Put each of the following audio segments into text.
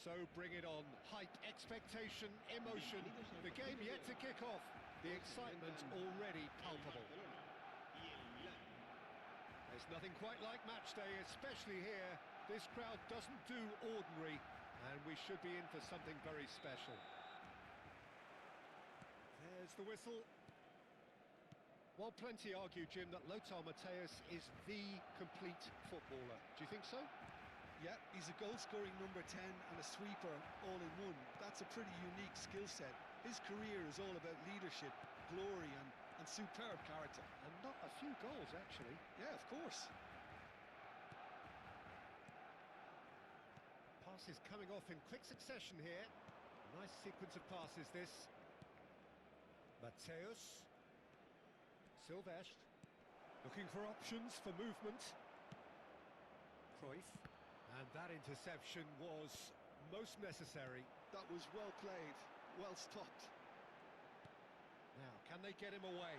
So bring it on. Hype, expectation, emotion. The game yet to kick off. The excitement already palpable. There's nothing quite like match day, especially here. This crowd doesn't do ordinary, and we should be in for something very special. There's the whistle. Well, plenty argue, Jim, that Lothar Matthäus is the complete footballer. Do you think so? Yeah, he's a goal-scoring number 10 and a sweeper all in one. That's a pretty unique skill set. His career is all about leadership, glory and superb character. And not a few goals, actually. Yeah, of course. Passes coming off in quick succession here. Nice sequence of passes, this. Matthäus. Silvestre. Looking for options for movement. Cruyff. And that interception was most necessary. That was well played, well stopped. Now, can they get him away?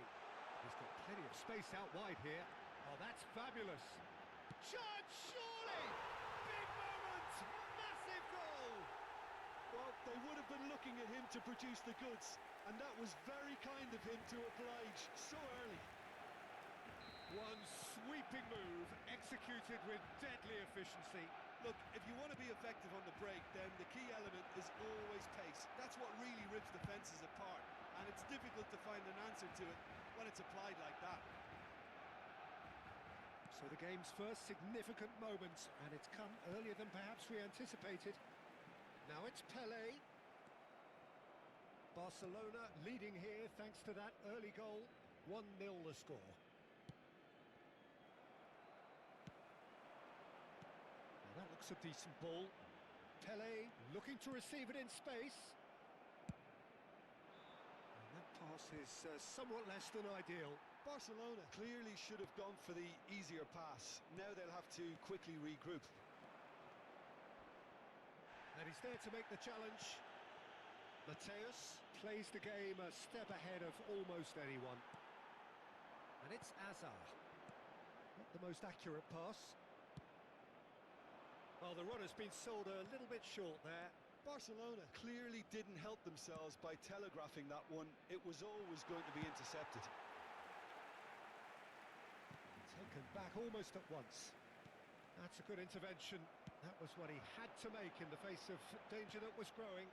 He's got plenty of space out wide here. Oh, that's fabulous. Chance, surely! Big moment! Massive goal! Well, they would have been looking at him to produce the goods, and that was very kind of him to oblige so early. One sweeping move, executed with deadly efficiency. Look, if you want to be effective on the break, then the key element is always pace. That's what really rips defences apart, and it's difficult to find an answer to it when it's applied like that. So the game's first significant moment, and it's come earlier than perhaps we anticipated. Now it's Pelé. Barcelona leading here thanks to that early goal. 1-0 the score. Now that looks a decent ball. Pelé looking to receive it in space. And that pass is somewhat less than ideal. Barcelona clearly should have gone for the easier pass. Now they'll have to quickly regroup. And he's there to make the challenge. Matthäus plays the game a step ahead of almost anyone. And it's Hazard. Not the most accurate pass. Well, the runner's been sold a little bit short there. Barcelona clearly didn't help themselves by telegraphing that one. It was always going to be intercepted. Taken back almost at once. That's a good intervention. That was what he had to make in the face of danger that was growing.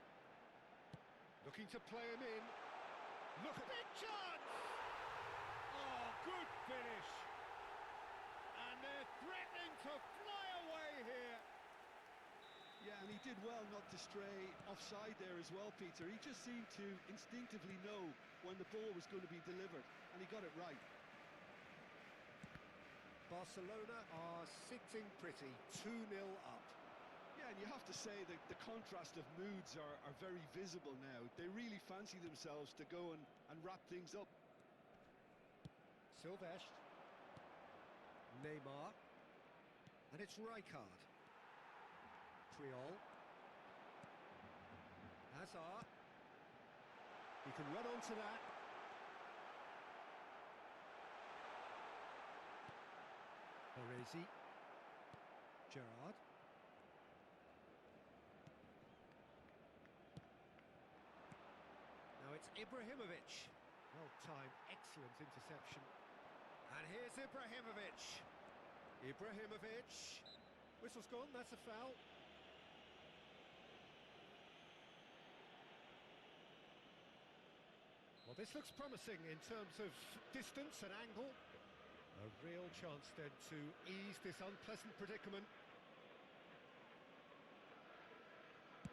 Looking to play him in. Look at big chance! Oh, good finish! And they're threatening to fly away here. Yeah, and he did well not to stray offside there as well, Peter. He just seemed to instinctively know when the ball was going to be delivered, and he got it right. Barcelona are sitting pretty, 2-0 up. Yeah, and you have to say that the contrast of moods are very visible now. They really fancy themselves to go and wrap things up. Silvestre. Neymar. And it's Rijkaard. Triol. Hazard. He can run onto that. Baresi. Gerrard. Now it's Ibrahimovic. Well-timed, excellent interception. And here's Ibrahimovic. Ibrahimovic. Whistle's gone, that's a foul. Well, this looks promising in terms of distance and angle. A real chance then to ease this unpleasant predicament.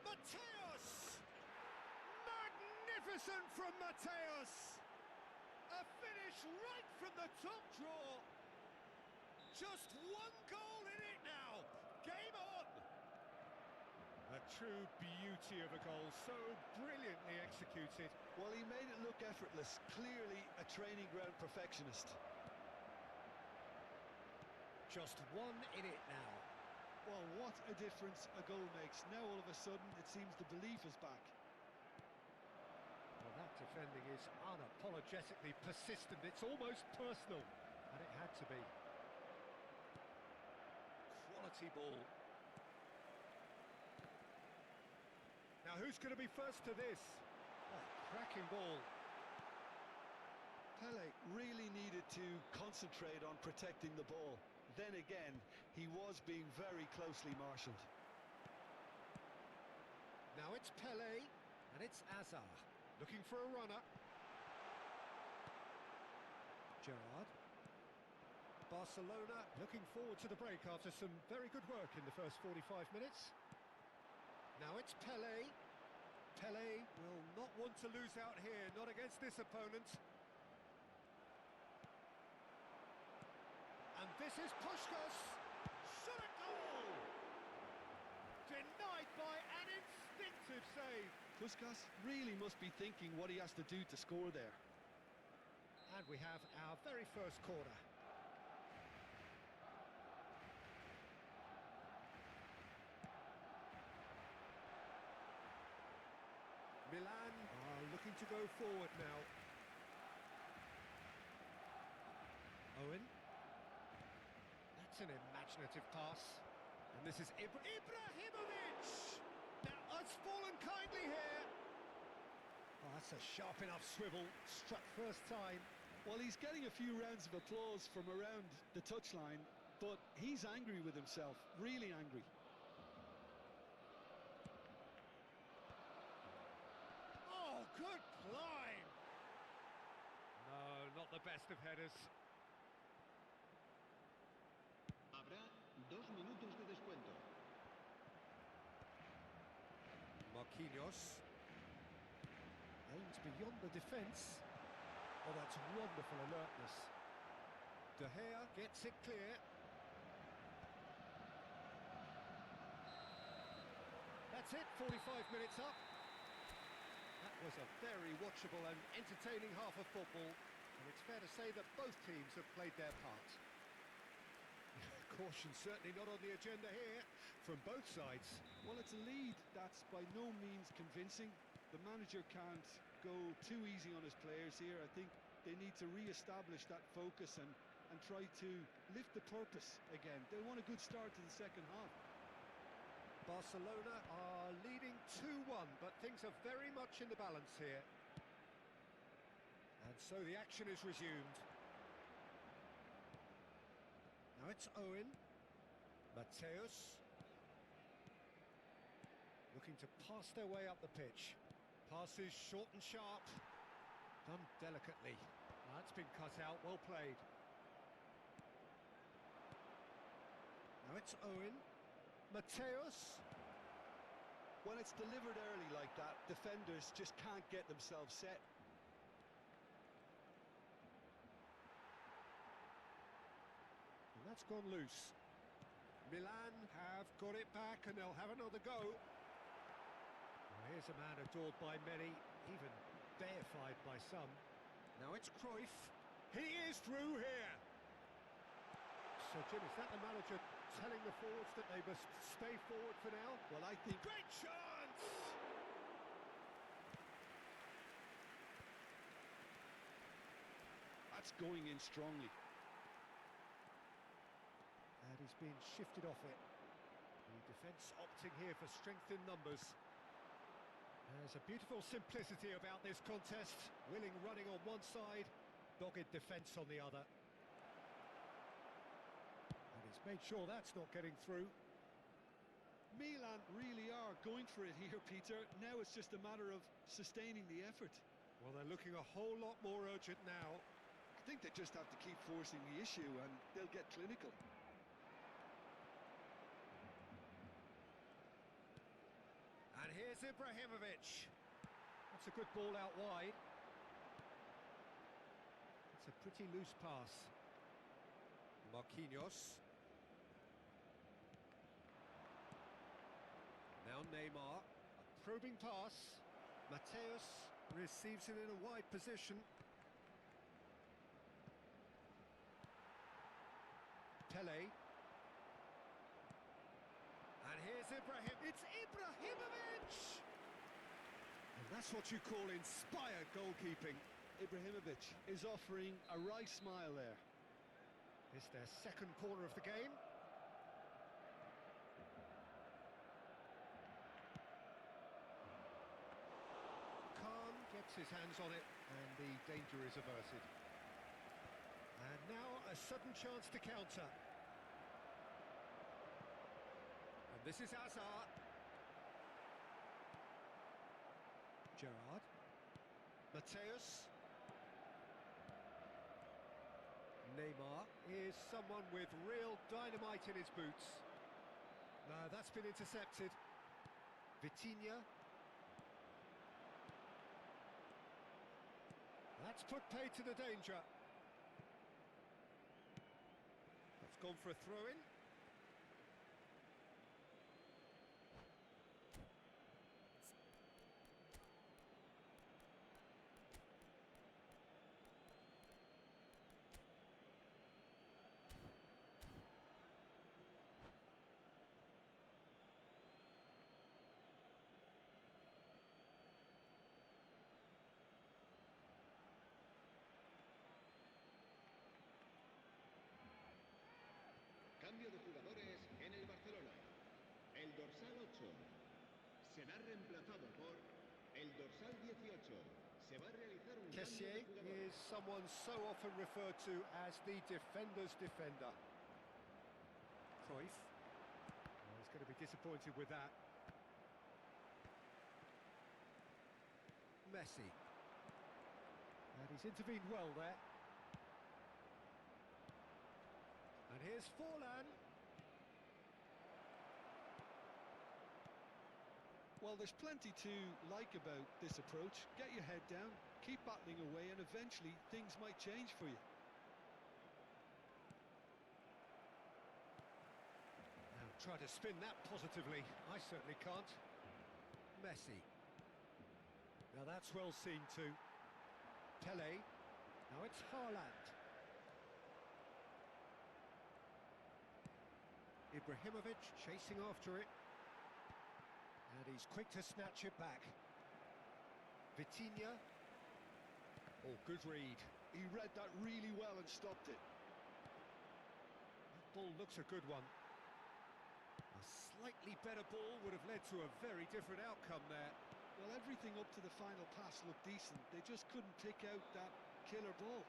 Matthäus! Magnificent from Matthäus! A finish right from the top draw. Just one goal in it now. Game on! A true beauty of a goal, so brilliantly executed. Well, he made it look effortless. Clearly a training ground perfectionist. Just one in it now. Well, what a difference a goal makes. Now all of a sudden it seems the belief is back. Well, that defending is unapologetically persistent. It's almost personal, and it had to be. Quality ball. Now who's going to be first to this? Oh, cracking ball. Pele really needed to concentrate on protecting the ball. Then again, he was being very closely marshalled. Now it's Pele, and it's Azar, looking for a runner. Gerrard. Barcelona looking forward to the break after some very good work in the first 45 minutes. Now it's Pele. Pele will not want to lose out here, not against this opponent. And this is Puskás. Shot a goal! Denied by an instinctive save. Puskás really must be thinking what he has to do to score there. And we have our very first corner. Milan are looking to go forward now. Owen. That's an imaginative pass. And this is Ibrahimovic! Now, has fallen kindly here. Oh, that's a sharp enough swivel. Struck first time. Well, he's getting a few rounds of applause from around the touchline, but he's angry with himself, really angry. Oh, good climb! No, not the best of headers. Habrá 2 minutos de descuento. Marquinhos. Aims beyond the defence. Oh, that's wonderful alertness. De Gea gets it clear. That's it, 45 minutes up. That was a very watchable and entertaining half of football, and it's fair to say that both teams have played their part. Caution certainly not on the agenda here, from both sides. Well, it's a lead that's by no means convincing. The manager can't go too easy on his players here. I think they need to re-establish that focus and try to lift the purpose again. They want a good start to the second half. Barcelona are leading 2-1, but things are very much in the balance here. And so the action is resumed. Now it's Owen. Mateus. Looking to pass their way up the pitch. Passes short and sharp. Done delicately. That's been cut out, well played. Now it's Owen. Mateus. When it's delivered early like that, defenders just can't get themselves set. And that's gone loose. Milan have got it back and they'll have another go. Well, here's a man adored by many, even deified by some. Now it's Cruyff. He is through here. So, Jim, is that the manager telling the forwards that they must stay forward for now? Well, I think... Great chance! That's going in strongly. And he's being shifted off it. The defence opting here for strength in numbers. There's a beautiful simplicity about this contest. Willing running on one side, dogged defence on the other. And he's made sure that's not getting through. Milan really are going for it here, Peter. Now it's just a matter of sustaining the effort. Well, they're looking a whole lot more urgent now. I think they just have to keep forcing the issue and they'll get clinical. And here's Ibrahimovic. That's a good ball out wide. It's a pretty loose pass. Marquinhos. Now Neymar. A probing pass. Mateus receives it in a wide position. Pele. And here's Ibrahim. It's Ibrahimovic! And that's what you call inspired goalkeeping. Ibrahimovic is offering a wry smile there. It's their second corner of the game. gets his hands on it, and the danger is averted. And now a sudden chance to counter. And this is Hazard. Gerrard. Mateus. Neymar is someone with real dynamite in his boots. No, that's been intercepted. Vitinha. That's put paid to the danger. That's gone for a throw-in. Cambio de jugadores en el Barcelona. El dorsal 8 será reemplazado por el dorsal 18. Se va a realizar un cambio Kessié de jugador. is someone so often referred to as the defender's defender. Cruyff. Oh, he's going to be disappointed with that. Messi. And he's intervened well there. And here's Forlan. Well, there's plenty to like about this approach. Get your head down, keep battling away, and eventually things might change for you. Now try to spin that positively. I certainly can't. Messi. Now that's well seen too. Pele. Now it's Haaland. Ibrahimovic chasing after it. And he's quick to snatch it back. Vitinha. Oh, good read. He read that really well and stopped it. That ball looks a good one. A slightly better ball would have led to a very different outcome there. Well, everything up to the final pass looked decent. They just couldn't pick out that killer ball.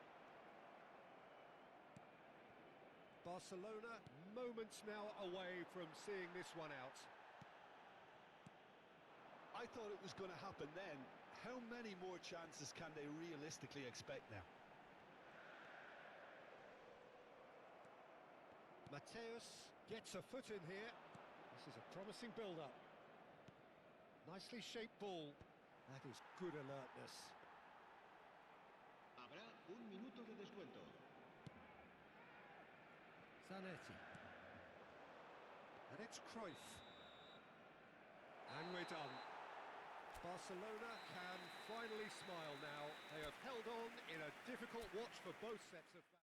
Barcelona moments now away from seeing this one out. I thought it was going to happen then. How many more chances can they realistically expect now? Mateus gets a foot in here. This is a promising build-up. Nicely shaped ball. That is good alertness. Habrá un minuto de descuento. Zanetti. And it's Cruyff. And we're done. Barcelona can finally smile now. They have held on in a difficult watch for both sets of fans.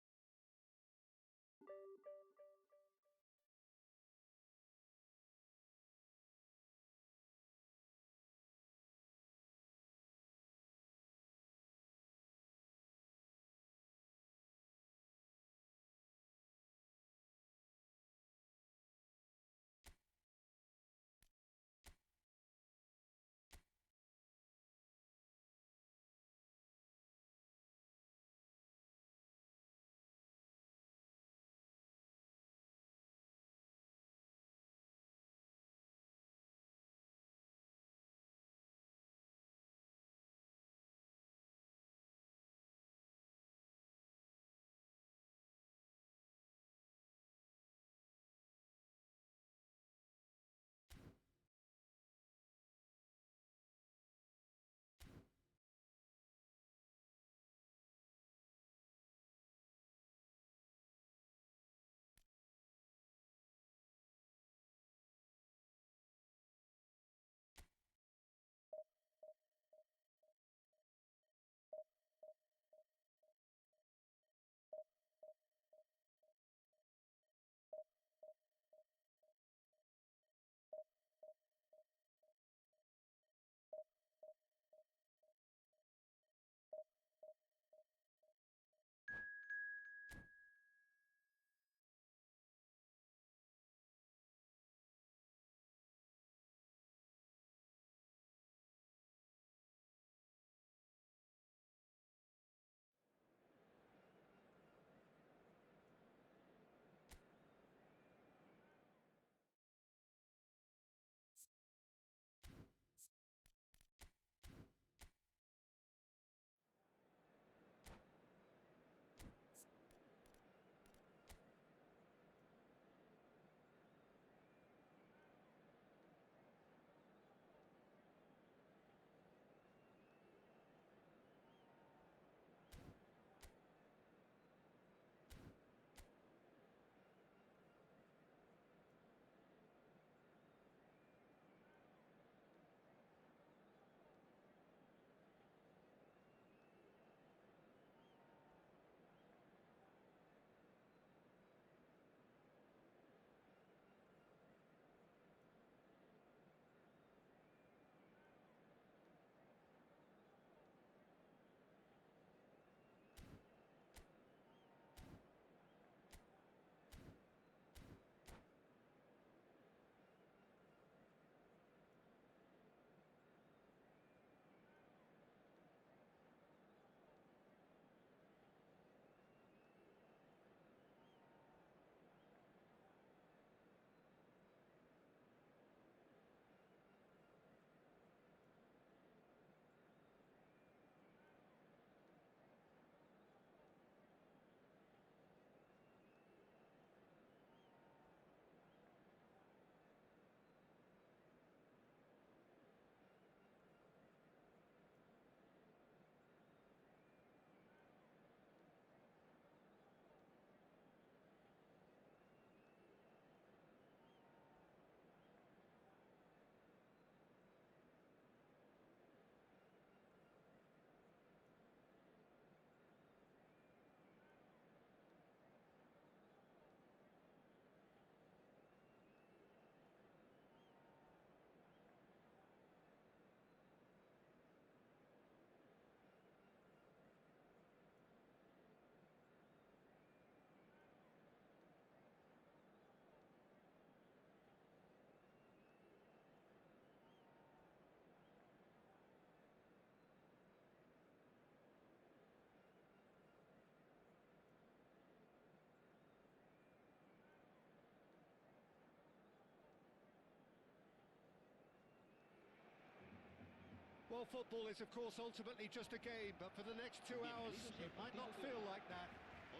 Well, football is, of course, ultimately just a game, but for the next 2 hours, it might not feel like that.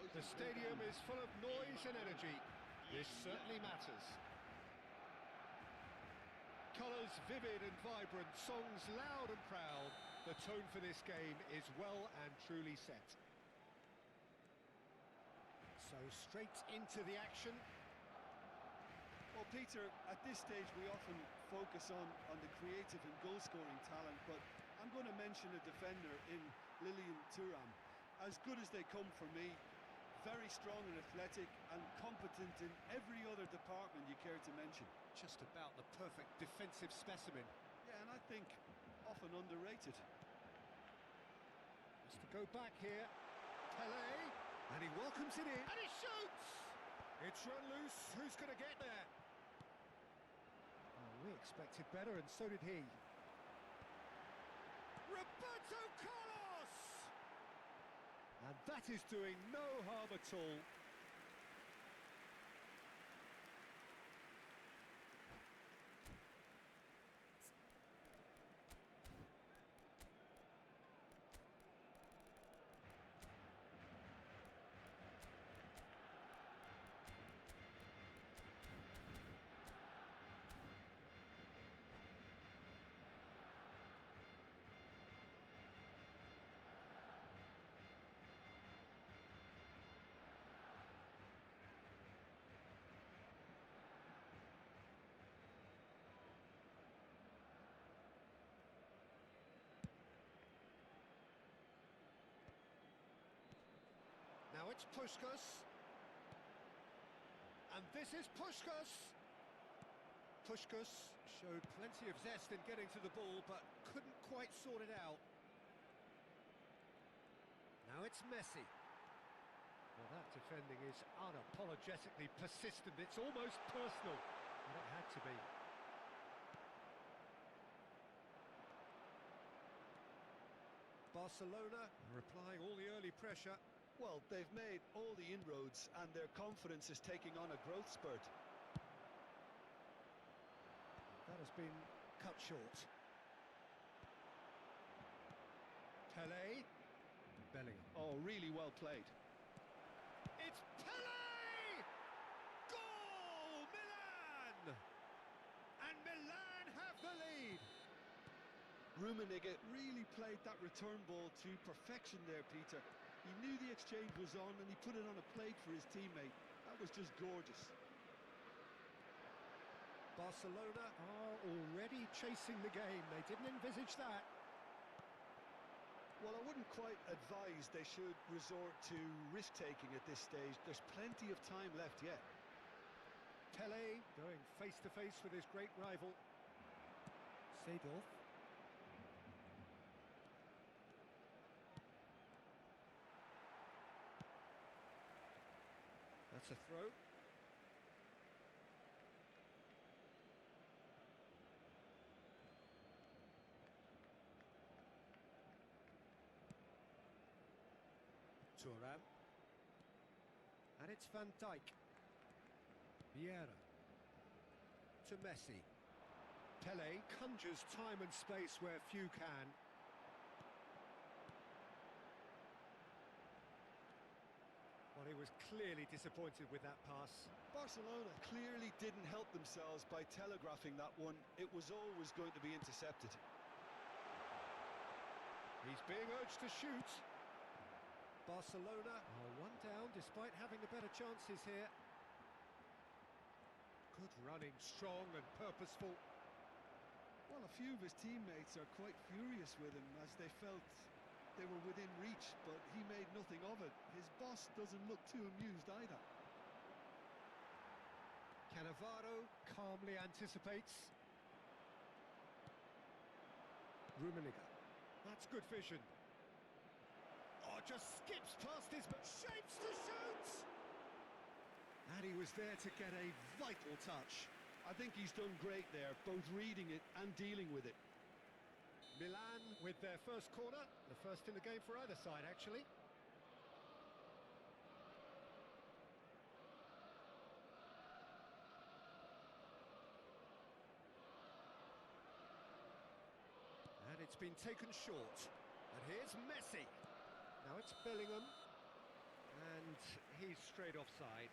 The stadium is full of noise and energy. This certainly matters. Colours vivid and vibrant, songs loud and proud. The tone for this game is well and truly set. So straight into the action. Well, Peter, at this stage we often focus on the creative and goal-scoring talent, but I'm going to mention a defender in Lilian Thuram. As good as they come for me, very strong and athletic and competent in every other department you care to mention. Just about the perfect defensive specimen. Yeah, and I think often underrated. Has to go back here. Pelé, and he welcomes it in, and he shoots! It's run loose, who's going to get there? We expected better, and so did he. Roberto Carlos! And that is doing no harm at all. Now it's Puskás. And this is Puskás. Puskás showed plenty of zest in getting to the ball, but couldn't quite sort it out. Now it's Messi. Well, that defending is unapologetically persistent. It's almost personal, and it had to be. Barcelona are applying all the early pressure. Well, they've made all the inroads and their confidence is taking on a growth spurt. That has been cut short. Pelé. Bellingham. Oh, really well played. It's Pelé! Goal! Milan! And Milan have the lead. Rummenigge really played that return ball to perfection there, Peter. He knew the exchange was on and he put it on a plate for his teammate. That was just gorgeous. Barcelona are already chasing the game. They didn't envisage that. Well, I wouldn't quite advise they should resort to risk-taking at this stage. There's plenty of time left yet. Pelé going face-to-face with his great rival. Seedorf. That's a throw. Thuram. And it's Van Dijk. Vieira. To Messi. Pelé conjures time and space where few can. Well, he was clearly disappointed with that pass. Barcelona clearly didn't help themselves by telegraphing that one. It was always going to be intercepted. He's being urged to shoot. Barcelona are one down despite having the better chances here. Good running, strong and purposeful. Well, a few of his teammates are quite furious with him as they felt they were within reach, but he made nothing of it. His boss doesn't look too amused either. Cannavaro calmly anticipates. Rummenigge. That's good vision. Oh, just skips past his... shapes to shoot! And he was there to get a vital touch. I think he's done great there, both reading it and dealing with it. Milan with their first corner, the first in the game for either side, actually. And it's been taken short. And here's Messi. Now it's Bellingham. And he's straight offside.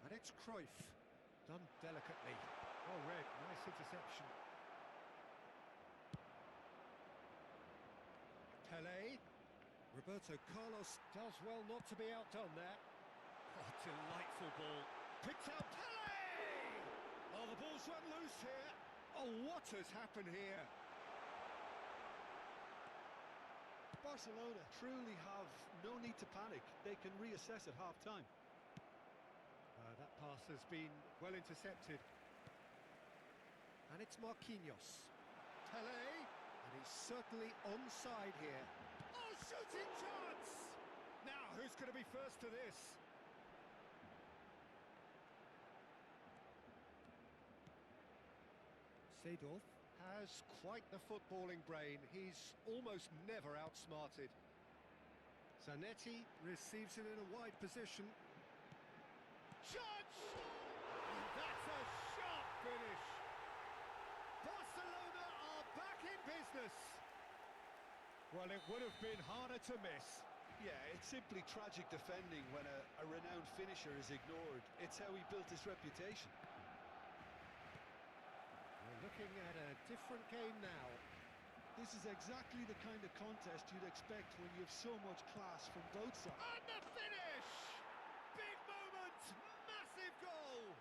And it's Cruyff. Done delicately. Well read, nice interception. Pelé. Roberto Carlos does well not to be outdone there. Oh, delightful ball. Picked out Pelé! Oh, the ball's run loose here. Oh, what has happened here? Barcelona truly have no need to panic. They can reassess at half-time. That pass has been well intercepted. And it's Marquinhos. Pelé, and he's certainly onside here. Oh, shooting chance! Now, who's going to be first to this? Seedorf has quite the footballing brain. He's almost never outsmarted. Zanetti receives it in a wide position. Chance! And that's a sharp finish. Barcelona are back in business. Well, it would have been harder to miss. Yeah, it's simply tragic defending when a renowned finisher is ignored. It's how he built his reputation. We're looking at a different game now. This is exactly the kind of contest you'd expect when you have so much class from both sides. And the finish! Big moment! Massive goal!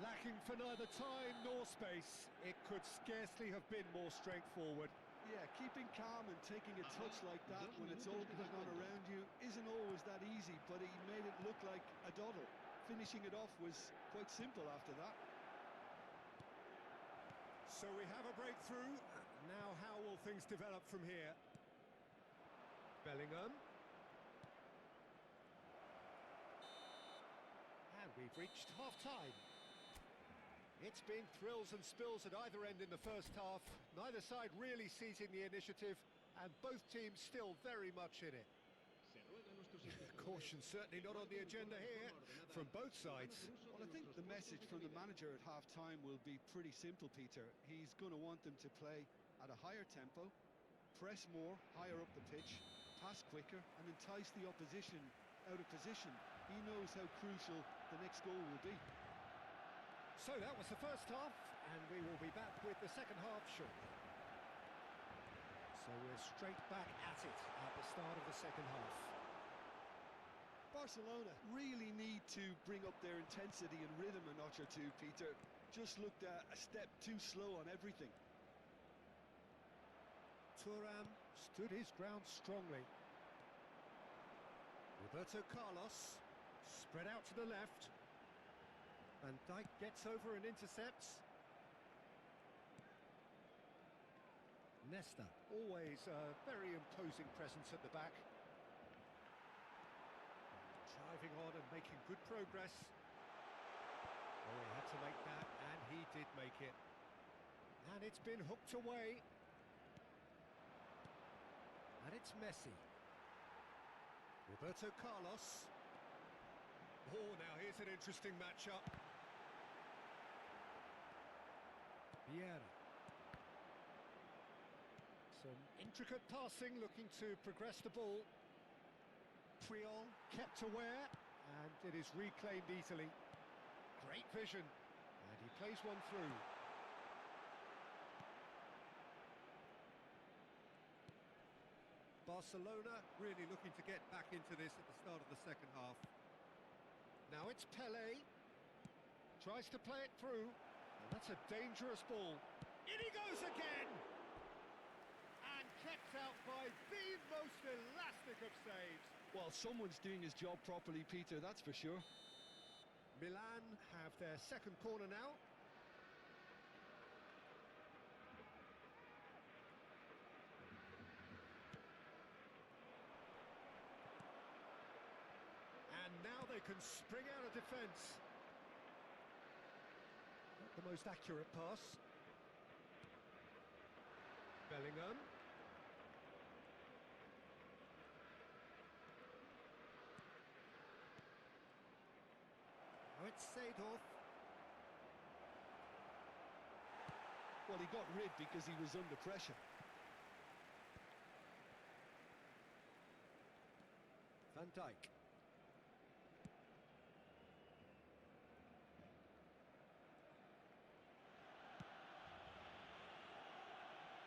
Lacking for neither time nor space, it could scarcely have been more straightforward. Yeah, keeping calm and taking a touch like that when it's all going on around you isn't always that easy, but he made it look like a doddle. Finishing it off was quite simple after that. So we have a breakthrough. Now how will things develop from here? Bellingham. And we've reached half-time. It's been thrills and spills at either end in the first half. Neither side really seizing the initiative, and both teams still very much in it. Caution certainly not on the agenda here from both sides. Well, I think the message from the manager at half-time will be pretty simple, Peter. He's going to want them to play at a higher tempo, press more, higher up the pitch, pass quicker, and entice the opposition out of position. He knows how crucial the next goal will be. So that was the first half, and we will be back with the second half shortly. So we're straight back at it at the start of the second half. Barcelona really need to bring up their intensity and rhythm a notch or two, Peter. Just looked a step too slow on everything. Thuram stood his ground strongly. Roberto Carlos spread out to the left. Van Dijk gets over and intercepts. Nesta, always a very imposing presence at the back. Driving on and making good progress. Oh, he had to make that, and he did make it. And it's been hooked away. And it's Messi. Roberto Carlos. Oh, now here's an interesting matchup. Vieira. Some intricate passing, looking to progress the ball. Puyol kept aware, and it is reclaimed easily. Great vision, and he plays one through. Barcelona really looking to get back into this at the start of the second half. Now it's Pelé. Tries to play it through. And that's a dangerous ball. In he goes again! And kept out by the most elastic of saves. Well, someone's doing his job properly, Peter, that's for sure. Milan have their second corner now. And now they can spring out of defence. Not the most accurate pass. Bellingham. it's Seedorf. Well, he got rid because he was under pressure. Van Dijk.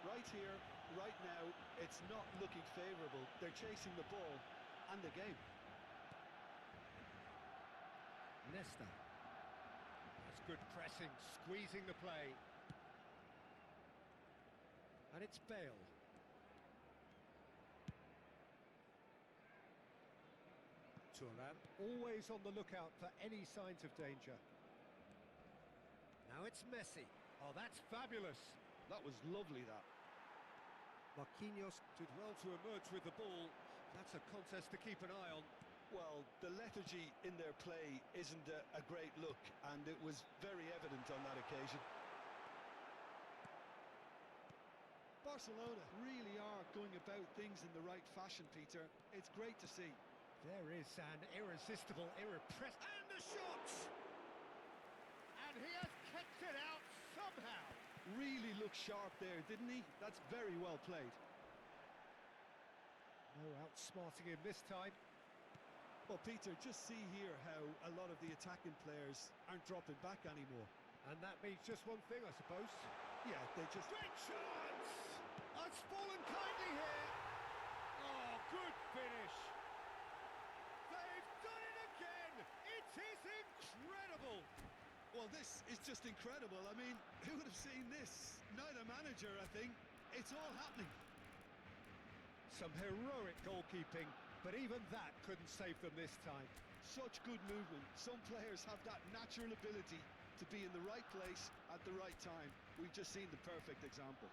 Right here, right now, it's not looking favourable. They're chasing the ball and the game. Nesta. That's good pressing, squeezing the play. And it's Bale. Thuram, always on the lookout for any signs of danger. Now it's Messi. Oh, that's fabulous. That was lovely, that. Marquinhos did well to emerge with the ball. That's a contest to keep an eye on. Well, the lethargy in their play isn't a great look, and it was very evident on that occasion. Barcelona really are going about things in the right fashion, Peter. It's great to see. There is an irresistible, irrepressible... And the shot! And he has kept it out somehow. Really looked sharp there, didn't he? That's very well played. No outsmarting him this time. Well, Peter, just see here how a lot of the attacking players aren't dropping back anymore. And that means just one thing, I suppose. Yeah, they just... Great chance! It's fallen kindly here. Oh, good finish. They've done it again. It is incredible. Well, this is just incredible. I mean, who would have seen this? Neither manager, I think. It's all happening. Some heroic goalkeeping, but even that couldn't save them this time. Such good movement. Some players have that natural ability to be in the right place at the right time. We've just seen the perfect example.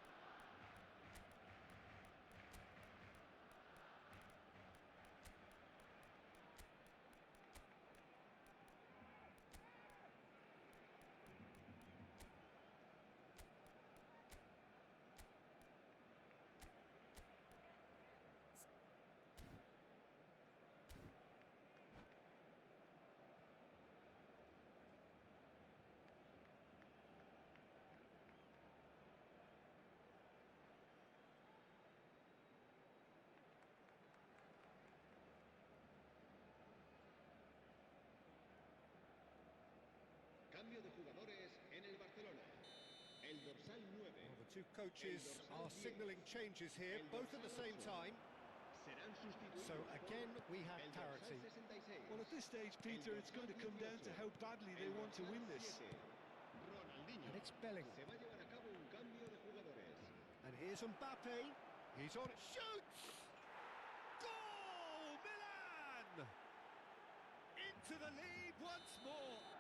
Cambio de jugadores en el Barcelona. El dorsal 9. Well, the two coaches are signalling changes here, both at the same time. Serán sustituidos So again, we have el parity. dorsal 66. Well, at this stage, Peter, it's going to come down to how badly they want to win this. Ronaldinho. And it's Bellingham. Se va a llevar a cabo un cambio de jugadores. And here's Mbappe. He's on it. Shoots! Goal! Milan! Into the lead once more.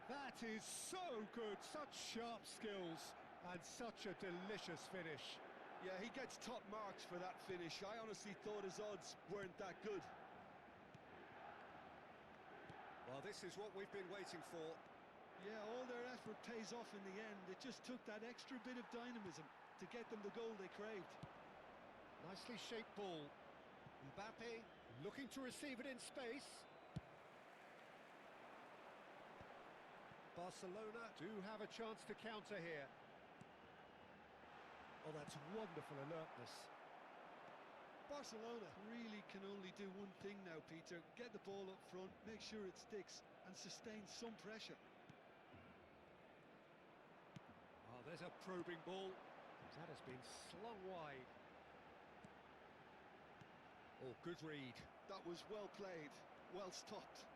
That is so good. Such sharp skills and such a delicious finish. Yeah, he gets top marks for that finish. I honestly thought his odds weren't that good. Well, this is what we've been waiting for. Yeah, all their effort pays off in the end. It just took that extra bit of dynamism to get them the goal they craved. Nicely shaped ball. Mbappe looking to receive it in space. Barcelona do have a chance to counter here. Oh, that's wonderful alertness. Barcelona really can only do one thing now, Peter. Get the ball up front, make sure it sticks, and sustain some pressure. Oh, there's a probing ball. That has been slung wide. Oh, good read. That was well played, well stopped.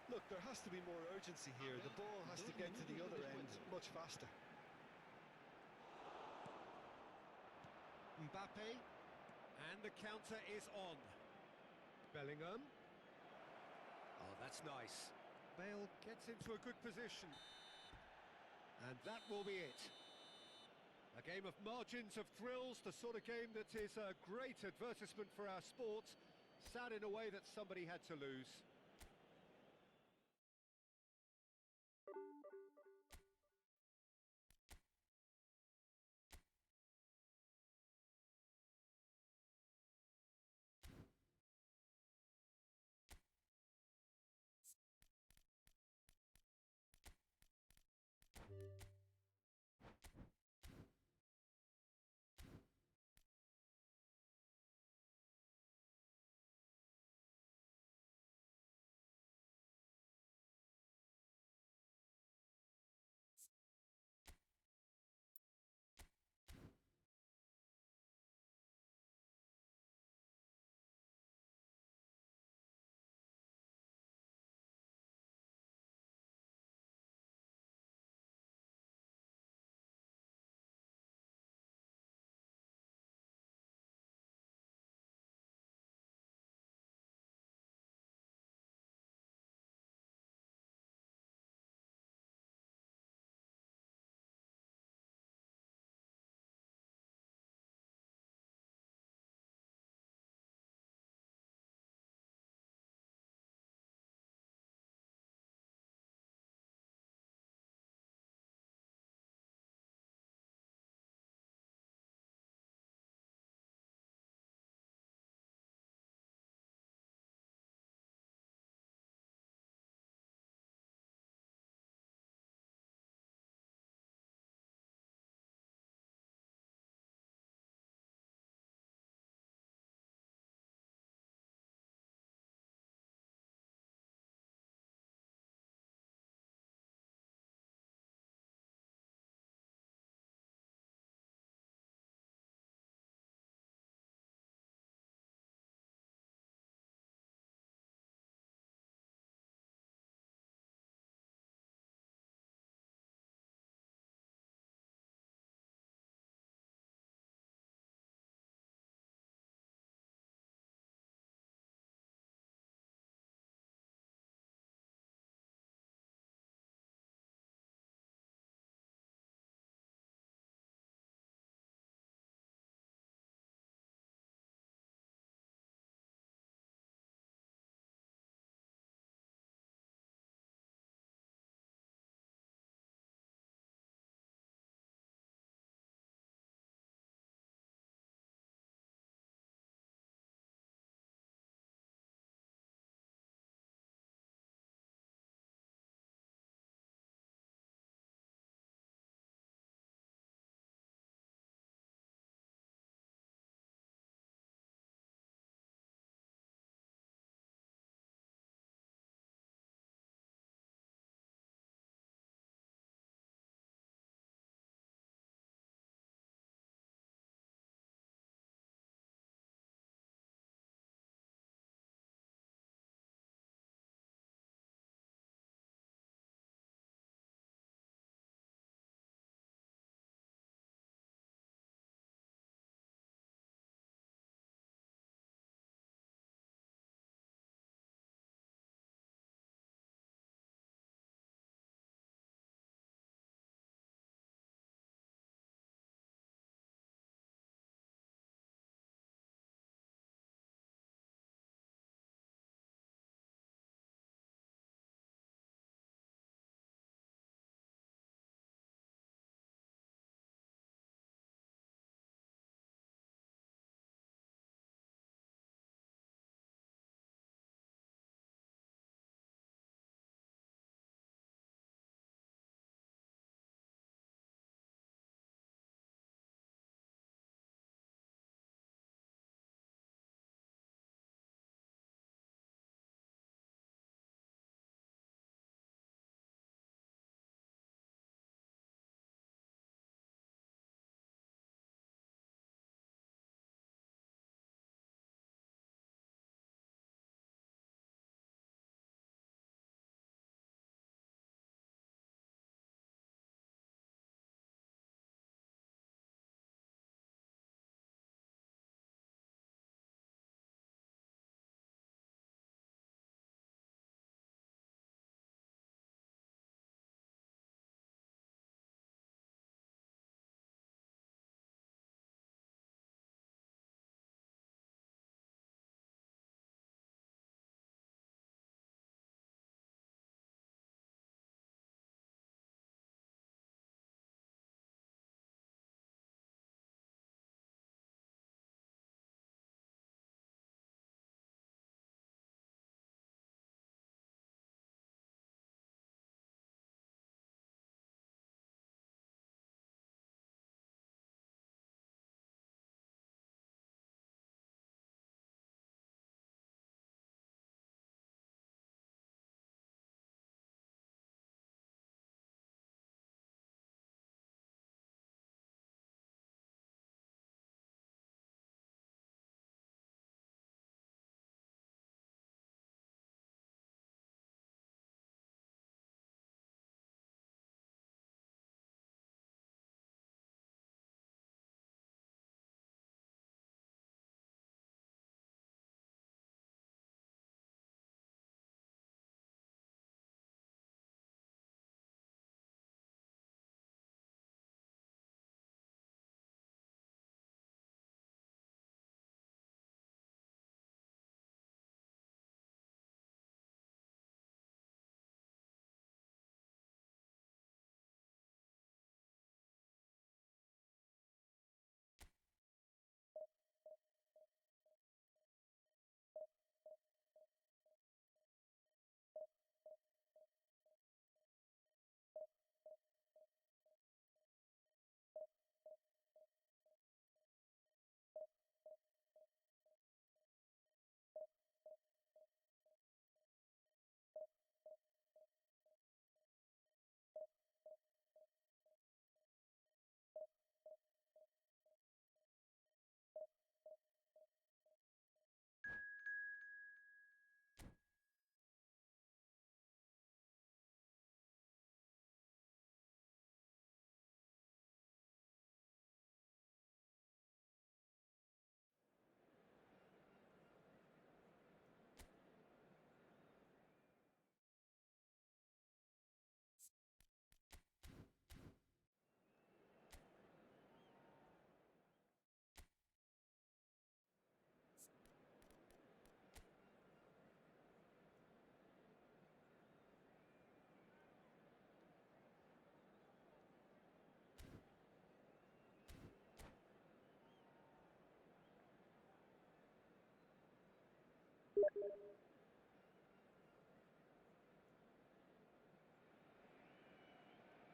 Look, there has to be more urgency here. The ball has to get to the other end much faster. Mbappe, and the counter is on. Bellingham. Oh, that's nice. Bale gets into a good position. And that will be it. A game of margins, of thrills, the sort of game that is a great advertisement for our sport. Sad in a way that somebody had to lose.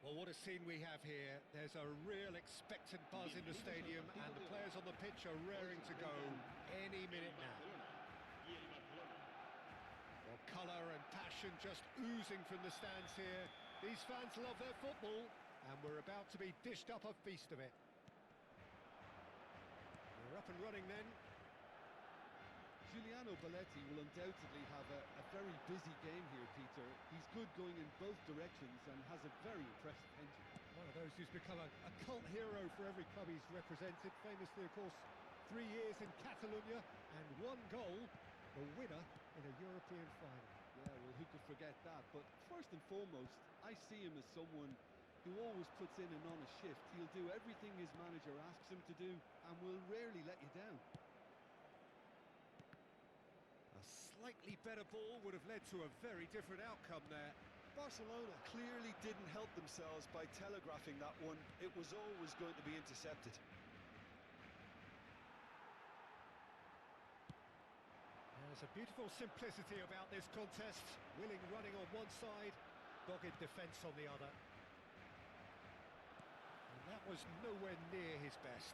Well, what a scene we have here. There's a real expectant buzz in the stadium, and the players on the pitch are raring to go any minute now. Well, colour and passion just oozing from the stands here. These fans love their football, and we're about to be dished up a feast of it. We're up and running then. Giuliano Belletti will undoubtedly have a very busy game here, Peter. He's good going in both directions and has a very impressive engine. One of those who's become a cult hero for every club he's represented. Famously, of course, 3 years in Catalonia and 1 goal, the winner in a European final. Yeah, well, who could forget that? But first and foremost, I see him as someone who always puts in an honest shift. He'll do everything his manager asks him to do and will rarely let you down. Slightly better ball would have led to a very different outcome there. Barcelona clearly didn't help themselves by telegraphing that one. It was always going to be intercepted. There's a beautiful simplicity about this contest. Willing running on one side, dogged defence on the other. And that was nowhere near his best.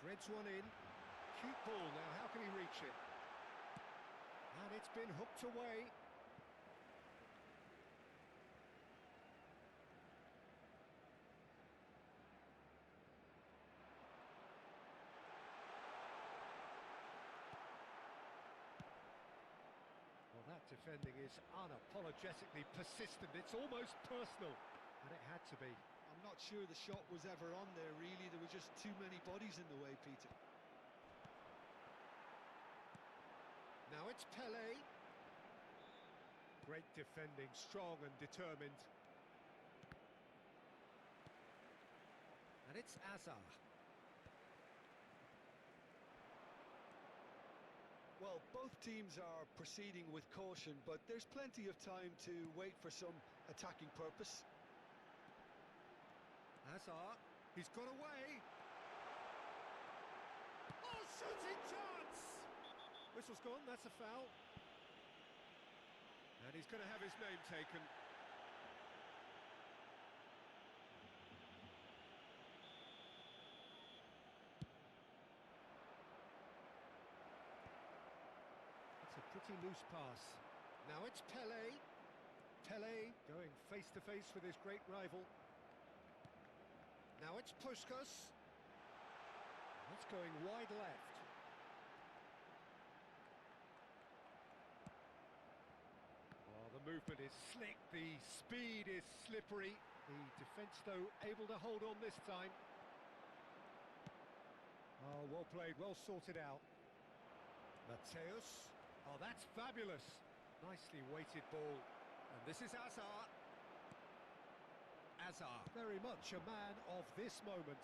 Threads one in. Cute ball now, how can he reach it? And it's been hooked away. Well, that defending is unapologetically persistent. It's almost personal, and it had to be. I'm not sure the shot was ever on there, really. There were just too many bodies in the way, Peter. Now it's Pelé. Great defending, strong and determined. And it's Azar. Well, both teams are proceeding with caution, but there's plenty of time to wait for some attacking purpose. Azar, he's got away. Oh, shooting chance! Whistle's gone, that's a foul. And he's going to have his name taken. It's a pretty loose pass. Now it's Pelé. Pelé going face to face with his great rival. Now it's Puskas. That's going wide left. Movement is slick, the speed is slippery. The defence, though, able to hold on this time. Oh, well played, well sorted out. Mateus. Oh, that's fabulous. Nicely weighted ball. And this is Azar. Azar, very much a man of this moment.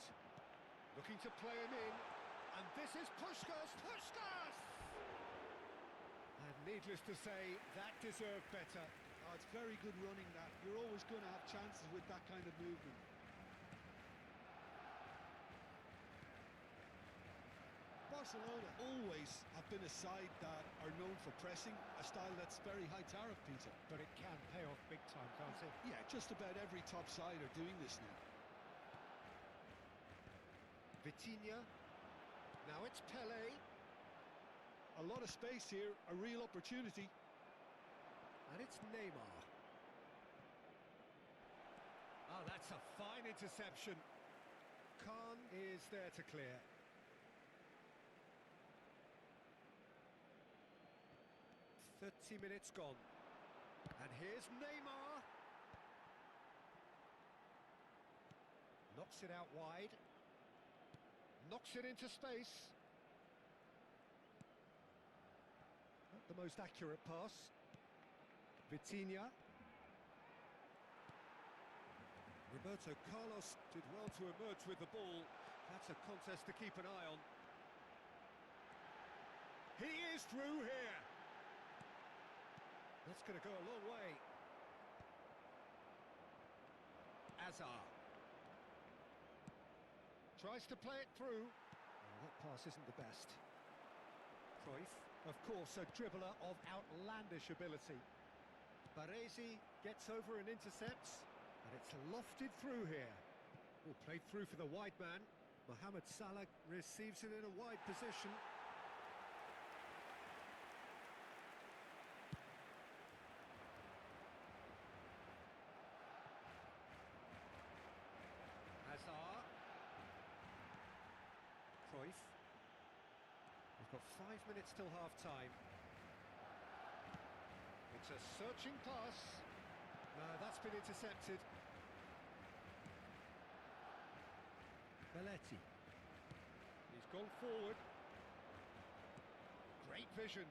Looking to play him in. And this is Puskas. Puskas! And needless to say, that deserved better. Oh, it's very good running, that. You're always going to have chances with that kind of movement. Barcelona always have been a side that are known for pressing, a style that's very high tariff, Peter. But it can pay off big time, can't it? Yeah, just about every top side are doing this now. Vitinha. Now it's Pelé. A lot of space here, a real opportunity. And it's Neymar. Oh, that's a fine interception. Khan is there to clear. .30 minutes gone. And here's Neymar. Knocks it out wide. Knocks it into space. Not the most accurate pass. Vitinha. Roberto Carlos did well to emerge with the ball. That's a contest to keep an eye on. He is through here. That's going to go a long way. Azar. Tries to play it through. Oh, that pass isn't the best. Cruyff. Of course, a dribbler of outlandish ability. Baresi gets over and intercepts, and it's lofted through here. Well, played through for the wide man. Mohamed Salah receives it in a wide position. Hazard. Cruyff. We've got 5 minutes till half-time. It's a searching pass. No, that's been intercepted. Belletti. He's gone forward. Great vision.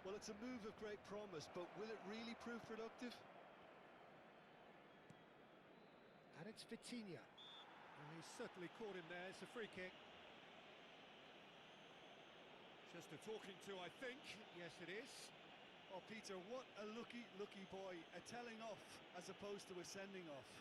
Well, it's a move of great promise, but will it really prove productive? And it's Vitinha. And he's certainly caught him there. It's a free kick. Just a talking to, I think. Yes, it is. Oh, Peter, what a lucky boy. A telling off as opposed to a sending off.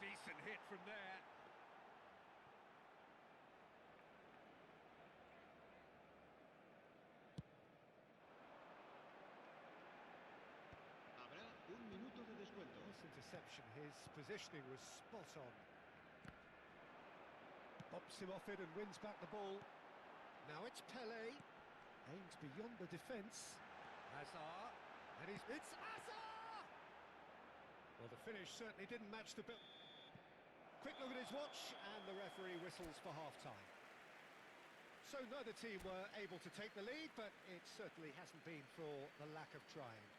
Decent hit from there. Habrá un minuto de descuento. Nice interception. His positioning was spot on. Bops him off it and wins back the ball. Now it's Pele. Aims beyond the defence. Hazard. And it's Hazard! Well, the finish certainly didn't match the bill. Quick look at his watch, and the referee whistles for half-time. So neither team were able to take the lead, but it certainly hasn't been for the lack of trying.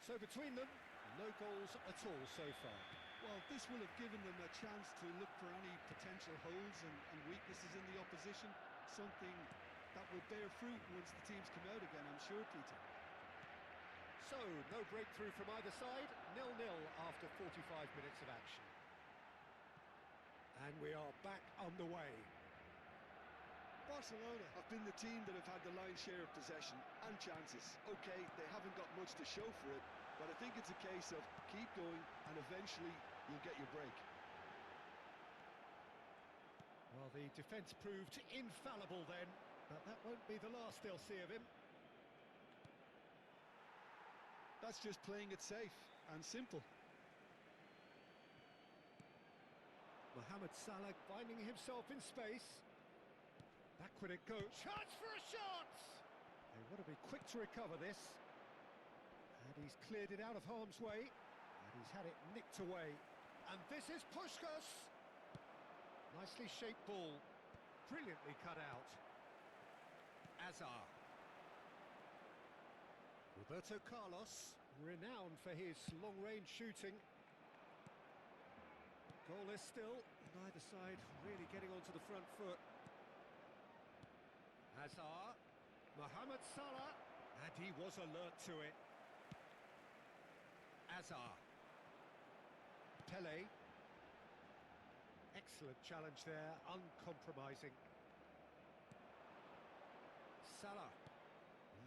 So between them, no goals at all so far. Well, this will have given them a chance to look for any potential holes and weaknesses in the opposition, something that will bear fruit once the teams come out again, I'm sure, Peter. So, no breakthrough from either side, 0-0 after 45 minutes of action. And we are back underway. Barcelona have been the team that have had the lion's share of possession and chances. OK, they haven't got much to show for it, but I think it's a case of keep going and eventually you'll get your break. Well, the defence proved infallible then, but that won't be the last they'll see of him. That's just playing it safe and simple. Mohamed Salah finding himself in space. Backward it goes. Chance for a shot! They want to be quick to recover this. And he's cleared it out of harm's way. And he's had it nicked away. And this is Puskás. Nicely shaped ball. Brilliantly cut out. Hazard. Roberto Carlos, renowned for his long-range shooting. Goalless still, neither side really getting onto the front foot. Hazard, Mohamed Salah, and he was alert to it. Hazard. Pele. Excellent challenge there, uncompromising. Salah,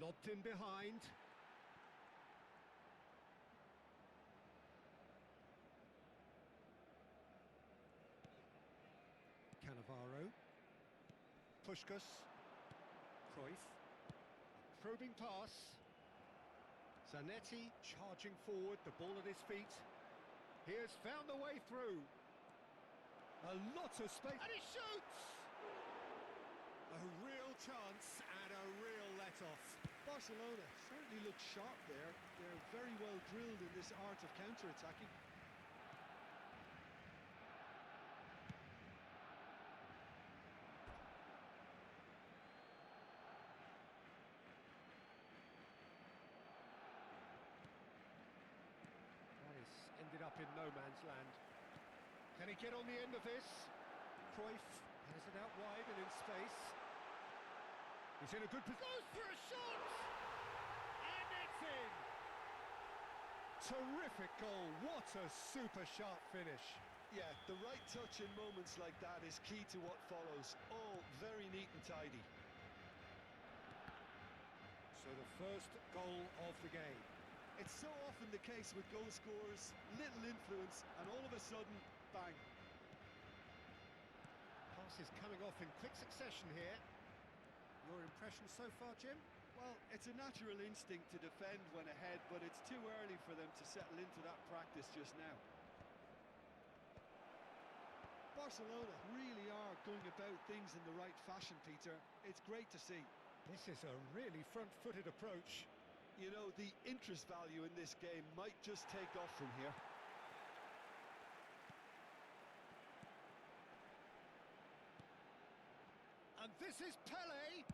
lobbed in behind. Cannavaro. Puskás. Cruyff. Probing pass. Zanetti charging forward, the ball at his feet. He has found the way through. A lot of space. And he shoots! A real chance and a real let-off. Barcelona certainly look sharp there. They're very well drilled in this art of counter-attacking. Ended up in no man's land. Can he get on the end of this? Cruyff has it out wide and in space. He's in a good position. Goes for a shot! And it's in! Terrific goal. What a super sharp finish. Yeah, the right touch in moments like that is key to what follows. All very neat and tidy. So the first goal of the game. It's so often the case with goal scorers, little influence, and all of a sudden, bang. Pass is coming off in quick succession here. Your impression so far, Jim? Well, it's a natural instinct to defend when ahead, but it's too early for them to settle into that practice just now. Barcelona really are going about things in the right fashion, Peter. It's great to see. This is a really front-footed approach. You know, the interest value in this game might just take off from here. And this is Pele!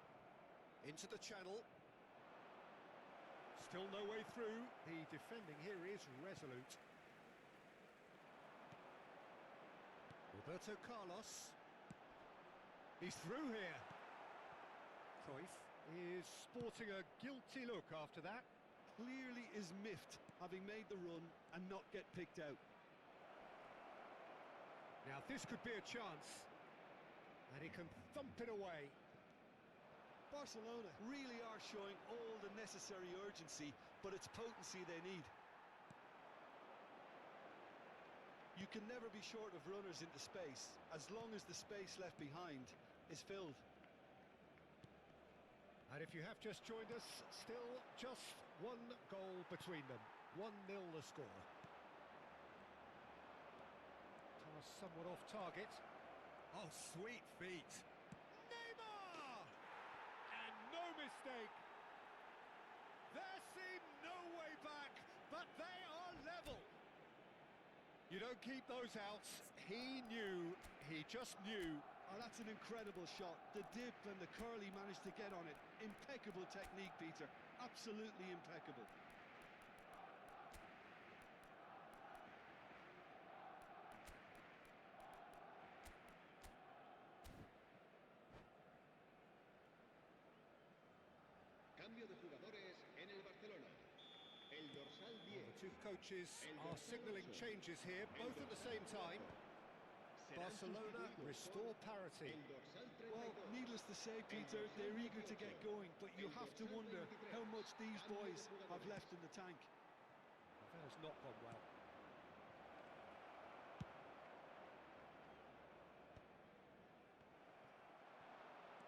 Into the channel. Still no way through. The defending here is resolute. Roberto Carlos. He's through here. Cruyff is sporting a guilty look after that. Clearly is miffed, having made the run and not get picked out. Now this could be a chance. And he can thump it away. Barcelona really are showing all the necessary urgency, but it's potency they need. You can never be short of runners into space, as long as the space left behind is filled. And if you have just joined us, still just one goal between them. 1-0 the score. Pass somewhat off target. Oh, sweet feet. Neymar! And no mistake. There seemed no way back, but they are level. You don't keep those outs. He knew, he just knew. Oh, that's an incredible shot. The dip and the curl he managed to get on it. Impeccable technique, Peter. Absolutely impeccable. Cambio de jugadores en el Barcelona. El dorsal 10. The two coaches are signalling changes here, both at the same time. Barcelona restore parity. Well, needless to say, Peter, they're eager to get going, but you have to wonder how much these boys have left in the tank. That has not gone well.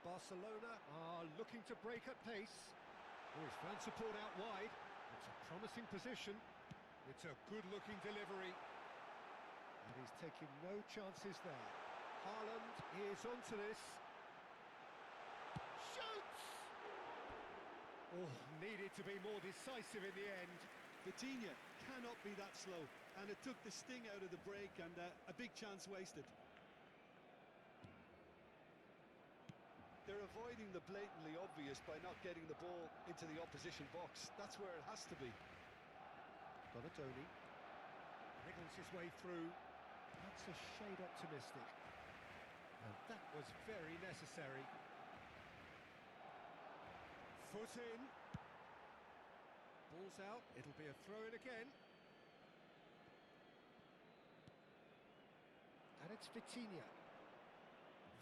Barcelona are looking to break at pace. Oh, he's found support out wide. It's a promising position. It's a good-looking delivery. And he's taking no chances there. Haaland is onto this. Shoots! Oh, needed to be more decisive in the end. Vitinha cannot be that slow, and it took the sting out of the break and a big chance wasted. They're avoiding the blatantly obvious by not getting the ball into the opposition box. That's where it has to be. Donatoni wriggles his way through. That's a shade optimistic. And that was very necessary. Foot in. Ball's out. It'll be a throw-in again. And it's Vitinha.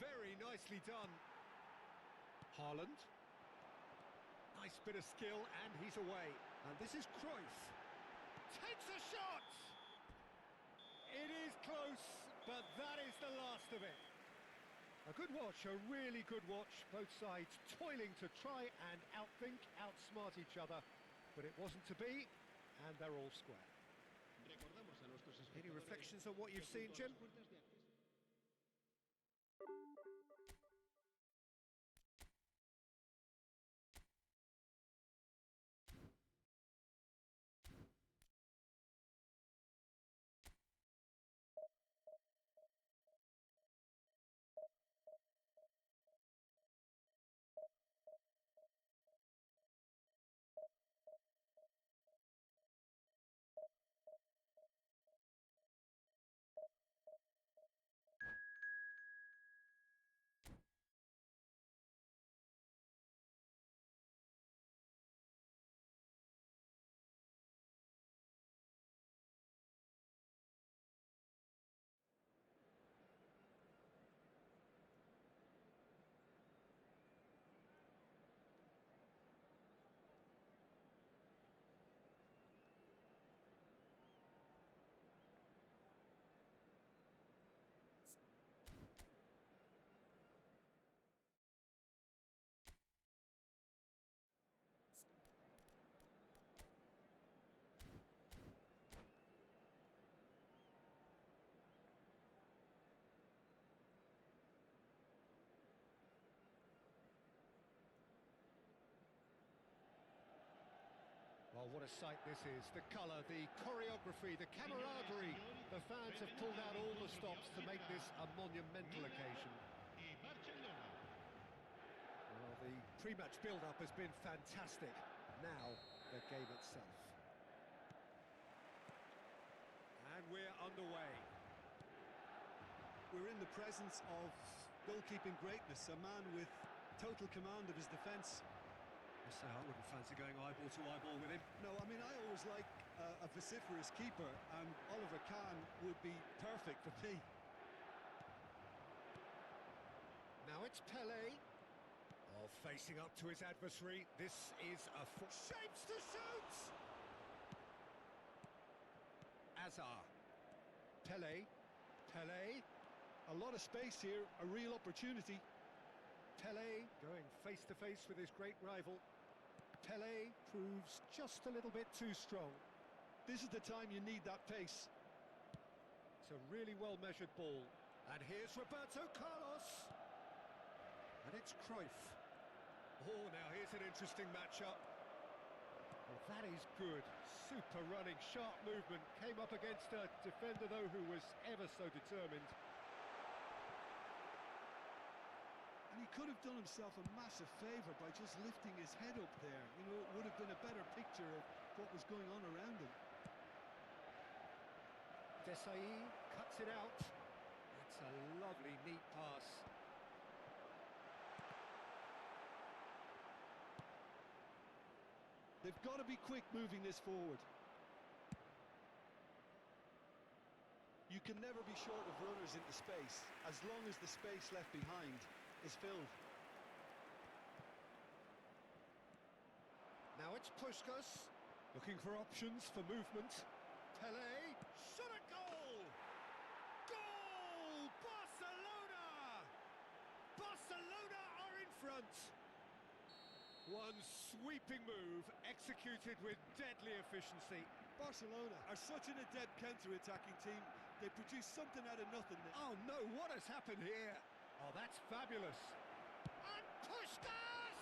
Very nicely done. Haaland. Nice bit of skill, and he's away. And this is Cruyff. Takes a shot! It is close, but that is the last of it. A good watch, a really good watch. Both sides toiling to try and outthink, outsmart each other. But it wasn't to be, and they're all square. Any reflections on what you've seen, Jim? Oh, what a sight this is. The colour, the choreography, the camaraderie. The fans have pulled out all the stops to make this a monumental occasion. Well, the pre-match build-up has been fantastic. Now, the game itself. And we're underway. We're in the presence of goalkeeping greatness, a man with total command of his defence. I say I wouldn't fancy going eyeball to eyeball with him. No, I mean, I always like a vociferous keeper, and Oliver Kahn would be perfect for me. Now it's Pelé. Oh, facing up to his adversary. This is a shapes to shoot! Azar. Pelé. Pelé. A lot of space here, a real opportunity. Pelé going face to face with his great rival. Pelé proves just a little bit too strong. This is the time you need that pace. It's a really well-measured ball. And here's Roberto Carlos. And it's Cruyff. Oh, now here's an interesting matchup. Well, that is good. Super running, sharp movement. Came up against a defender, though, who was ever so determined. And he could have done himself a massive favour by just lifting his head up there. You know, it would have been a better picture of what was going on around him. Desai cuts it out. It's a lovely, neat pass. They've got to be quick moving this forward. You can never be short of runners into space, as long as the space left behind is filled. Now it's Puskás, looking for options for movement. Pelé, shot at goal! Goal! Barcelona! Barcelona are in front! One sweeping move, executed with deadly efficiency. Barcelona are such an adept counter-attacking team. They produce something out of nothing. Oh no, what has happened here? Oh, that's fabulous. And Puskás!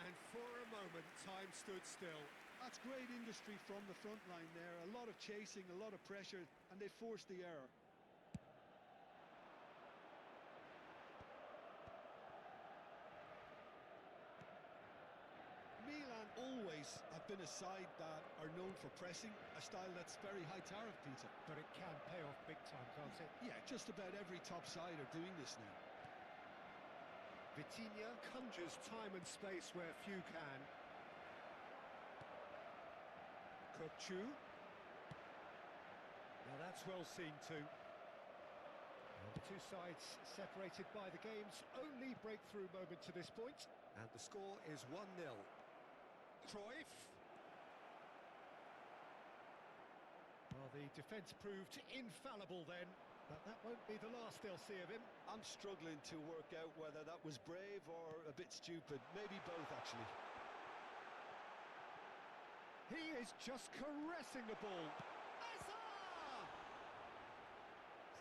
And for a moment, time stood still. That's great industry from the front line there. A lot of chasing, a lot of pressure, and they forced the error. Milan always have been a side that are known for pressing, a style that's very high tariff, Peter. But it can pay off big time, can't it? Yeah, just about every top side are doing this now. Vitinha conjures time and space where few can. Kökçü. Now that's well seen too. And the two sides separated by the game's only breakthrough moment to this point. And the score is 1-0. Cruyff. Well, the defence proved infallible then, but that won't be the last they'll see of him. I'm struggling to work out whether that was brave or a bit stupid. Maybe both, actually. He is just caressing the ball. Azar!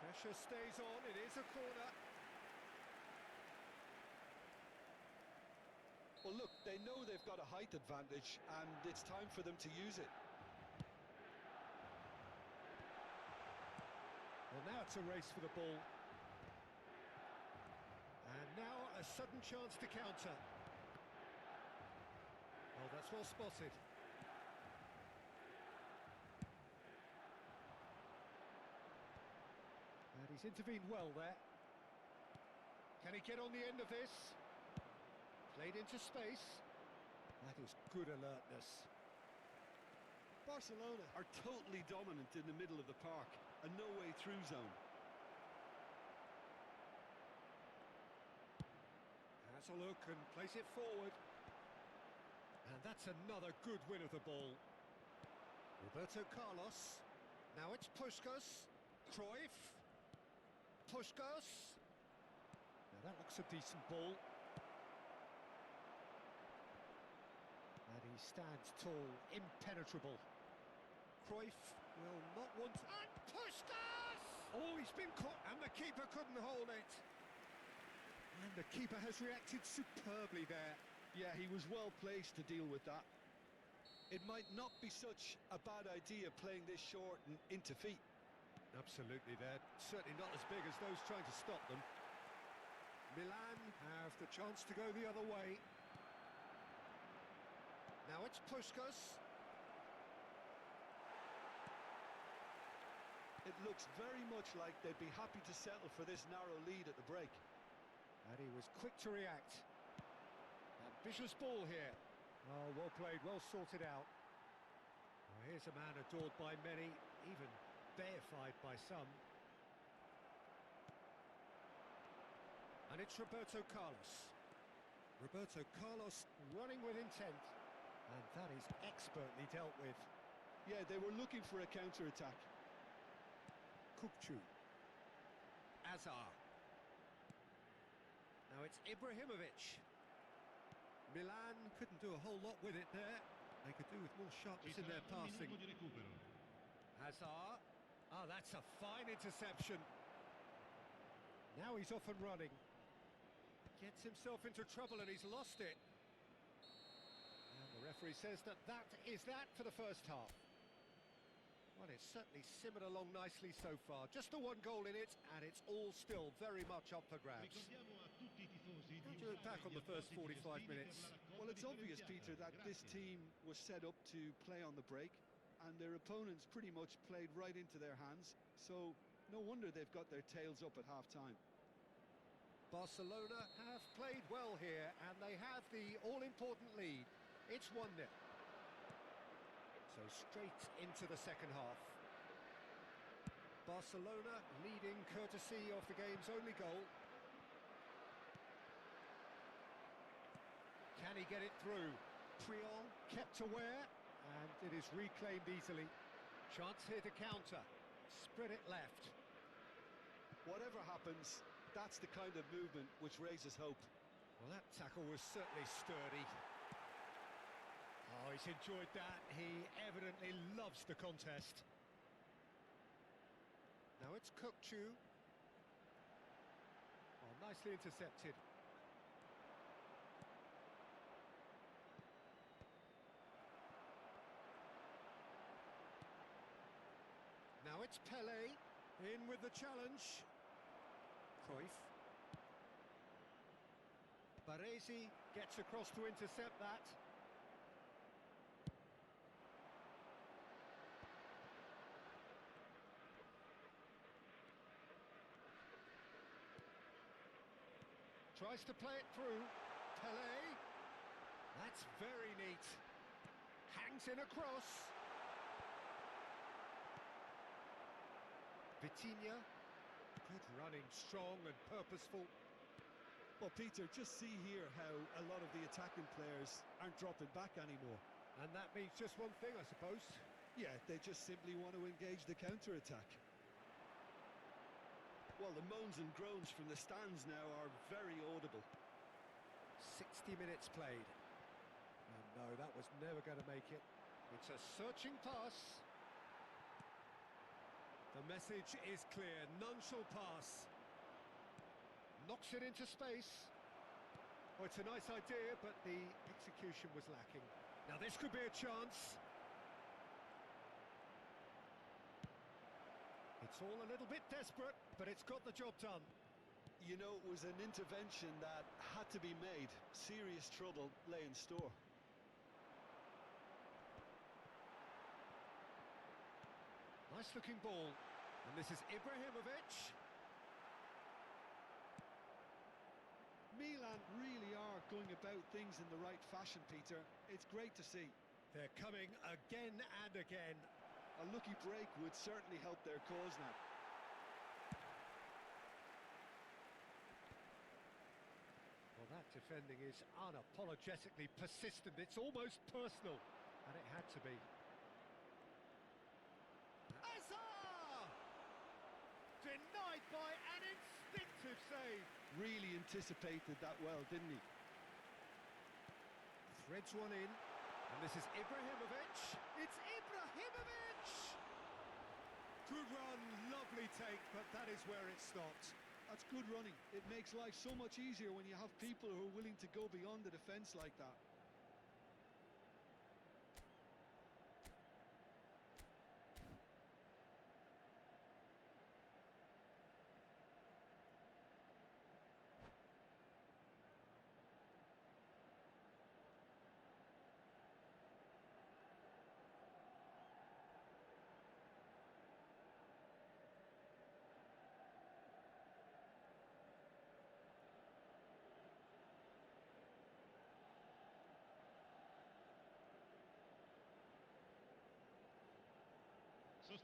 Pressure stays on, it is a corner. Well, look, they know they've got a height advantage, and it's time for them to use it. Well, now it's a race for the ball. And now a sudden chance to counter. Oh, that's well spotted. And he's intervened well there. Can he get on the end of this? Played into space. That is good alertness. Barcelona are totally dominant in the middle of the park, a no-way through zone. Has a look and plays it forward. And that's another good win of the ball. Roberto Carlos. Now it's Puskás. Cruyff. Puskás. Now that looks a decent ball. And he stands tall, impenetrable. Cruyff will not want... And Puskás! Oh, he's been caught, and the keeper couldn't hold it. And the keeper has reacted superbly there. Yeah, he was well placed to deal with that. It might not be such a bad idea playing this short and into feet. Absolutely, they're certainly not as big as those trying to stop them. Milan have the chance to go the other way. Now it's Puskas. It looks very much like they'd be happy to settle for this narrow lead at the break. And he was quick to react. Ambitious ball here. Oh, well played, well sorted out. Well, here's a man adored by many, even deified by some. And it's Roberto Carlos. Roberto Carlos running with intent. And that is expertly dealt with. Yeah, they were looking for a counter-attack. Kukçu. Azar. Now it's Ibrahimovic. Milan couldn't do a whole lot with it there. They could do with more sharpness in their passing. Hazard. Ah, that's a fine interception. Now he's off and running. Gets himself into trouble and he's lost it. And the referee says that is that for the first half. Well, it's certainly simmered along nicely so far. Just the one goal in it, and it's all still very much up for grabs. How do you look back on the first 45 minutes? Well, it's obvious, Peter, that this team was set up to play on the break, and their opponents pretty much played right into their hands, so no wonder they've got their tails up at half-time. Barcelona have played well here, and they have the all-important lead. It's 1-0. So straight into the second half. Barcelona leading courtesy of the game's only goal. Can he get it through? Priol kept aware, and it is reclaimed easily. Chance here to counter. Spread it left. Whatever happens, that's the kind of movement which raises hope. Well, that tackle was certainly sturdy. Oh, he's enjoyed that. He evidently loves the contest. Now it's Kukçu. Oh, nicely intercepted. Now it's Pele. In with the challenge. Cruyff. Baresi gets across to intercept that. Tries to play it through. Pele. That's very neat. Hangs in a cross. Vitinha. Good running, strong and purposeful. Well, Peter, just see here how a lot of the attacking players aren't dropping back anymore. And that means just one thing, I suppose. Yeah, they just simply want to engage the counter-attack. Well, the moans and groans from the stands now are very audible. 60 minutes played. And no, that was never going to make it. It's a searching pass. The message is clear. None shall pass. Knocks it into space. Oh, it's a nice idea, but the execution was lacking. Now this could be a chance. It's all a little bit desperate, but it's got the job done. You know, it was an intervention that had to be made. Serious trouble lay in store. Nice looking ball. And this is Ibrahimovic. Milan really are going about things in the right fashion, Peter. It's great to see. They're coming again and again. A lucky break would certainly help their cause now. Well, that defending is unapologetically persistent. It's almost personal. And it had to be. Azar! Denied by an instinctive save. Really anticipated that well, didn't he? Threads one in. And this is Ibrahimovic. It's Ibrahimovic! Good run, lovely take, but that is where it stopped. That's good running. It makes life so much easier when you have people who are willing to go beyond the defence like that.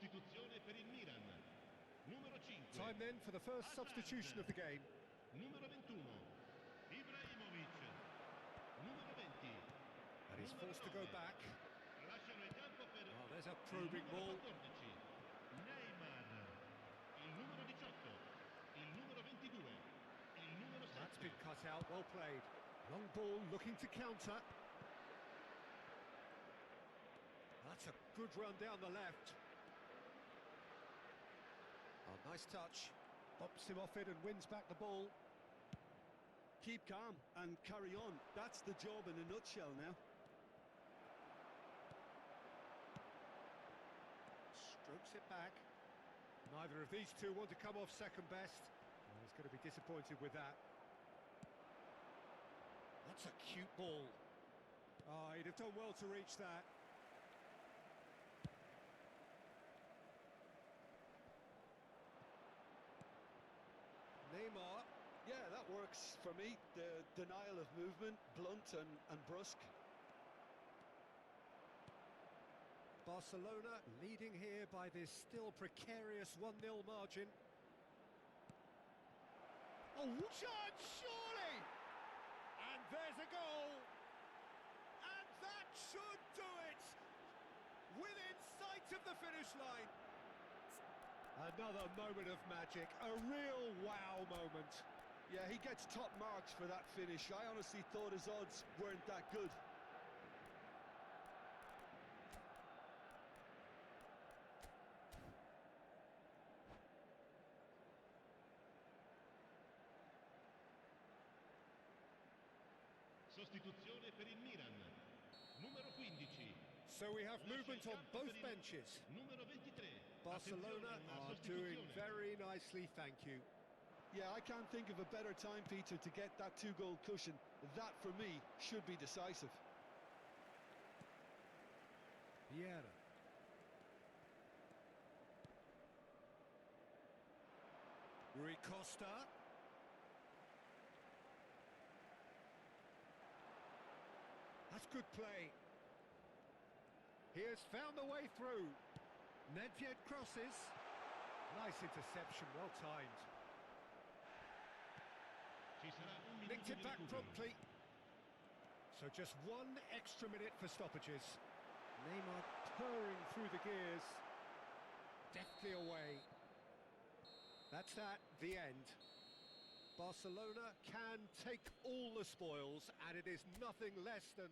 Sostituzione per il Milan. Numero 5. Time then for the first substitution of the game. Numero 21. Ibrahimovic. Numero 20. And he's forced to go back. Lasciano il campo per Oh, there's a probing ball. 14. Neymar. Il numero 18. Il numero 22. Il numero 7. That's been cut out, well played. Long ball looking to counter. That's a good run down the left. Oh, nice touch. Bops him off it and wins back the ball. Keep calm and carry on. That's the job in a nutshell now. Strokes it back. Neither of these two want to come off second best. Well, he's going to be disappointed with that. That's a cute ball. Oh, he'd have done well to reach that. Neymar. Yeah, that works for me. The denial of movement, blunt and brusque. Barcelona leading here by this still precarious 1-0 margin. Oh, chance, surely! And there's a goal! And that should do it! Within sight of the finish line. Another moment of magic, a real wow moment. Yeah, he gets top marks for that finish. I honestly thought his odds weren't that good. Sostituzione per il Milan. Numero 15. So we have movement on both benches. Numero 23. Barcelona are doing very nicely, thank you. Yeah, I can't think of a better time, Peter, to get that 2-goal cushion. That, for me, should be decisive. Vieira. Rui Costa. That's good play. He has found the way through. Nedved crosses. Nice interception, well timed. Nicked it back promptly. So just one extra minute for stoppages. Neymar purring through the gears. Deftly away. That's that, the end. Barcelona can take all the spoils, and it is nothing less than...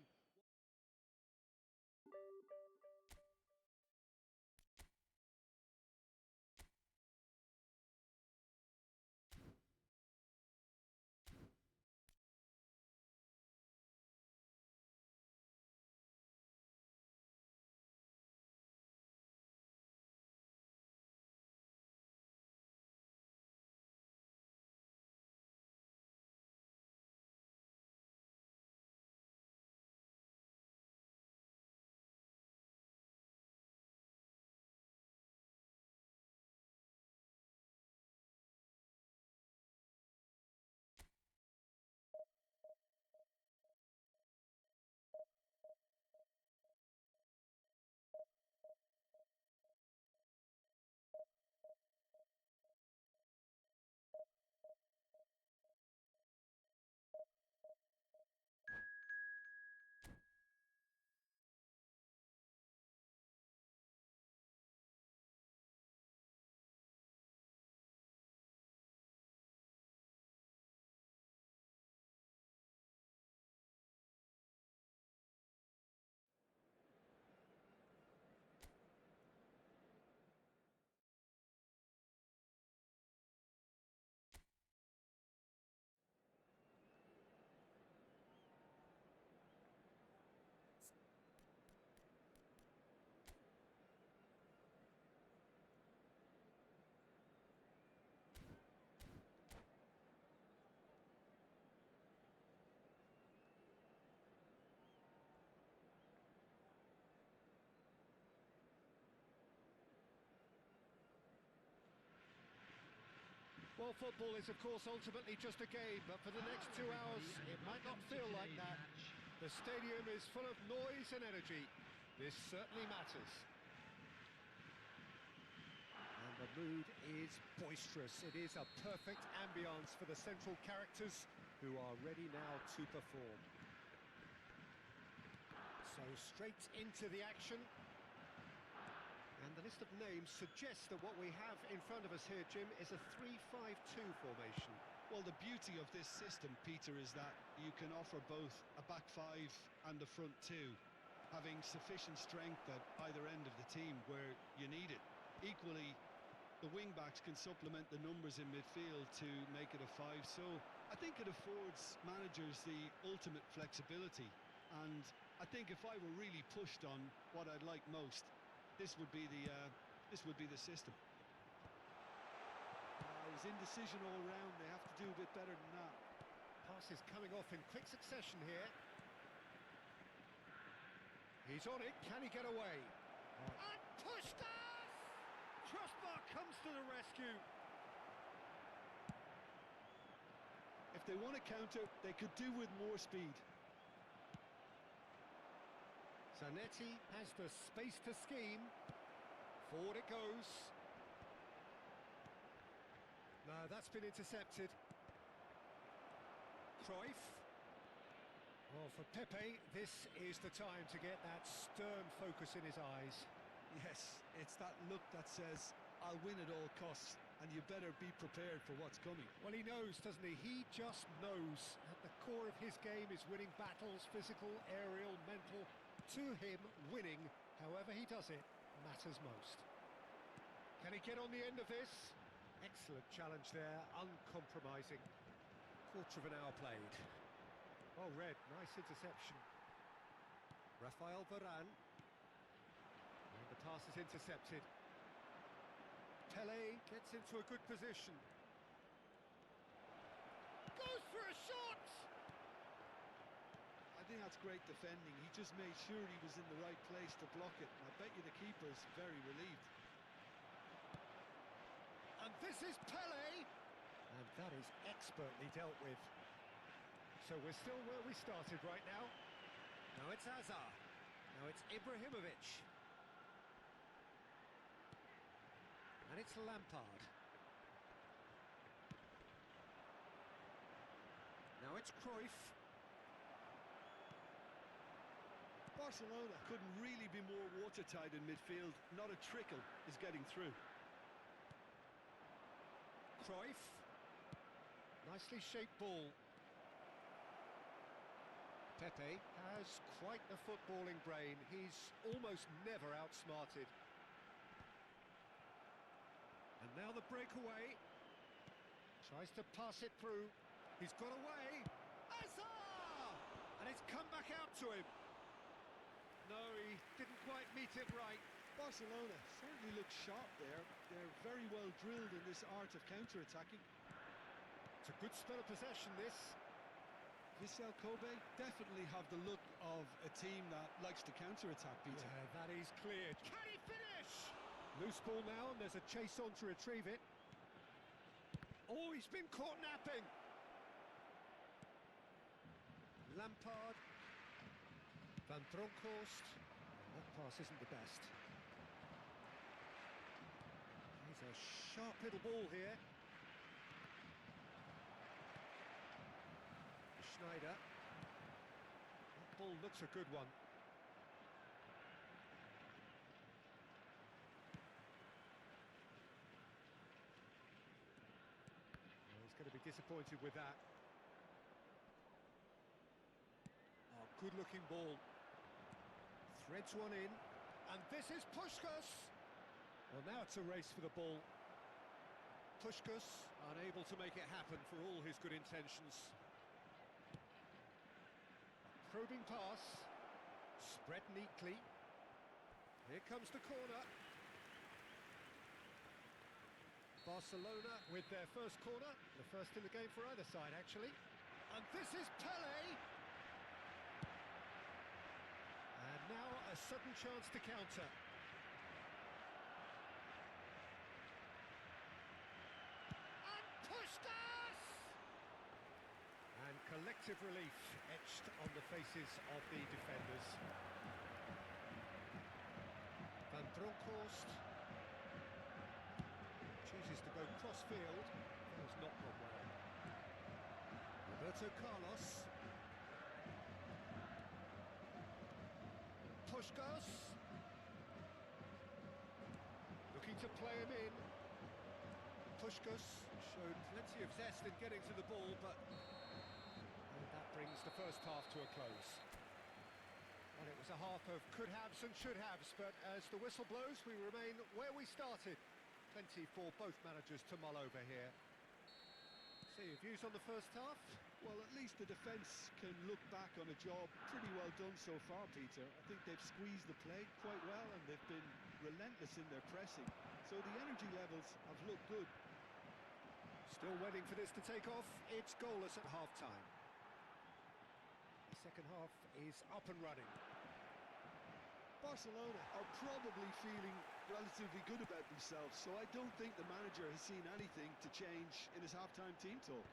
Well, football is, of course, ultimately just a game, but for the next 2 hours, it might not feel like that. The stadium is full of noise and energy. This certainly matters. The mood is boisterous. It is a perfect ambience for the central characters who are ready now to perform. So straight into the action. And the list of names suggests that what we have in front of us here, Jim, is a 3-5-2 formation. Well, the beauty of this system, Peter, is that you can offer both a back five and a front two, having sufficient strength at either end of the team where you need it. Equally, the wing-backs can supplement the numbers in midfield to make it a five, so I think it affords managers the ultimate flexibility. And I think if I were really pushed on what I'd like most, this would be the system. It was indecision all round. They have to do a bit better than that. Passes coming off in quick succession here. He's on it. Can he get away? And pushed off! Crossbar comes to the rescue. If they want to counter, they could do with more speed. Zanetti has the space to scheme. Forward it goes. No, that's been intercepted. Cruyff. Well, for Pepe, this is the time to get that stern focus in his eyes. Yes, it's that look that says, I'll win at all costs, and you better be prepared for what's coming. Well, he knows, doesn't he? He just knows. At the core of his game is winning battles, physical, aerial, mental. To him, winning, however he does it, matters most. Can he get on the end of this? Excellent challenge there, uncompromising. Quarter of an hour played. Oh, Red, nice interception. Rafael Varane. And the pass is intercepted. Pele gets into a good position. Goes for a shot! I think that's great defending. He just made sure he was in the right place to block it. And I bet you the keeper's very relieved. And this is Pele! And that is expertly dealt with. So we're still where we started right now. Now it's Hazard. Now it's Ibrahimovic. And it's Lampard. Now it's Cruyff. Barcelona couldn't really be more watertight in midfield. Not a trickle is getting through. Cruyff. Nicely shaped ball. Pepe has quite the footballing brain. He's almost never outsmarted. And now the breakaway. Tries to pass it through. He's got away. Hazard! And it's come back out to him. No, he didn't quite meet it right. Barcelona certainly looks sharp there. They're very well drilled in this art of counter-attacking. It's a good spell of possession, this. Vissel Kobe definitely have the look of a team that likes to counter-attack, Peter. Yeah, that is cleared. Can he finish? Loose ball now, and there's a chase on to retrieve it. Oh, he's been caught napping. Lampard. Van Bronckhorst. That pass isn't the best. He's a sharp little ball here. Schneider. That ball looks a good one. Well, he's going to be disappointed with that. Oh, good-looking ball. Threads one in, and this is Puskás. Well, now it's a race for the ball. Puskás unable to make it happen for all his good intentions. Probing pass, spread neatly. Here comes the corner. Barcelona with their first corner, the first in the game for either side, actually. And this is Pele. And now a sudden chance to counter. And Puskás! And collective relief etched on the faces of the defenders. Van Bronckhorst. chooses to go cross-field. Has not gone well. Roberto Carlos. Puskás. Looking to play him in. Puskás showed plenty of zest in getting to the ball, but and that brings the first half to a close. Well, it was a half of could-haves and should-haves, but as the whistle blows, we remain where we started. Plenty for both managers to mull over here. So your views on the first half? Well, at least the defence can look back on a job pretty well done so far, Peter. I think they've squeezed the play quite well and they've been relentless in their pressing. So the energy levels have looked good. Still waiting for this to take off. It's goalless at half-time. The second half is up and running. Barcelona are probably feeling relatively good about themselves, so I don't think the manager has seen anything to change in his half-time team talk.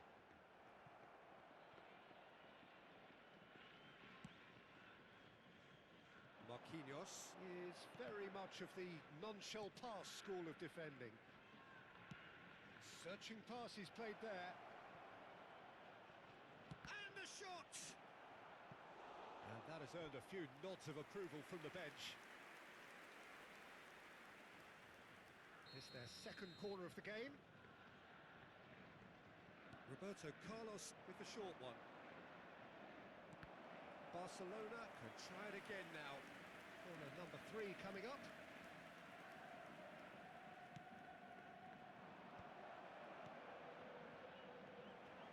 Marquinhos is very much of the non-shell pass school of defending. Searching pass he's played there. And the shot! And that has earned a few nods of approval from the bench. It's their second corner of the game. Roberto Carlos with the short one. Barcelona can try it again now. Corner number 3 coming up.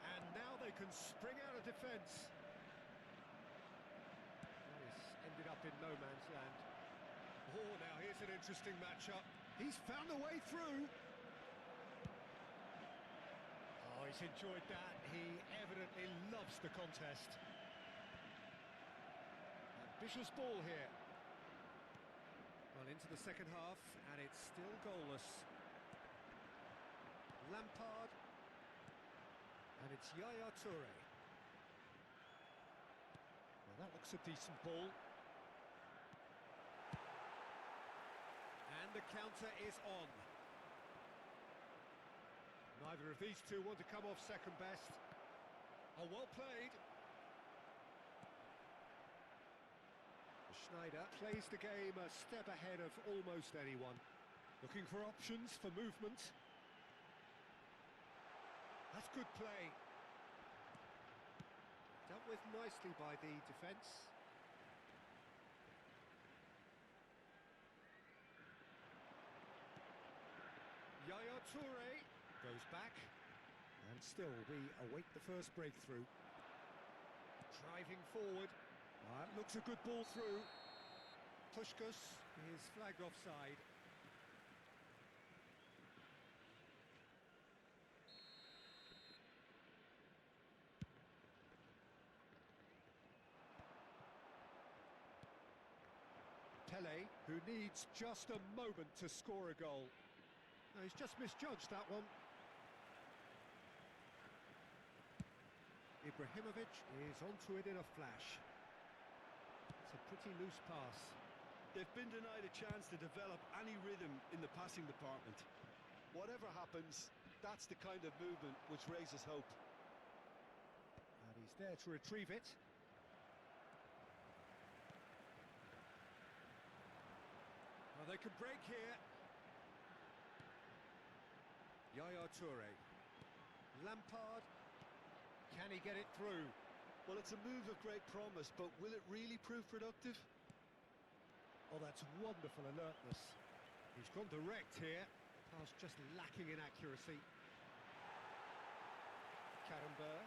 And now they can spring out of defence. Ended up in no man's land. Oh, now here's an interesting matchup. He's found a way through. Oh, he's enjoyed that. He evidently loves the contest. Ambitious ball here. Well, into the second half, and it's still goalless. Lampard. And it's Yaya Touré. Well, that looks a decent ball. And the counter is on. Neither of these two want to come off second best. Oh, well played. Schneider plays the game a step ahead of almost anyone. Looking for options for movement. That's good play. Dealt with nicely by the defence. Yaya Touré goes back, and still we await the first breakthrough. Driving forward, looks a good ball through. Puskás is flagged offside. Pelé, who needs just a moment to score a goal. No, he's just misjudged that one. Ibrahimovic is onto it in a flash. It's a pretty loose pass. They've been denied a chance to develop any rhythm in the passing department. Whatever happens, that's the kind of movement which raises hope. And he's there to retrieve it. Well, they could break here. Yaya Touré. Lampard. Can he get it through? Well, it's a move of great promise, but will it really prove productive? Oh, that's wonderful alertness. He's gone direct here. Pass just lacking in accuracy. Karambeur.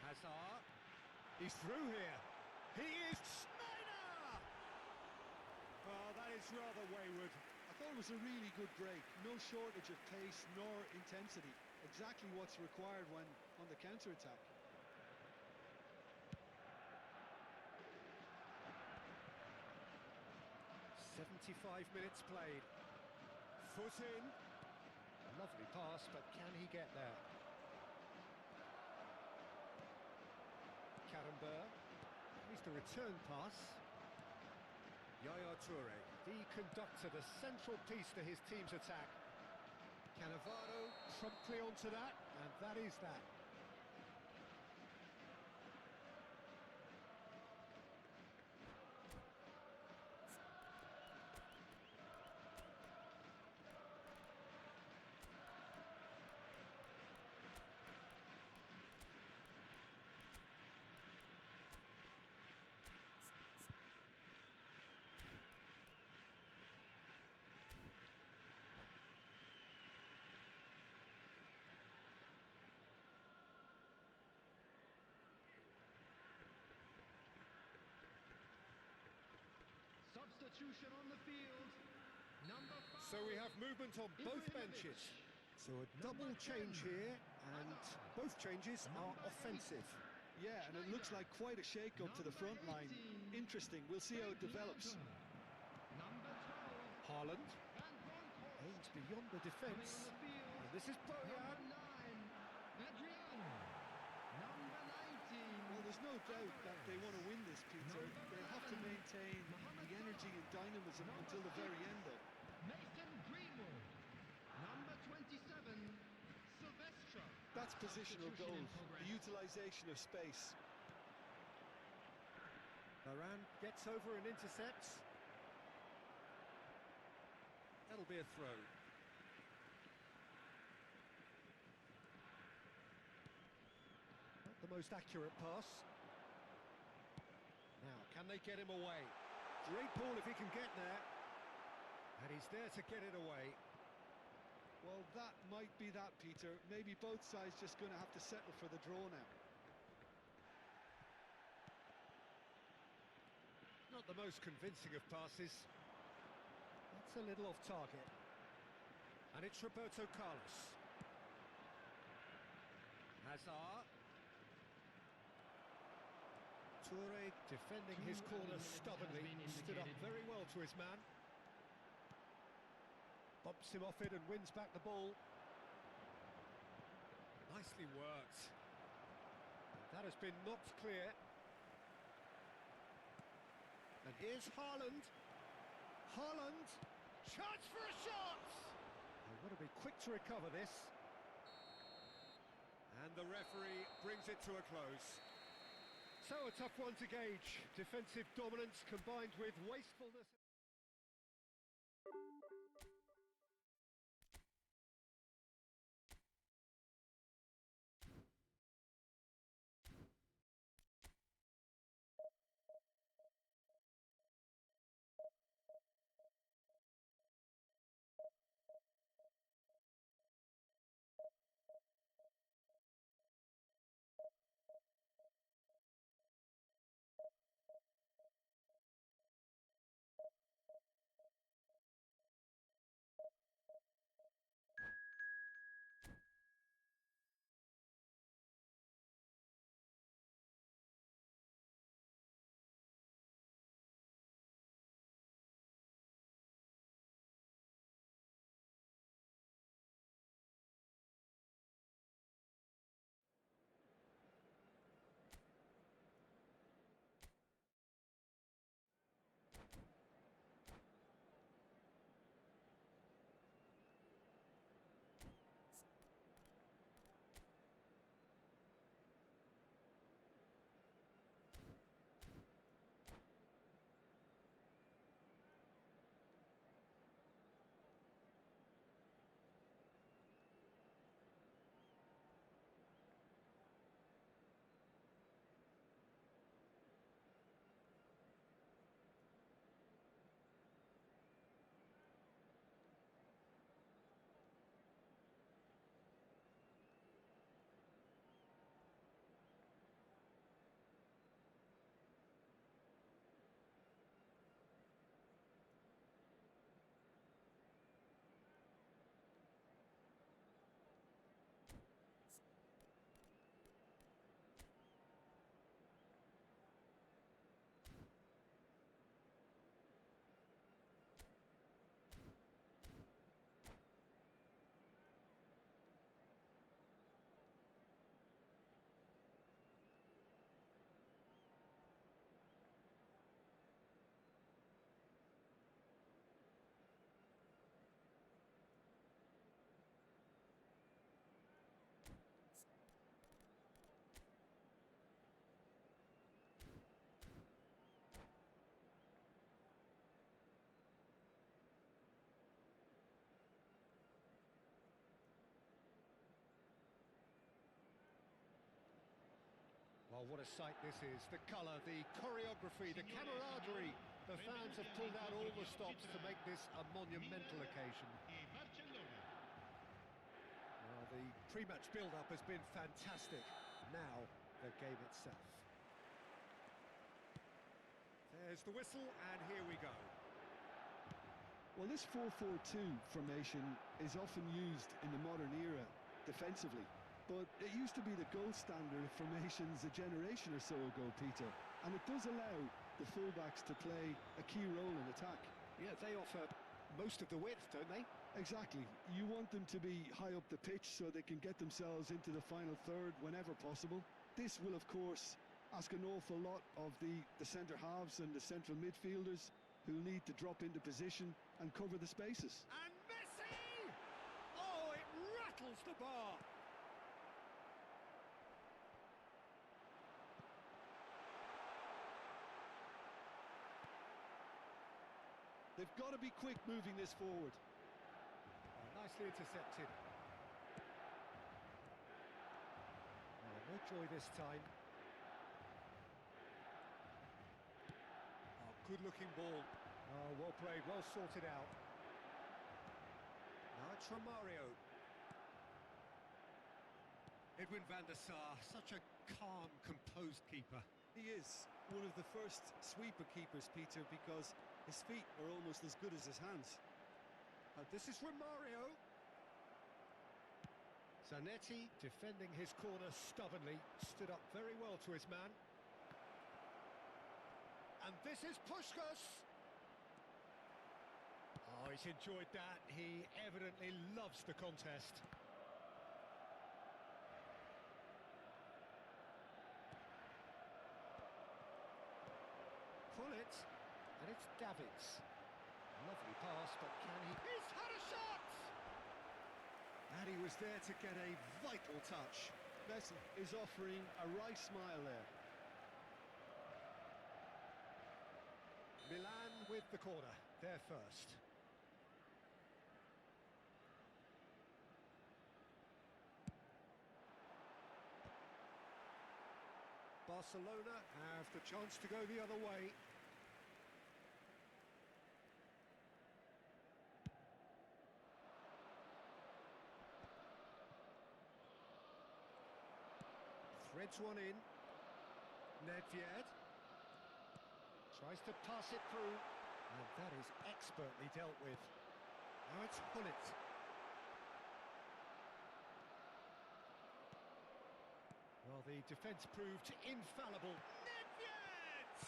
Hazard. He's through here. He is Schneider! Oh, that is rather wayward. I thought it was a really good break. No shortage of pace nor intensity. Exactly what's required when on the counter-attack. "75 minutes played. Foot in. Lovely pass, but can he get there? Karambeur. Needs the return pass. Yaya Toure, the conductor, the central piece to his team's attack. Cannavaro promptly onto that, and that is that. Substitution on the field. Number 5. So we have movement on both benches. So a double change here, and both changes are offensive. Yeah, and it looks like quite a shake-up to the front line. Interesting, we'll see how it develops. Number 12. Haaland Van Bronckhorst. aims beyond the defence. Coming on the field. And this is Bojan. Number 9. Adrian. Number 19. Well, there's no doubt that they want to win this, Peter. They have to maintain the energy and dynamism until the very end, though. Mason Greenwood. Number 27. Silvestre. That's positional goal, the utilisation of space. Varane gets over and intercepts. That'll be a throw. Not the most accurate pass. Now, can they get him away? Great ball if he can get there. And he's there to get it away. Well, that might be that, Peter. Maybe both sides just going to have to settle for the draw now. Not the most convincing of passes. That's a little off target. And it's Roberto Carlos. Hazard. Toure defending his corner stubbornly, stood up very well to his man. Bumps him off it and wins back the ball. Nicely worked. And that has been knocked clear. And here's Haaland. Haaland! Chance for a shot! They've got to be quick to recover this. And the referee brings it to a close. So a tough one to gauge. Defensive dominance combined with wastefulness. what a sight this is. The colour, the choreography, the camaraderie. The fans have pulled out all the stops to make this a monumental occasion. Well, the pre-match build-up has been fantastic. Now, the game itself. There's the whistle, and here we go. Well, this 4-4-2 formation is often used in the modern era defensively, but it used to be the gold standard of formations a generation or so ago, Peter, and it does allow the fullbacks to play a key role in attack. Yeah, they offer most of the width, don't they? Exactly. You want them to be high up the pitch so they can get themselves into the final third whenever possible. This will, of course, ask an awful lot of the centre halves and the central midfielders, who need to drop into position and cover the spaces. And Messi! Oh, it rattles the bar. They've got to be quick moving this forward. Oh, nicely intercepted. Oh, no joy this time. Good-looking ball. Oh, well played, well sorted out. Now it's Romario. Edwin van der Sar, such a calm, composed keeper. He is one of the first sweeper keepers, Peter, because his feet are almost as good as his hands. This is Romario. Zanetti defending his corner stubbornly, stood up very well to his man. And this is Puskás. Oh, he's enjoyed that. He evidently loves the contest. Pull it, and it's Davids. Lovely pass, but can he... He's had a shot! And he was there to get a vital touch. Messi is offering a wry smile there. Milan with the corner, there first. Barcelona have the chance to go the other way. Threads one in. Nedved. Tries to pass it through, and that is expertly dealt with. Now it's Hullet. Well, the defence proved infallible. Nedved!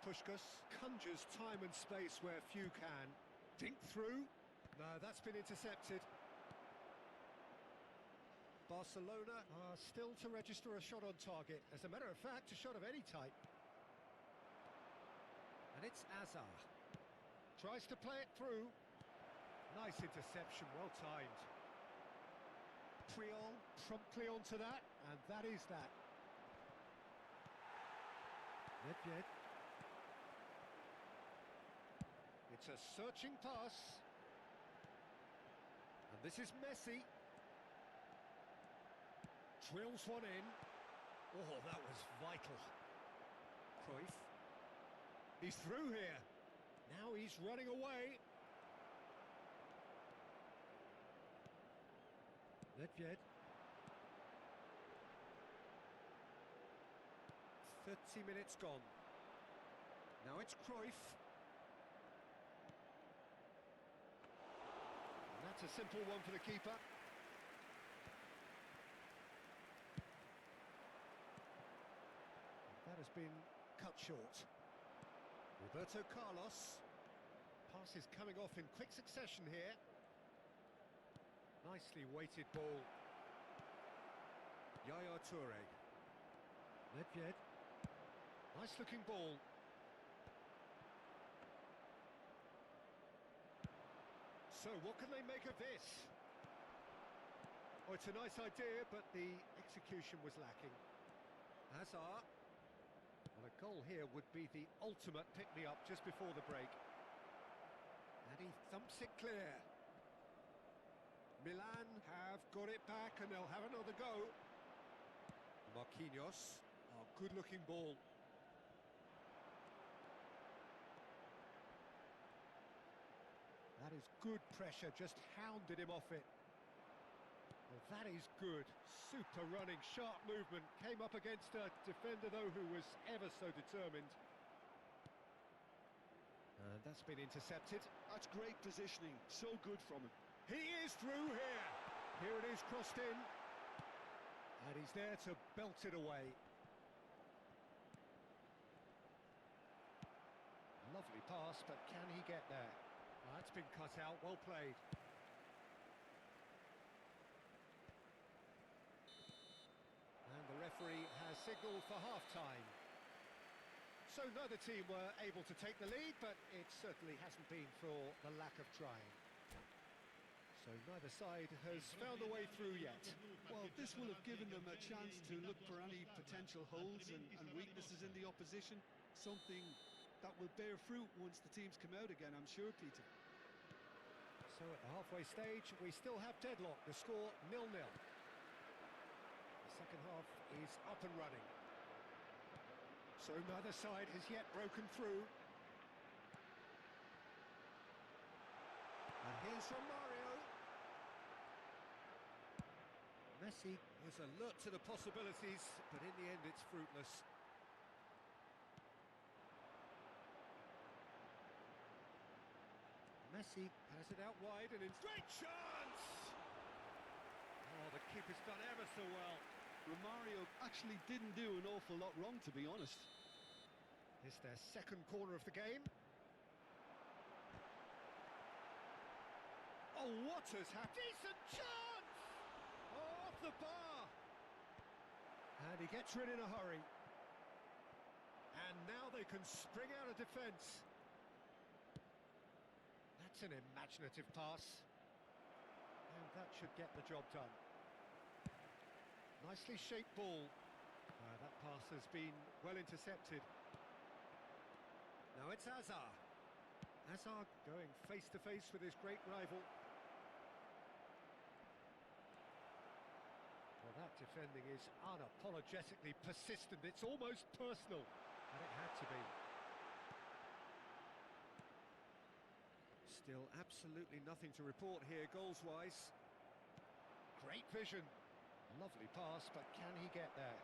Puskás conjures time and space where few can. Dink through. No, that's been intercepted. Barcelona are still to register a shot on target. As a matter of fact, a shot of any type. And it's Azar. Tries to play it through. Nice interception, well timed. Priol promptly onto that, and that is that. Nedved. It's a searching pass. And this is Messi. Drills one in. Oh, that was vital. Cruyff. He's through here. Now he's running away. Nedved. 30 minutes gone. Now it's Cruyff. And that's a simple one for the keeper. That has been cut short. Roberto Carlos. Pass is coming off in quick succession here. Nicely weighted ball. Yaya Toure. Nedved. Nice looking ball. So what can they make of this? Oh, it's a nice idea, but the execution was lacking. Hazard. Well, a goal here would be the ultimate pick-me-up just before the break. And he thumps it clear. Milan have got it back and they'll have another go. Marquinhos. Oh, good-looking ball. That is good pressure, just hounded him off it. Well, that is good. Super running, sharp movement. Came up against a defender, though, who was ever so determined. And that's been intercepted. That's great positioning, so good from him. He is through here. Here it is, crossed in. And he's there to belt it away. Lovely pass, but can he get there? Oh, that's been cut out, well played. And the referee has signalled for half-time. So neither team were able to take the lead, but it certainly hasn't been for the lack of trying. So neither side has found a way through yet. Well, this will have given them a chance to look for any potential holes and weaknesses in the opposition. Something that will bear fruit once the teams come out again, I'm sure, Peter. So at the halfway stage, we still have deadlock. The score 0-0. The second half is up and running. So neither side has yet broken through. And here's from Mario. Messi was alert to the possibilities, but in the end it's fruitless. Messi has it out wide and in great chance! Oh, the keeper's done ever so well. Romario actually didn't do an awful lot wrong, to be honest. It's their second corner of the game. Oh, what has happened? Decent chance! Oh, off the bar! And he gets rid in a hurry. And now they can spring out of defence. That's an imaginative pass. And that should get the job done. Nicely shaped ball. That pass has been well intercepted. Now it's Hazard. Hazard going face-to-face with his great rival. Well, that defending is unapologetically persistent. It's almost personal, and it had to be. Still absolutely nothing to report here, goals-wise. Great vision. Lovely pass, but can he get there?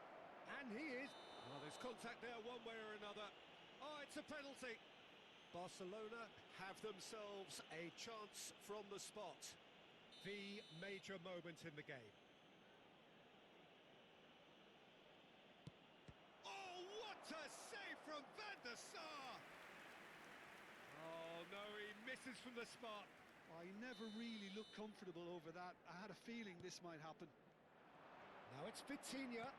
And he is. Well, there's contact there one way or another. Oh, it's a penalty. Barcelona have themselves a chance from the spot. The major moment in the game. Oh, what a save from Van der Sar! Oh, no, he misses from the spot. I never really looked comfortable over that. I had a feeling this might happen. Now it's Vitinha.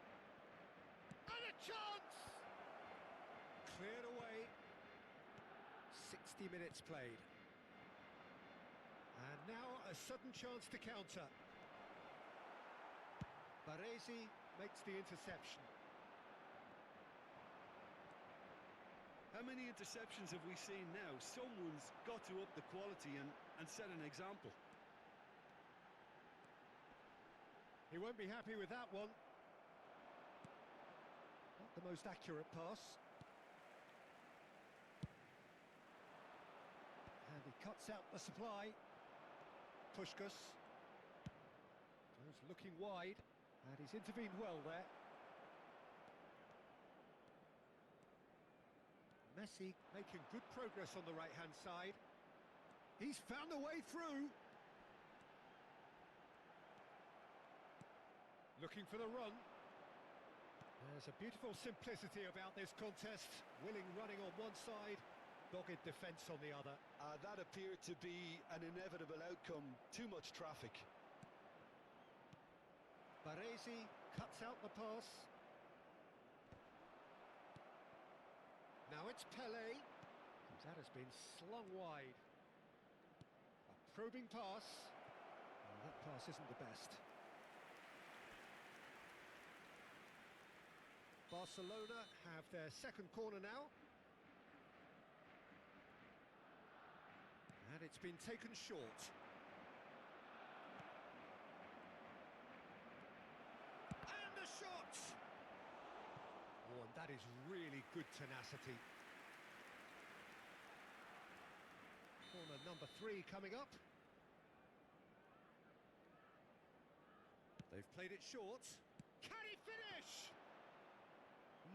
And a chance! Cleared away. 60 minutes played. And now a sudden chance to counter. Baresi makes the interception. How many interceptions have we seen now? Someone's got to up the quality and set an example. He won't be happy with that one. Not the most accurate pass. And he cuts out the supply. Puskás goes looking wide, and he's intervened well there. Messi making good progress on the right-hand side. He's found a way through. Looking for the run. There's a beautiful simplicity about this contest. Willing running on one side, dogged defence on the other. That appeared to be an inevitable outcome. Too much traffic. Baresi cuts out the pass. Now it's Pelé. That has been slung wide. A probing pass. Well, that pass isn't the best. Barcelona have their second corner now. And it's been taken short. And the shot! is really good tenacity. Corner number 3 coming up. They've played it short. Can he finish?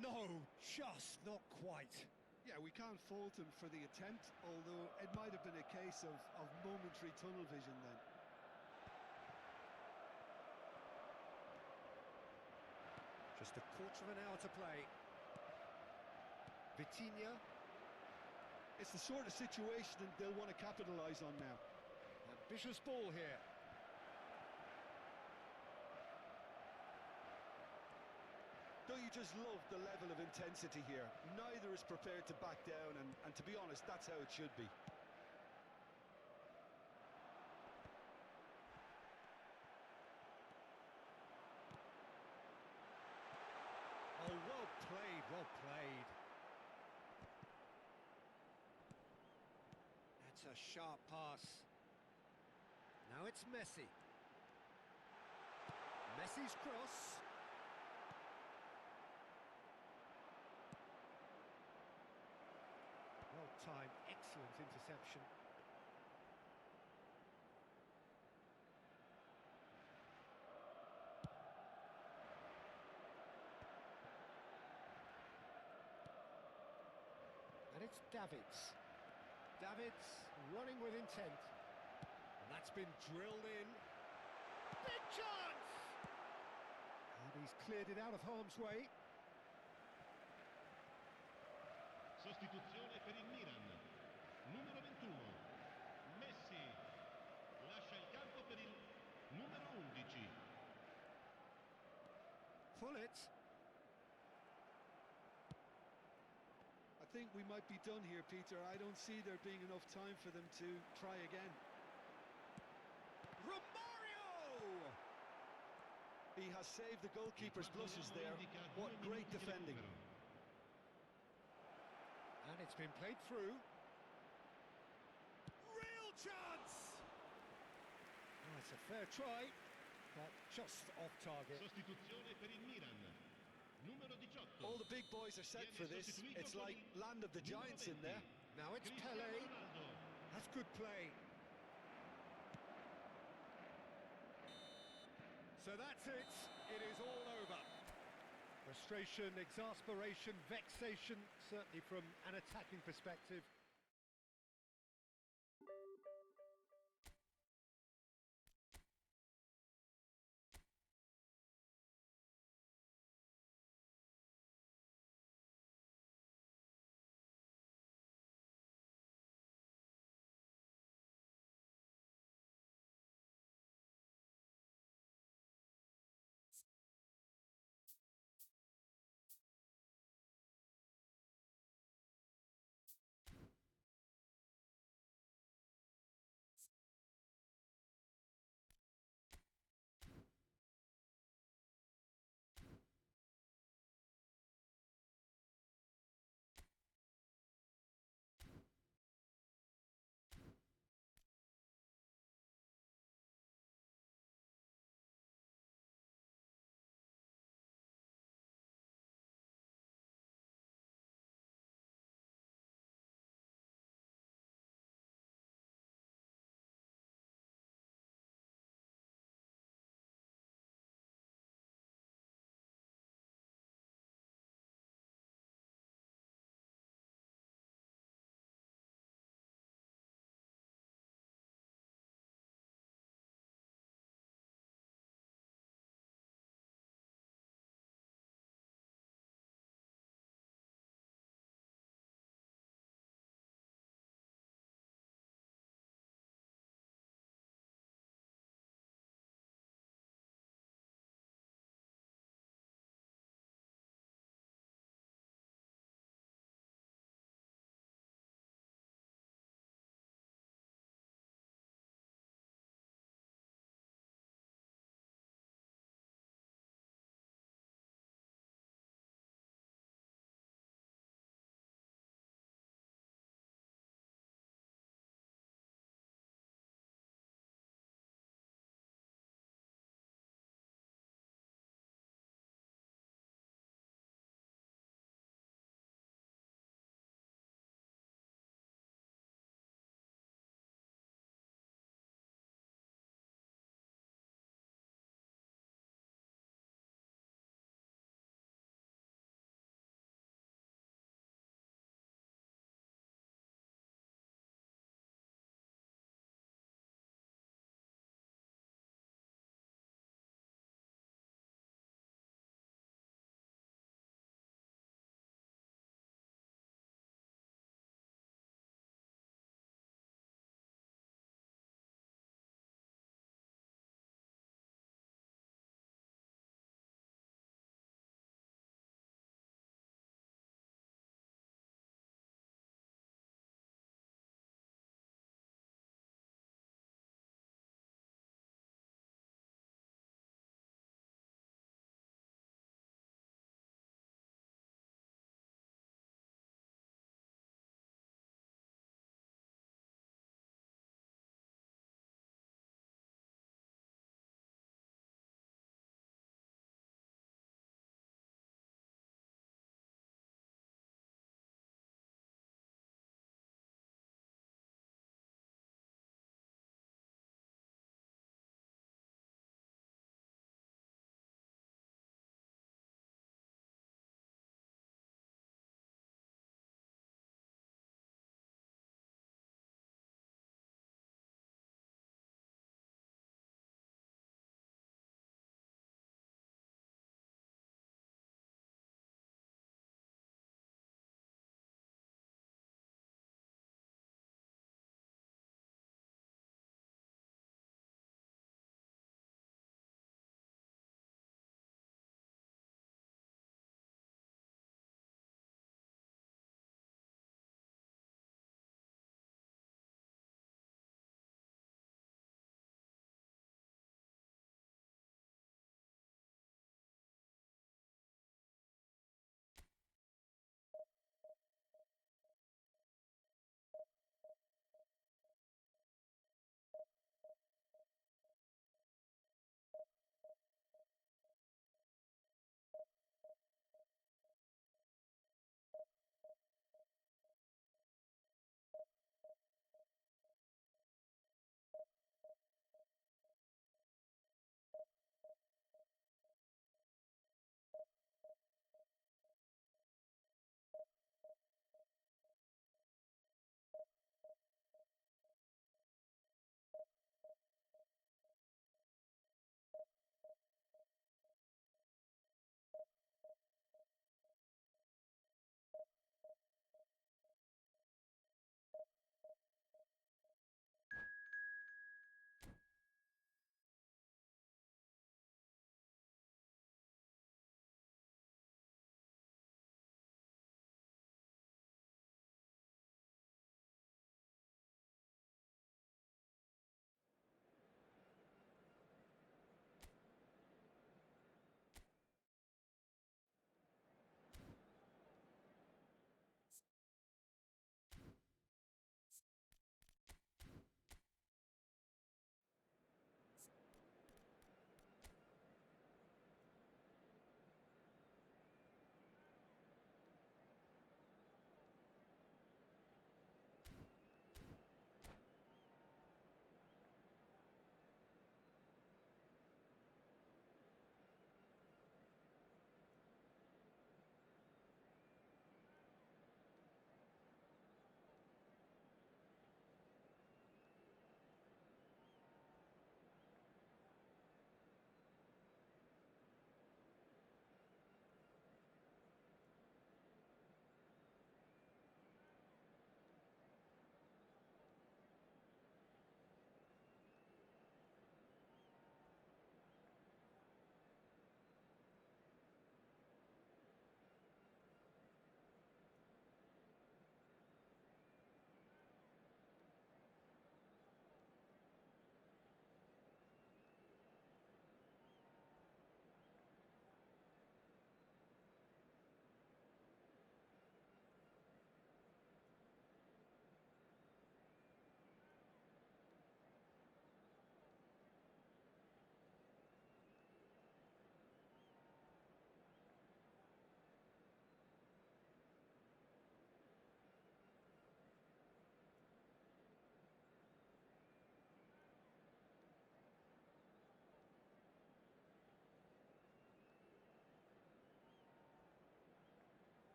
No, just not quite. Yeah, we can't fault him for the attempt, although it might have been a case of momentary tunnel vision then. Just a quarter of an hour to play. Vitinha. It's the sort of situation they'll want to capitalise on now. Ambitious ball here. Don't you just love the level of intensity here? Neither is prepared to back down, and to be honest, that's how it should be. Oh, well played, well played. That's a sharp pass. Now it's Messi. Messi's cross. Well-timed, excellent interception. And it's Davids. Davids running with intent. And that's been drilled in. Big chance! And he's cleared it out of harm's way. Sostituzione per il Milan. Numero 21. Messi. Lascia il campo per il numero 11. Pull it. I think we might be done here, Peter. I don't see there being enough time for them to try again. Romario! He has saved the goalkeeper's blushes there. What great defending. And it's been played through. Real chance! Oh, it's a fair try, but just off target. Sostituzione per il Milan. Numero 18. All the big boys are set for this. It's like land of the giants in there. Now it's Pele. That's good play. So that's it. It is all over. Frustration, exasperation, vexation, certainly from an attacking perspective.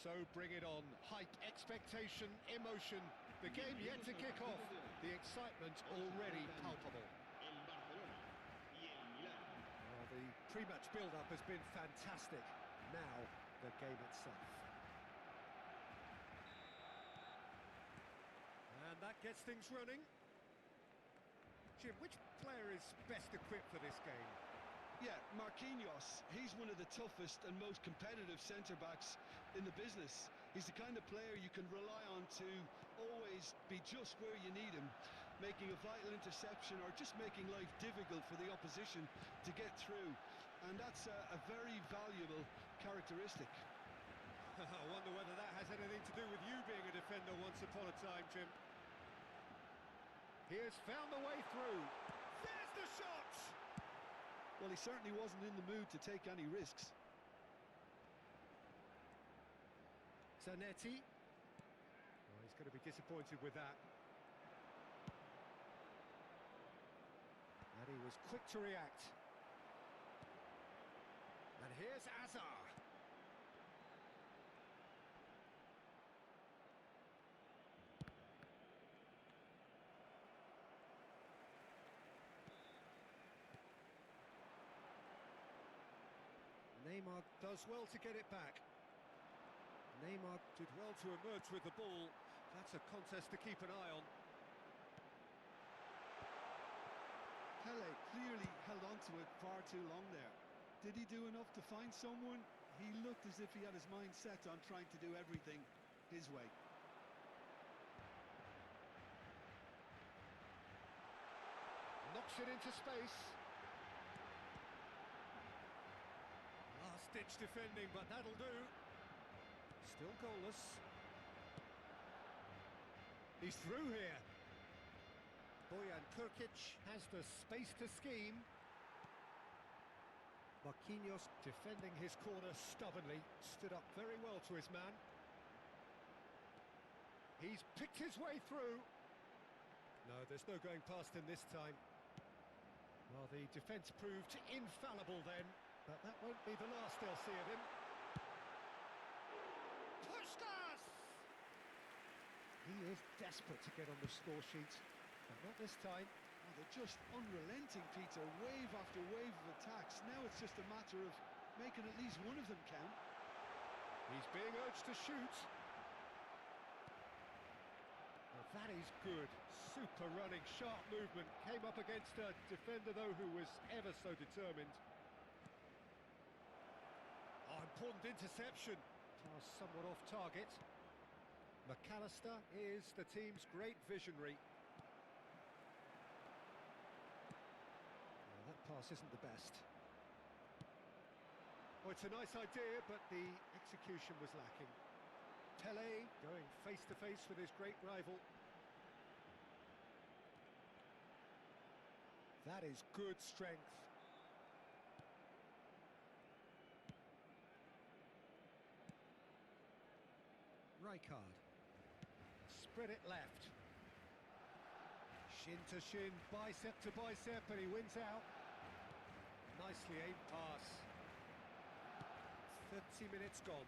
So bring it on. Hype, expectation, emotion. The game yet to kick off. The excitement already palpable. El Barcelona y el Milán. Well, the pre-match build-up has been fantastic. Now, the game itself. And that gets things running. Jim, which player is best equipped for this game? Yeah, Marquinhos, he's one of the toughest and most competitive centre-backs in the business. He's the kind of player you can rely on to always be just where you need him, making a vital interception or just making life difficult for the opposition to get through. And that's a very valuable characteristic. I wonder whether that has anything to do with you being a defender once upon a time, Jim. He has found the way through. There's the shot! Well, he certainly wasn't in the mood to take any risks. Zanetti. Oh, he's going to be disappointed with that. And he was quick to react. And here's Azar. Neymar does well to get it back. Neymar did well to emerge with the ball. That's a contest to keep an eye on. Pele clearly held on to it far too long there. Did he do enough to find someone? He looked as if he had his mind set on trying to do everything his way. Knocks it into space. Last-ditch defending, but that'll do. Still goalless. He's through here. Bojan Krkic has the space to scheme. Marquinhos defending his corner stubbornly. Stood up very well to his man. He's picked his way through. No, there's no going past him this time. Well, the defence proved infallible then, but that won't be the last they'll see of him. Pushkas! He is desperate to get on the score sheet, but not this time. Oh, they're just unrelenting, Peter. Wave after wave of attacks. Now it's just a matter of making at least one of them count. He's being urged to shoot. Well, that is good. Super running, sharp movement. Came up against a defender, though, who was ever so determined. Oh, important interception. Pass somewhat off target. McAllister is the team's great visionary. Well, that pass isn't the best. Oh, it's a nice idea, but the execution was lacking. Pele going face-to-face with his great rival. That is good strength. Rijkaard. Spread it left. Shin to shin, bicep to bicep, and he wins out. Nicely aimed pass. 30 minutes gone.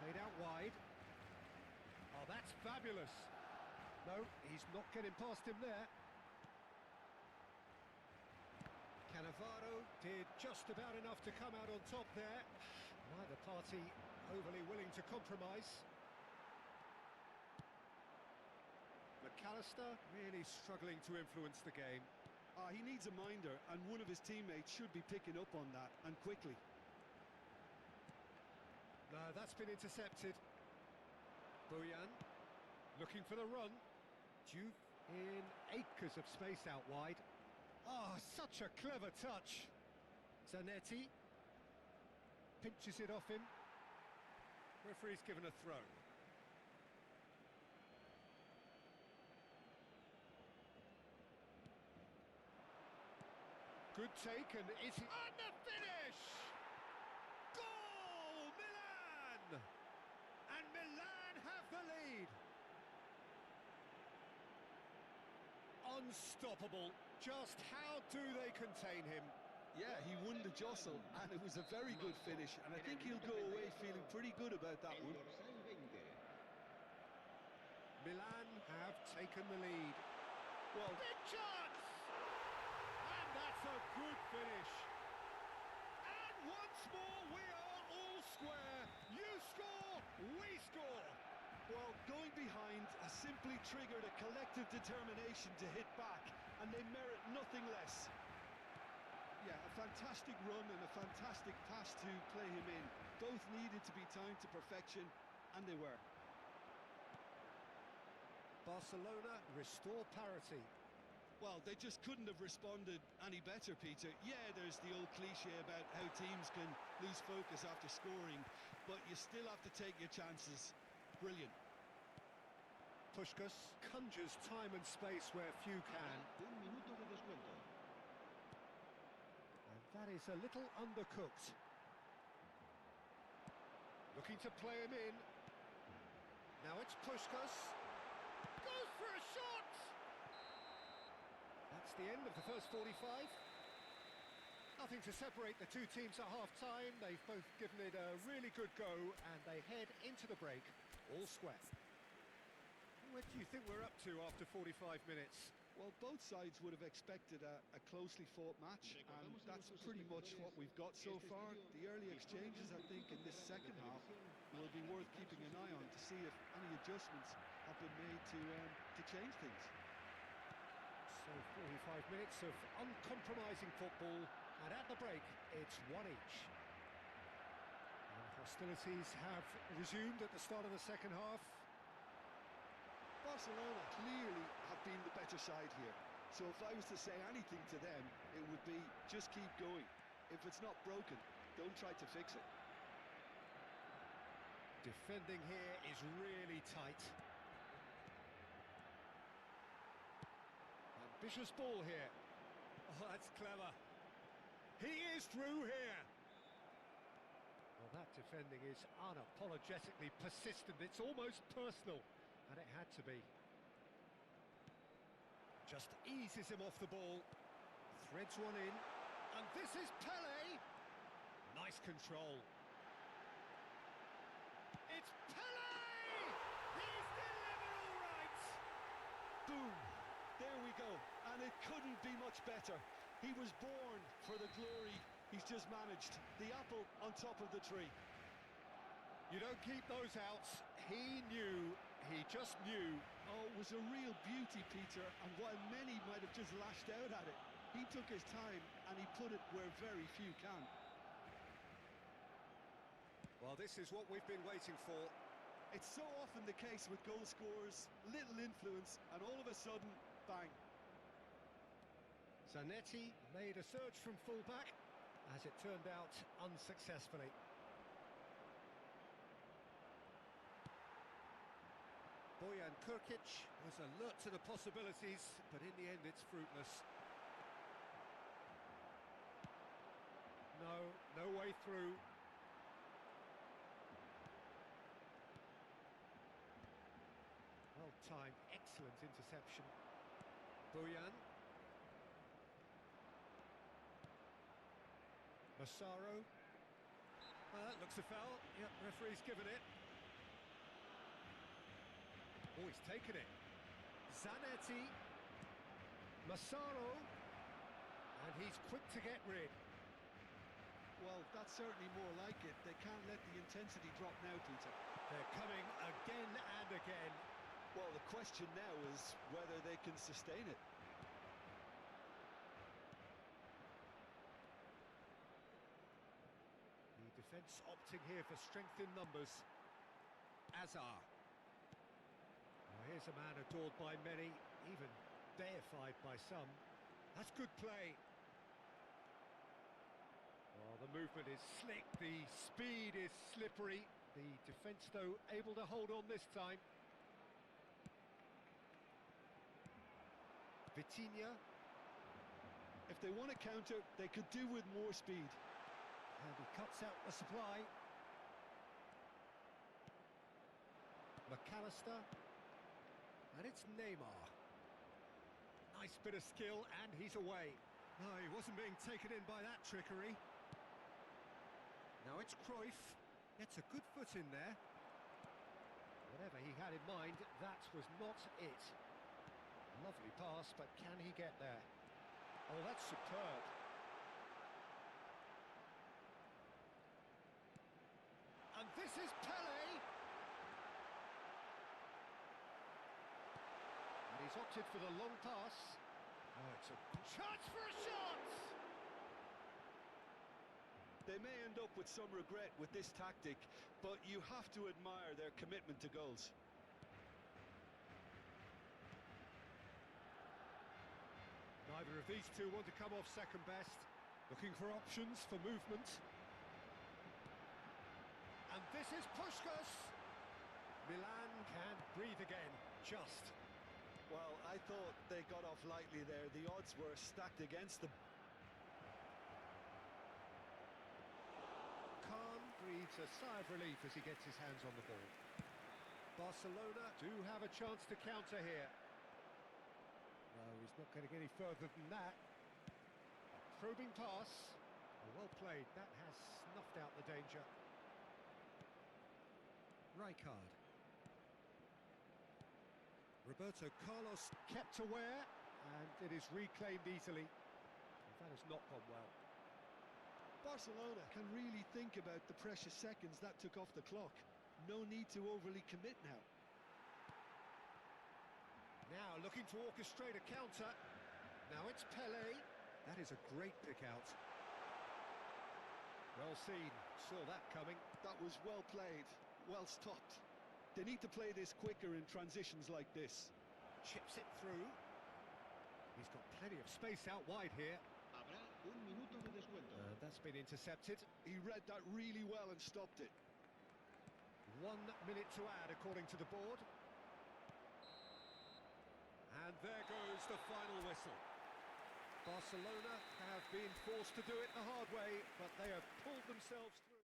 Played out wide. Oh, that's fabulous. No, he's not getting past him there. Cannavaro did just about enough to come out on top there. Neither party overly willing to compromise. McAllister really struggling to influence the game. He needs a minder, and one of his teammates should be picking up on that, and quickly. No, that's been intercepted. Bojan looking for the run. Juve in acres of space out wide. Oh, such a clever touch. Zanetti pinches it off him. Referee's given a throw. Good take, and is he on the finish? Goal, Milan! And Milan have the lead. Unstoppable. Just how do they contain him? Yeah, he won the jostle, and it was a very good finish, and I think he'll go away feeling pretty good about that El one. dorsal 20. Milan have taken the lead. Well, Big chance! And that's a good finish. And once more we are all square. You score, we score. well, going behind has simply triggered a collective determination to hit back, and they merit nothing less. Yeah, a fantastic run and a fantastic pass to play him in. Both needed to be timed to perfection, and they were. Barcelona restore parity. Well, they just couldn't have responded any better, Peter. Yeah, there's the old cliche about how teams can lose focus after scoring, but you still have to take your chances. Brilliant. Puskás conjures time and space where few can. Un minuto de descuento. And that is a little undercooked. Looking to play him in. Now it's Puskás. Goes for a shot! That's the end of the first 45. Nothing to separate the two teams at half-time. They've both given it a really good go, and they head into the break all square. What do you think we're up to after 45 minutes? Well, both sides would have expected a closely fought match, and that's pretty much what we've got so far. The early exchanges, I think, in this second half will be worth keeping an eye on to see if any adjustments have been made to change things. So 45 minutes of uncompromising football, and at the break, it's one each. And hostilities have resumed at the start of the second half. Barcelona clearly have been the better side here. So if I was to say anything to them, it would be just keep going. If it's not broken, don't try to fix it. Defending here is really tight. Ambitious ball here. Oh, that's clever. He is through here. Well, that defending is unapologetically persistent. It's almost personal, and it had to be. Just eases him off the ball. Threads one in. And this is Pelé. Nice control. It's Pelé! He's delivered all right! Boom! There we go. And it couldn't be much better. He was born for the glory he's just managed. The apple on top of the tree. You don't keep those outs. He knew. He just knew. Oh, it was a real beauty, Peter, and while many might have just lashed out at it, he took his time and he put it where very few can. Well, this is what we've been waiting for. It's so often the case with goal scorers, little influence, and all of a sudden, bang. Zanetti made a surge from full-back, as it turned out unsuccessfully. Bojan Krkić was alert to the possibilities, but in the end it's fruitless. No way through. Well-timed, excellent interception. Bojan. Massaro. That looks a foul. Yep, referee's given it. Oh, he's taken it. Zanetti. Massaro. And he's quick to get rid. Well, that's certainly more like it. They can't let the intensity drop now, Peter. They're coming again and again. Well, the question now is whether they can sustain it. The defence opting here for strength in numbers. Azar. Well, here's a man adored by many, even deified by some. That's good play. Well, the movement is slick, the speed is slippery. The defence, though, able to hold on this time. Vitinha. If they want to counter, they could do with more speed. And he cuts out the supply. McAllister. And it's Neymar. Nice bit of skill, and he's away. No, he wasn't being taken in by that trickery. Now it's Cruyff. Gets a good foot in there. Whatever he had in mind, that was not it. Lovely pass, but can he get there? Oh, that's superb. And this is Pele. And he's opted for the long pass. Oh, it's a chance for a shot! They may end up with some regret with this tactic, but you have to admire their commitment to goals. Neither of these two want to come off second best. Looking for options for movement. And this is Puskás. Milan can breathe again, just. Well, I thought they got off lightly there. The odds were stacked against them. Khan breathes a sigh of relief as he gets his hands on the ball. Barcelona do have a chance to counter here. No, he's not getting any further than that. A probing pass. Oh, well played. That has snuffed out the danger. Rijkaard. Roberto Carlos kept aware, and it is reclaimed easily. That has not gone well. Barcelona can really think about the precious seconds that took off the clock. No need to overly commit now. Now looking to orchestrate a counter. Now it's Pele. That is a great pick out. Well seen. Saw that coming. That was well played, well stopped. They need to play this quicker in transitions like this. Chips it through. He's got plenty of space out wide here. Habrá un minuto de descuento. That's been intercepted. He read that really well and stopped it. 1 minute to add according to the board. And there goes the final whistle. Barcelona have been forced to do it the hard way, but they have pulled themselves through.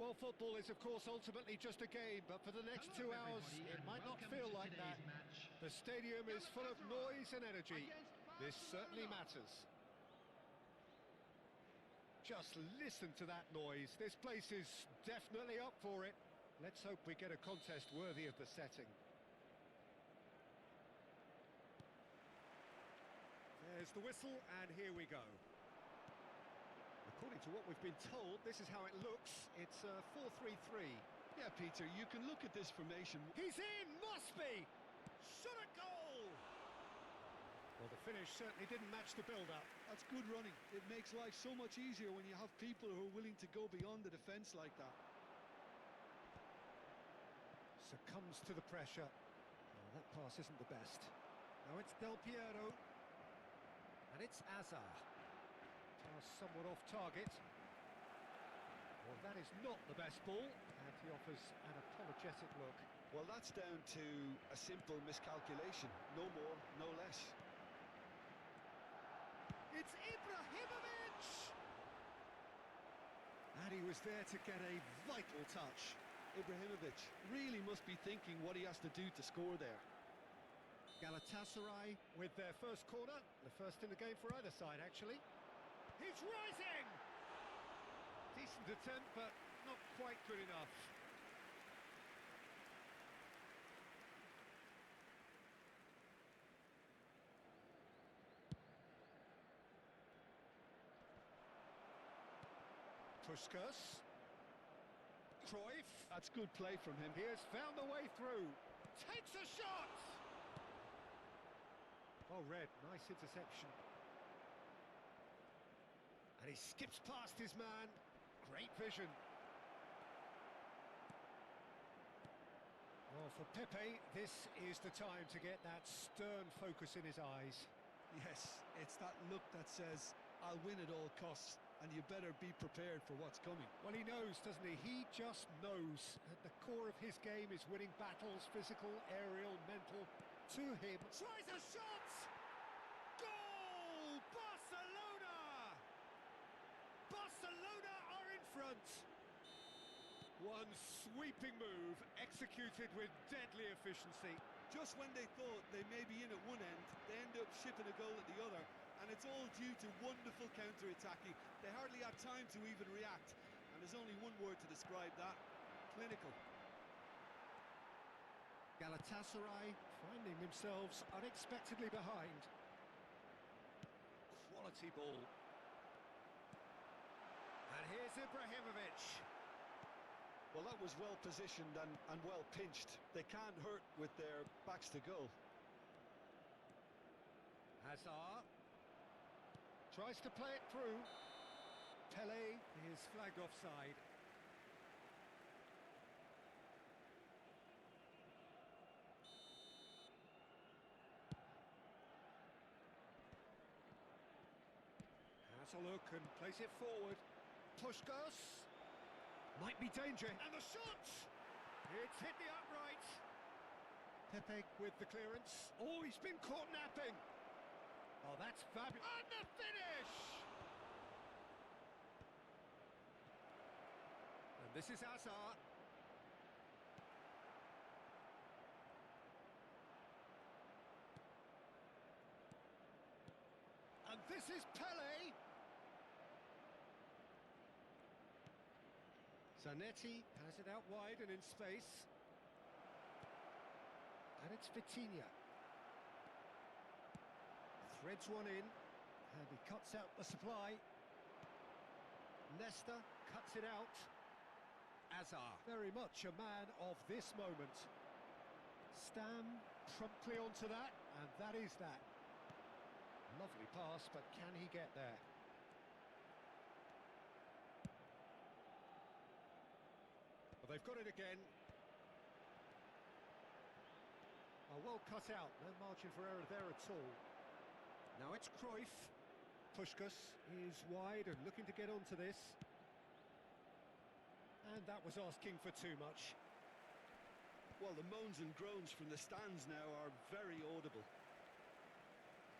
Well, football is, of course, ultimately just a game, but for the next 2 hours, it might not feel like that. The stadium is full of noise and energy. This certainly matters. Just listen to that noise. This place is definitely up for it. Let's hope we get a contest worthy of the setting. There's the whistle, and here we go. According to what we've been told, this is how it looks. It's a 4-3-3. Yeah, Peter, you can look at this formation. He's in! Must be! Should finish certainly didn't match the build-up. That's good running. It makes life so much easier when you have people who are willing to go beyond the defence like that. Succumbs to the pressure. Oh, that pass isn't the best. Now it's Del Piero. And it's Azar. Pass somewhat off target. Well, that is not the best ball. And he offers an apologetic look. Well, that's down to a simple miscalculation. No more, no less. It's Ibrahimovic! And he was there to get a vital touch. Ibrahimovic really must be thinking what he has to do to score there. Galatasaray with their first corner. The first in the game for either side, actually. He's rising! Decent attempt, but not quite good enough. Puskas. Cruyff. That's good play from him. He has found a way through. Takes a shot! Oh, Red, nice interception. And he skips past his man. Great vision. Well, for Pepe, this is the time to get that stern focus in his eyes. Yes, it's that look that says, I'll win at all costs, and you better be prepared for what's coming. Well, he knows, doesn't he? He just knows. At the core of his game is winning battles, physical, aerial, mental. To him. Tries a shot! Goal! Barcelona! Barcelona are in front. One sweeping move, executed with deadly efficiency. Just when they thought they may be in at one end, they end up shipping a goal at the other, and it's all due to wonderful counter-attacking. They hardly had time to even react, and there's only one word to describe that: clinical. Galatasaray finding themselves unexpectedly behind. Quality ball. And here's Ibrahimovic. Well, that was well positioned and well pinched. They can't hurt with their backs to goal. Hazard tries to play it through. Pele is flagged offside. Has a look and plays it forward. Puskas. Might be danger. And the shot! It's hit the upright. Pepe with the clearance. Oh, he's been caught napping. Oh, that's fabulous. And the finish! And this is Azar. And this is Pele. Zanetti has it out wide and in space. And it's Vitinha. Threads one in, and he cuts out the supply. Nesta cuts it out. Azar, very much a man of this moment. Stam promptly onto that, and that is that. Lovely pass, but can he get there? Well, they've got it again. Oh, well cut out, no margin for error there at all. Now it's Cruyff. Puskas is wide and looking to get onto this. And that was asking for too much. Well, the moans and groans from the stands now are very audible.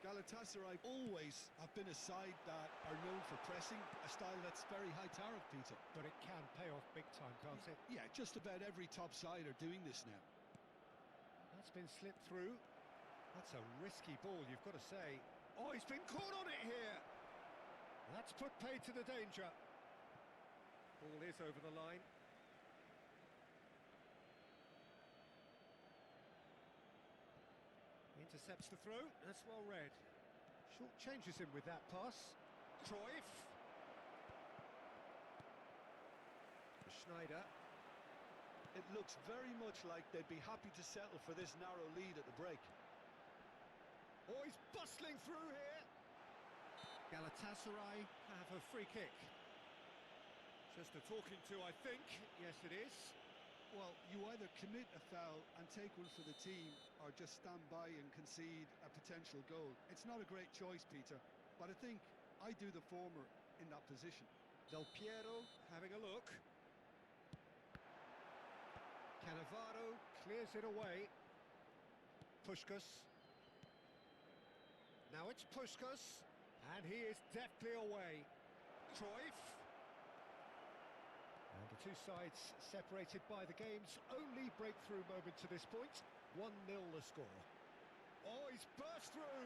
Galatasaray always have been a side that are known for pressing, a style that's very high tariff, Peter. But it can pay off big time, can't it? Yeah, just about every top side are doing this now. That's been slipped through. That's a risky ball, you've got to say. Oh, he's been caught on it here. That's put paid to the danger. Ball is over the line. Intercepts the throw. That's well read. Short changes him with that pass. Cruyff. Schneider. It looks very much like they'd be happy to settle for this narrow lead at the break. Oh, he's bustling whistling through here. Galatasaray have a free kick. Just a talking to, I think. Yes, it is. Well, you either commit a foul and take one for the team, or just stand by and concede a potential goal. It's not a great choice, Peter, but I think I do the former in that position. Del Piero having a look. Cannavaro clears it away. Puskás. Now it's Puskás, and he is deftly away. Cruyff. And the two sides separated by the game's only breakthrough moment to this point. 1-0 the score. Oh, he's burst through!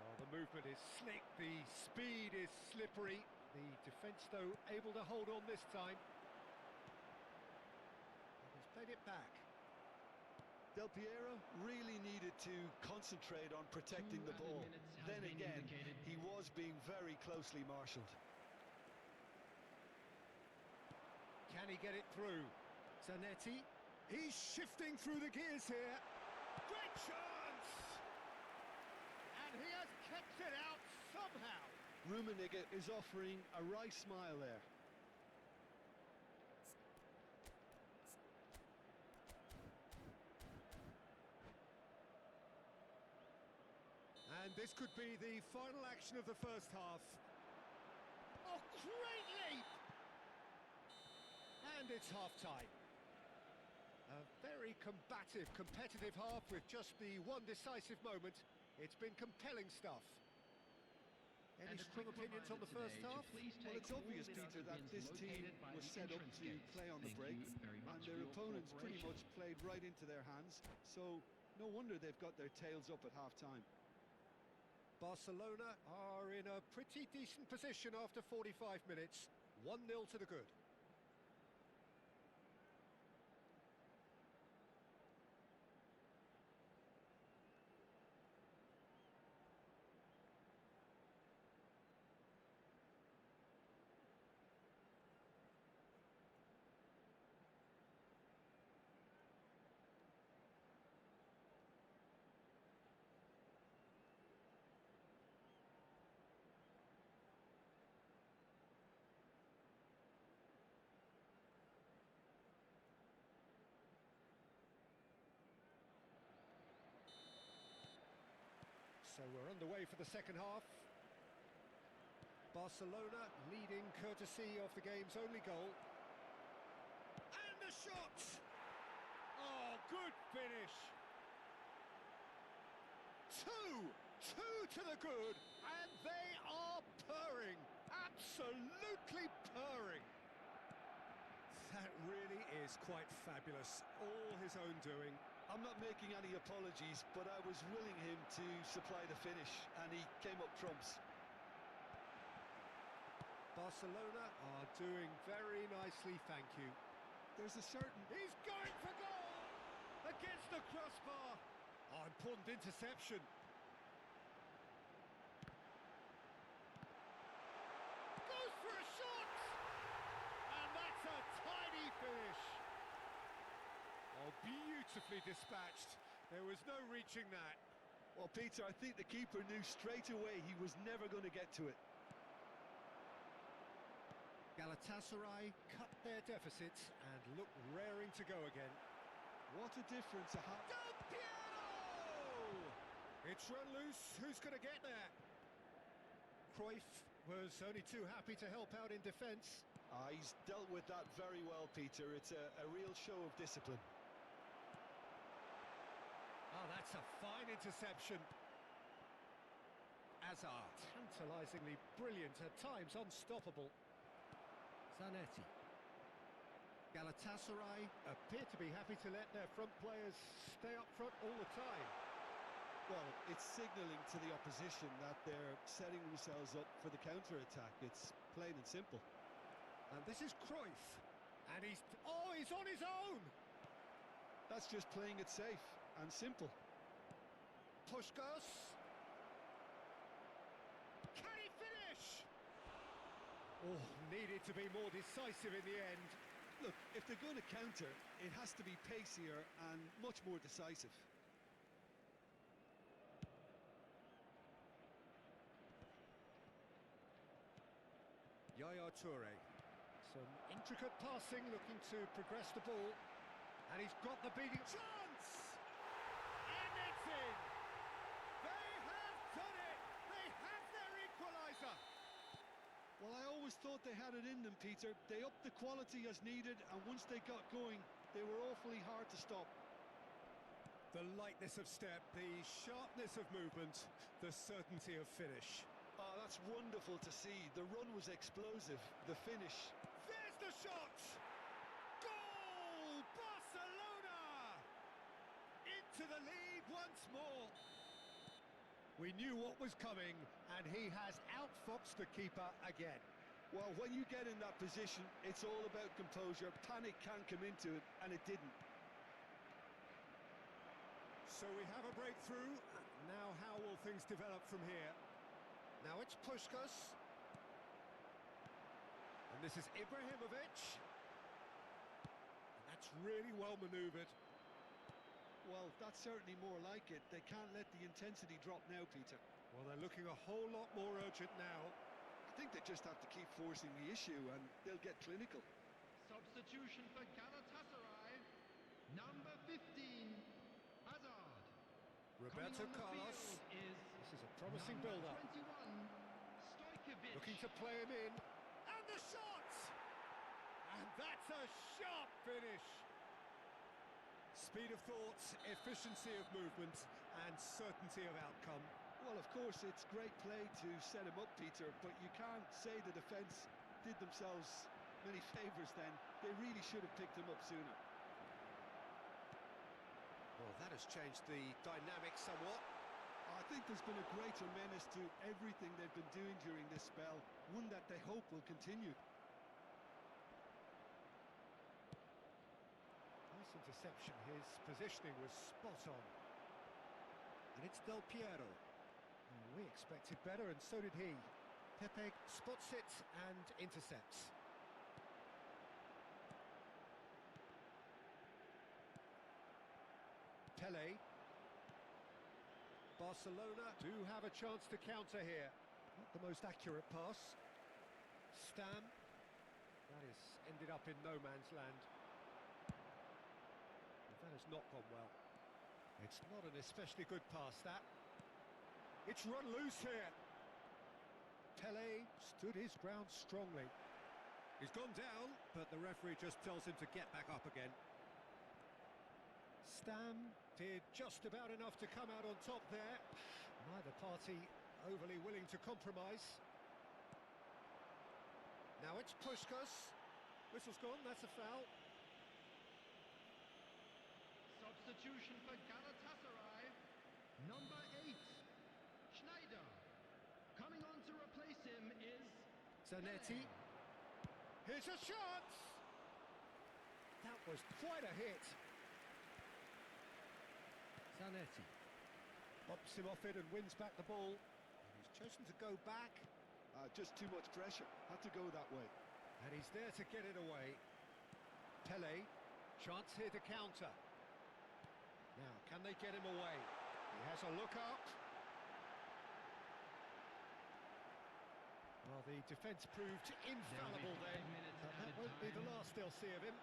Oh, the movement is slick, the speed is slippery. The defence, though, able to hold on this time. And he's played it back. Del Piero really needed to concentrate on protecting the ball. Then again, he was being very closely marshalled. Can he get it through? Zanetti. He's shifting through the gears here. Great chance! And he has kept it out somehow. Rummenigge is offering a wry smile there. And this could be the final action of the first half. Oh, great leap! And it's half-time. A very combative, competitive half with just the one decisive moment. It's been compelling stuff. Any strong opinions on the first half? Well, it's obvious, Peter, that this team was set up to play on the break, and their opponents pretty much played right into their hands, so no wonder they've got their tails up at half-time. Barcelona are in a pretty decent position after 45 minutes. 1-0 to the good. So we're underway for the second half. Barcelona leading courtesy of the game's only goal. And the shot! Oh, good finish! Two to the good, and they are purring, absolutely purring. That really is quite fabulous, all his own doing. I'm not making any apologies, but I was willing him to supply the finish, and he came up trumps. Barcelona are doing very nicely, thank you. There's a certain... He's going for goal! Against the crossbar! Oh, important interception. Goes for a shot! And that's a tiny finish. Oh, beautifully dispatched. There was no reaching that. Well, Peter, I think the keeper knew straight away he was never going to get to it. Galatasaray cut their deficit and look raring to go again. What a difference a half... Del Piero! It's run loose. Who's going to get there? Cruyff was only too happy to help out in defence. He's dealt with that very well, Peter. It's a real show of discipline. Oh, that's a fine interception. Hazard, tantalisingly brilliant, at times unstoppable. Zanetti. Galatasaray appear to be happy to let their front players stay up front all the time. Well, it's signalling to the opposition that they're setting themselves up for the counter-attack. It's plain and simple. And this is Cruyff. And he's on his own! That's just playing it safe and simple. Puskás. Can he finish? Oh, needed to be more decisive in the end. Look, if they're going to counter, it has to be pacier and much more decisive. Yaya Toure. Some intricate passing, looking to progress the ball. And he's got the beating chance! And it's in! They have done it! They have their equaliser! Well, I always thought they had it in them, Peter. They upped the quality as needed, and once they got going, they were awfully hard to stop. The lightness of step, the sharpness of movement, the certainty of finish. Oh, that's wonderful to see. The run was explosive. The finish. There's the shot! Goal! Barcelona! Into the lead once more. We knew what was coming, and he has outfoxed the keeper again. Well, when you get in that position, it's all about composure. Panic can't come into it, and it didn't. So we have a breakthrough. Now how will things develop from here? Now it's Puskás. And this is Ibrahimovic. And that's really well manoeuvred. Well, that's certainly more like it. They can't let the intensity drop now, Peter. Well, they're looking a whole lot more urgent now. I think they just have to keep forcing the issue, and they'll get clinical. Substitution for Galatasaray. Number 15, Hazard. Roberto Carlos. This is a promising build-up. 21, Stojkovic. Looking to play him in. And the shot! And that's a sharp finish. Speed of thought, efficiency of movement, and certainty of outcome. Well, of course, it's great play to set him up, Peter, but you can't say the defence did themselves many favours then. They really should have picked him up sooner. Well, that has changed the dynamic somewhat. I think there's been a greater menace to everything they've been doing during this spell, one that they hope will continue. Nice interception, his positioning was spot on. And it's Del Piero. We expected better, and so did he. Pepe spots it and intercepts. Pele. Barcelona do have a chance to counter here. Not the most accurate pass. Stam. That has ended up in no man's land. And that has not gone well. It's not an especially good pass, that. It's run loose here. Pele stood his ground strongly. He's gone down, but the referee just tells him to get back up again. Stam did just about enough to come out on top there. Neither party overly willing to compromise. Now it's Puskás. Whistle's gone, that's a foul. Substitution for Galatasaray. Number 8, Schneider. Coming on to replace him is Zanetti. Here's a shot! That was quite a hit. Zanetti bops him off it and wins back the ball. And he's chosen to go back. Just too much pressure. Had to go that way. And he's there to get it away. Pele, chance here to counter. Now, can they get him away? He has a look up. Well, the defence proved infallible then. That won't be the last they'll see of him.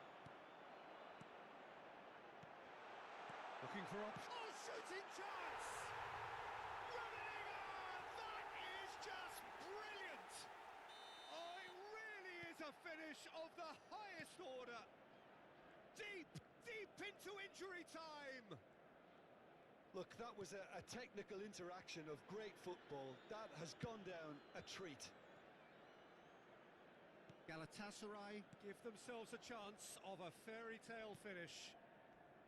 Looking for oh, shooting chance! Rummenigge! That is just brilliant! Oh, it really is a finish of the highest order. Deep, deep into injury time. Look, that was a technical interaction of great football. That has gone down a treat. Galatasaray give themselves a chance of a fairy tale finish.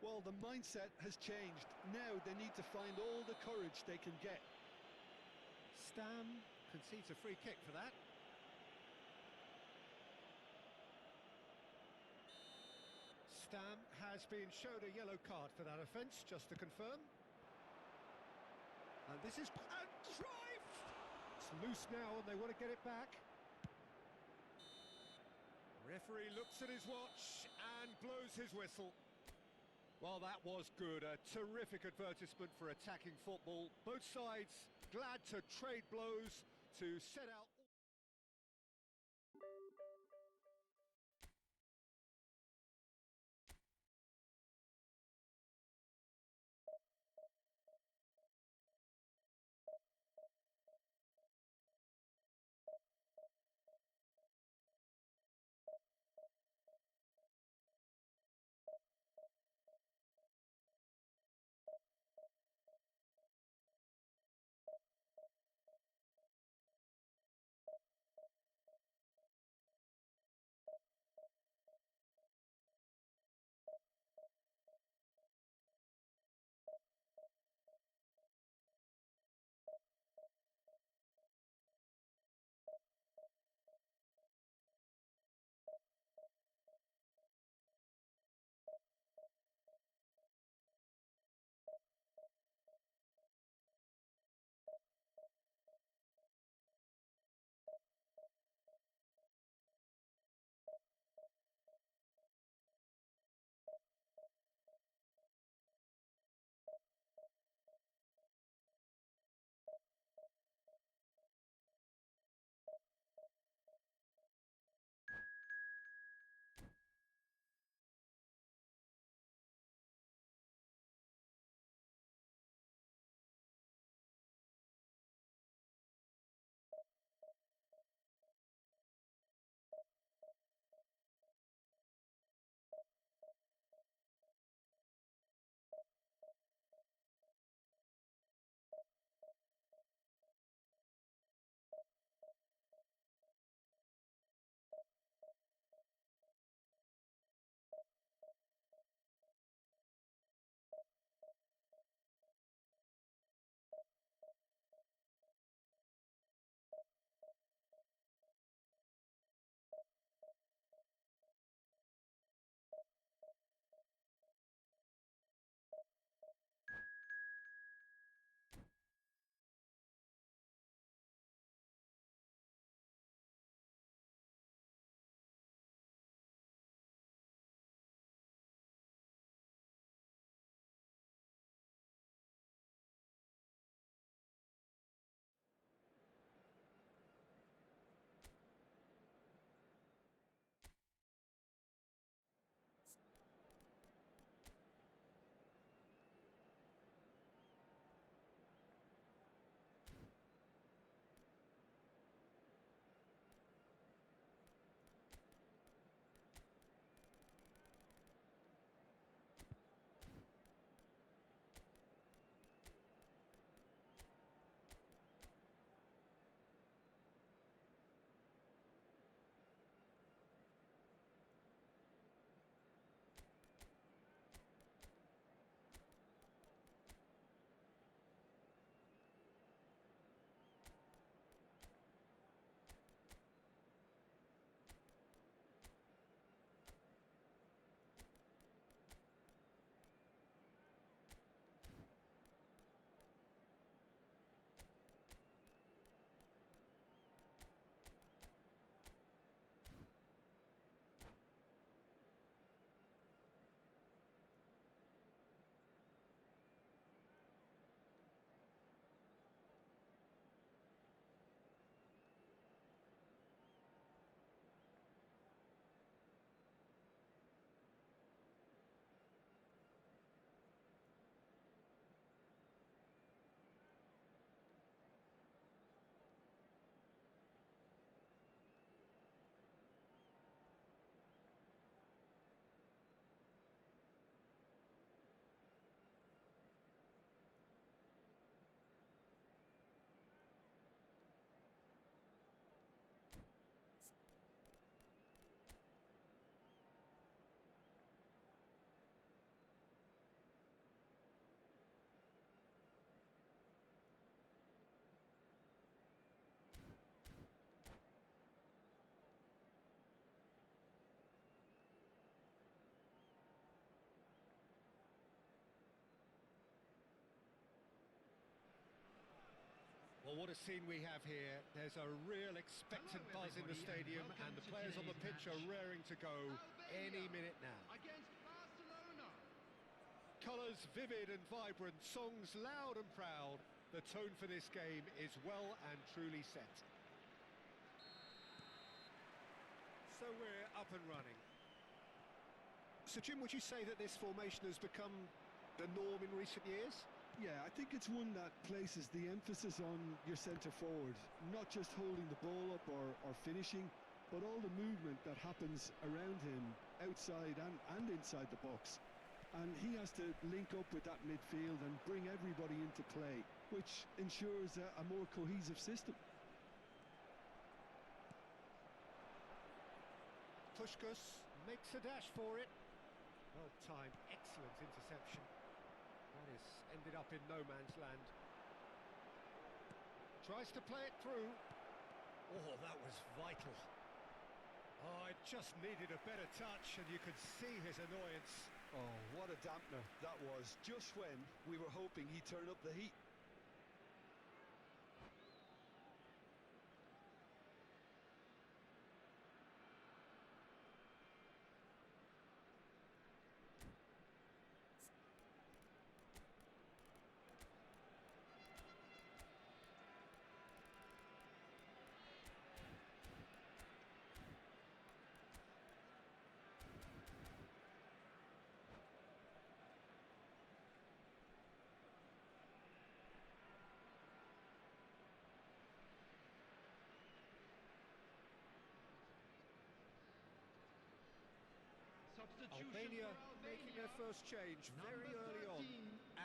Well, the mindset has changed. Now they need to find all the courage they can get. Stam concedes a free kick for that. Stam has been shown a yellow card for that offence, just to confirm. And this is a drive! It's loose now and they want to get it back. Referee looks at his watch and blows his whistle. Well, that was good. A terrific advertisement for attacking football. Both sides glad to trade blows to set out... Well, what a scene we have here. There's a real expectant buzz in the stadium, and the players on the pitch are raring to go any minute now. Against Barcelona. Colours vivid and vibrant, songs loud and proud. The tone for this game is well and truly set. So we're up and running. So Jim, would you say that this formation has become the norm in recent years? Yeah, I think it's one that places the emphasis on your centre forward, not just holding the ball up or finishing, but all the movement that happens around him, outside and inside the box. And he has to link up with that midfield and bring everybody into play, which ensures a more cohesive system. Puskás makes a dash for it. Well timed, excellent interception. That is ended up in no man's land. Tries to play it through. Oh, that was vital. Oh, it just needed a better touch, and you could see his annoyance. Oh, what a dampener that was, just when we were hoping he'd turn up the heat. Albania making their first change very early on.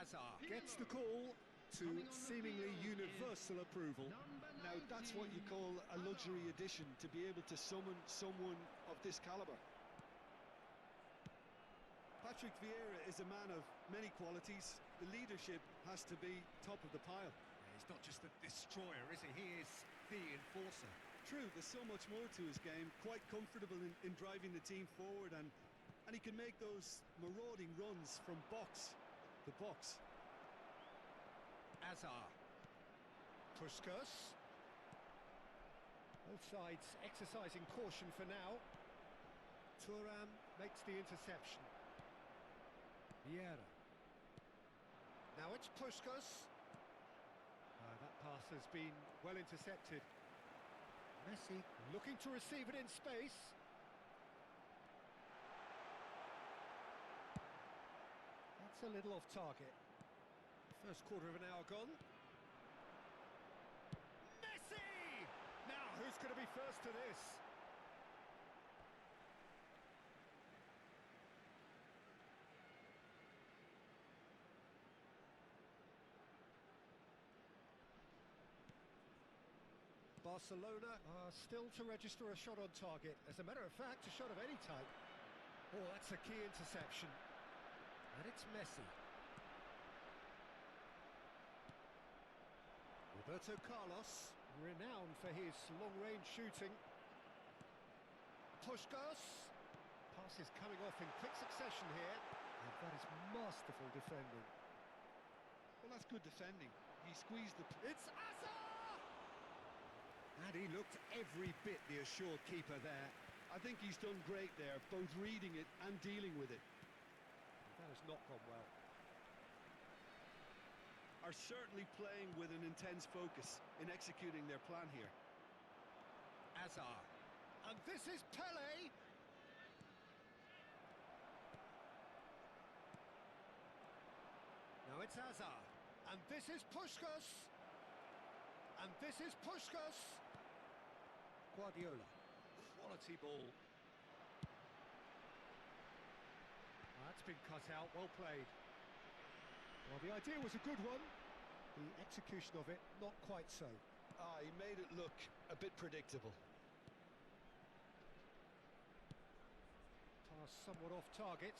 Azar gets the call to seemingly universal approval. Now that's what you call a luxury addition, to be able to summon someone of this calibre. Patrick Vieira is a man of many qualities. The leadership has to be top of the pile. Yeah, he's not just a destroyer, is he? He is the enforcer. True, there's so much more to his game. Quite comfortable in driving the team forward, and he can make those marauding runs from box to box. Azar. Puskás. Both sides exercising caution for now. Thuram makes the interception. Vieira. Now it's Puskás. That pass has been well intercepted. Messi looking to receive it in space. That's a little off target. First quarter of an hour gone. Messi! Now, who's going to be first to this? Barcelona are still to register a shot on target. As a matter of fact, a shot of any type. Oh, that's a key interception. And it's Messi. Roberto Carlos, renowned for his long-range shooting. Puskás. Pass is coming off in quick succession here. And that is masterful defending. Well, that's good defending. He squeezed the... It's Azar! And he looked every bit the assured keeper there. I think he's done great there, both reading it and dealing with it. That has not gone well. Are certainly playing with an intense focus in executing their plan here. Azar. And this is Pelé! Now it's Azar. And this is Puskás! And this is Puskás! Guardiola. Quality ball. That's been cut out, well played. Well, the idea was a good one. The execution of it, not quite so. He made it look a bit predictable. Pass somewhat off target.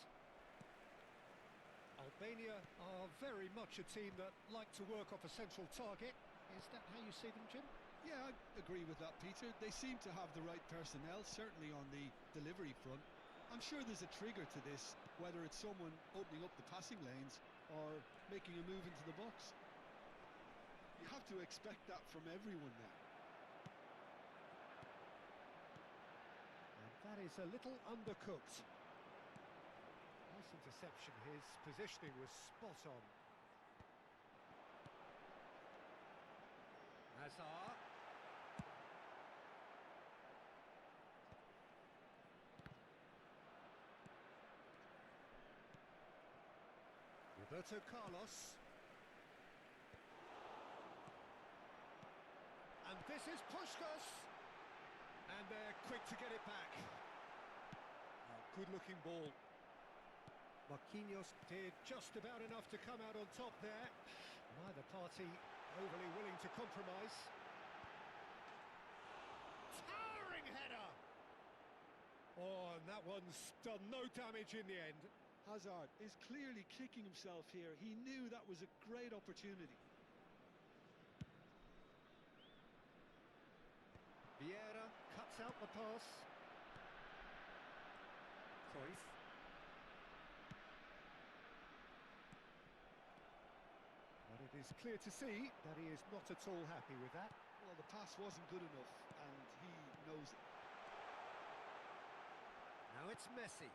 Albania are very much a team that like to work off a central target. Is that how you see them, Jim? Yeah, I agree with that, Peter. They seem to have the right personnel, certainly on the delivery front. I'm sure there's a trigger to this, whether it's someone opening up the passing lanes or making a move into the box. You have have to expect that from everyone now. And that is a little undercooked. Nice interception. His positioning was spot on. Hazard. Roberto Carlos. And this is Puskás. And they're quick to get it back. Oh, good-looking ball. Marquinhos did just about enough to come out on top there. Neither party overly willing to compromise. Towering header! Oh, and that one's done no damage in the end. Hazard is clearly kicking himself here. He knew that was a great opportunity. Vieira cuts out the pass. Cruyff. But it is clear to see that he is not at all happy with that. Well, the pass wasn't good enough, and he knows it. Now it's Messi.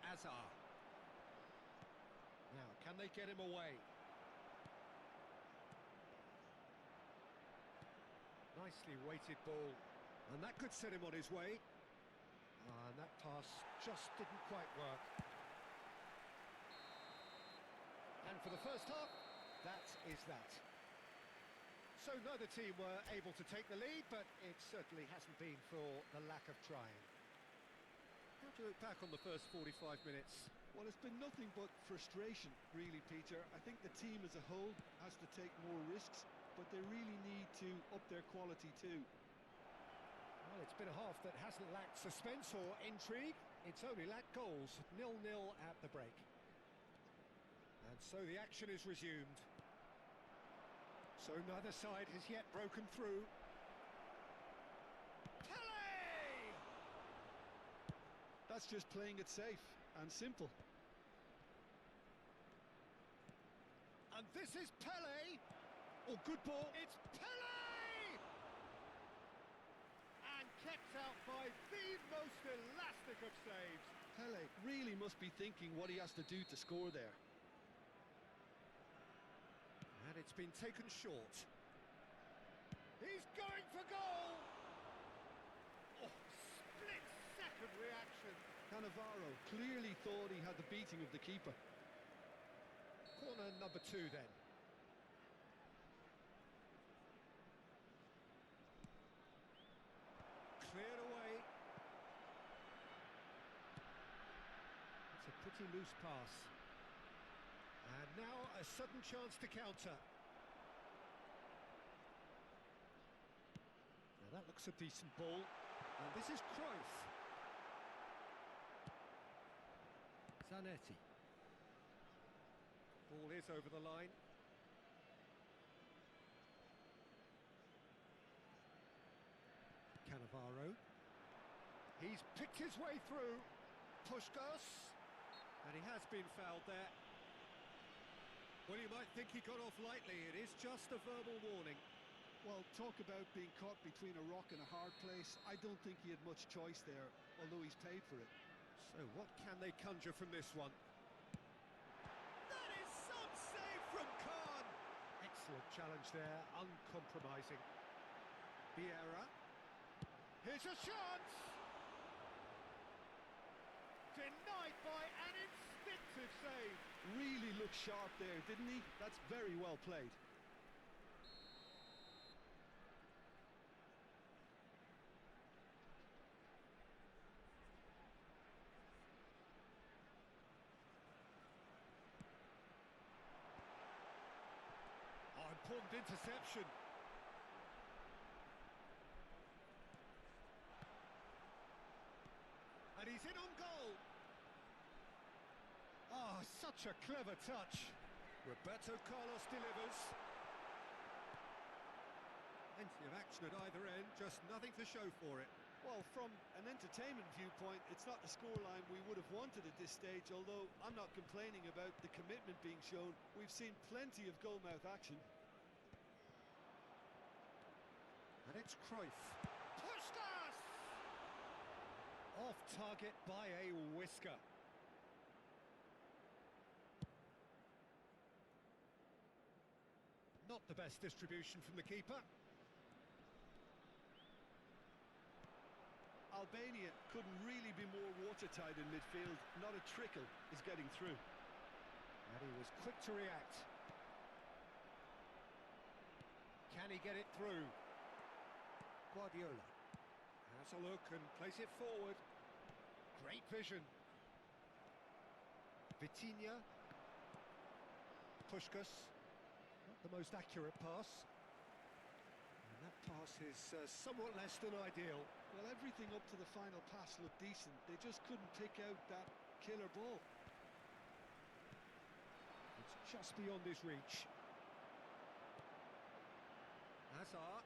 Hazard. Now, can they get him away? Nicely weighted ball. And that could set him on his way. And that pass just didn't quite work. And for the first half, that is that. So neither team were able to take the lead, but it certainly hasn't been for the lack of trying. How do you look back on the first 45 minutes? Well, it's been nothing but frustration, really, Peter. I think the team as a whole has to take more risks, but they really need to up their quality too. Well, it's been a half that hasn't lacked suspense or intrigue. It's only lacked goals. 0-0 at the break. And so the action is resumed. So neither side has yet broken through. Pele! That's just playing it safe and simple. And this is Pele! Oh, good ball. It's Pele! And kept out by the most elastic of saves. Pele really must be thinking what he has to do to score there. And it's been taken short. He's going for goal! Oh, split-second reaction. Cannavaro clearly thought he had the beating of the keeper. Corner number 2 then. Cleared away. It's a pretty loose pass. And now a sudden chance to counter. Now that looks a decent ball. And this is Cruyff. Zanetti. Ball is over the line. Cannavaro. He's picked his way through. Puskás. And he has been fouled there. Well, you might think he got off lightly. It is just a verbal warning. Well, talk about being caught between a rock and a hard place. I don't think he had much choice there, although he's paid for it. So what can they conjure from this one? That is some save from Khan! Excellent challenge there, uncompromising. Vieira. Here's a chance! Denied by an instinctive save. Really looked sharp there, didn't he? That's very well played. Oh, important interception. And he's in on goal. Oh, such a clever touch. Roberto Carlos delivers. Plenty of action at either end, just nothing to show for it. Well, from an entertainment viewpoint, it's not the scoreline we would have wanted at this stage, although I'm not complaining about the commitment being shown. We've seen plenty of goalmouth action. And it's Cruyff. Puskas! Off target by a whisker. Not the best distribution from the keeper. Albania couldn't really be more watertight in midfield. Not a trickle is getting through. And he was quick to react. Can he get it through? Guardiola has a look and plays it forward. Great vision. Vitinha. Puskas. Not the most accurate pass. And that pass is somewhat less than ideal. Well, everything up to the final pass looked decent. They just couldn't pick out that killer ball. It's just beyond his reach. Hazard.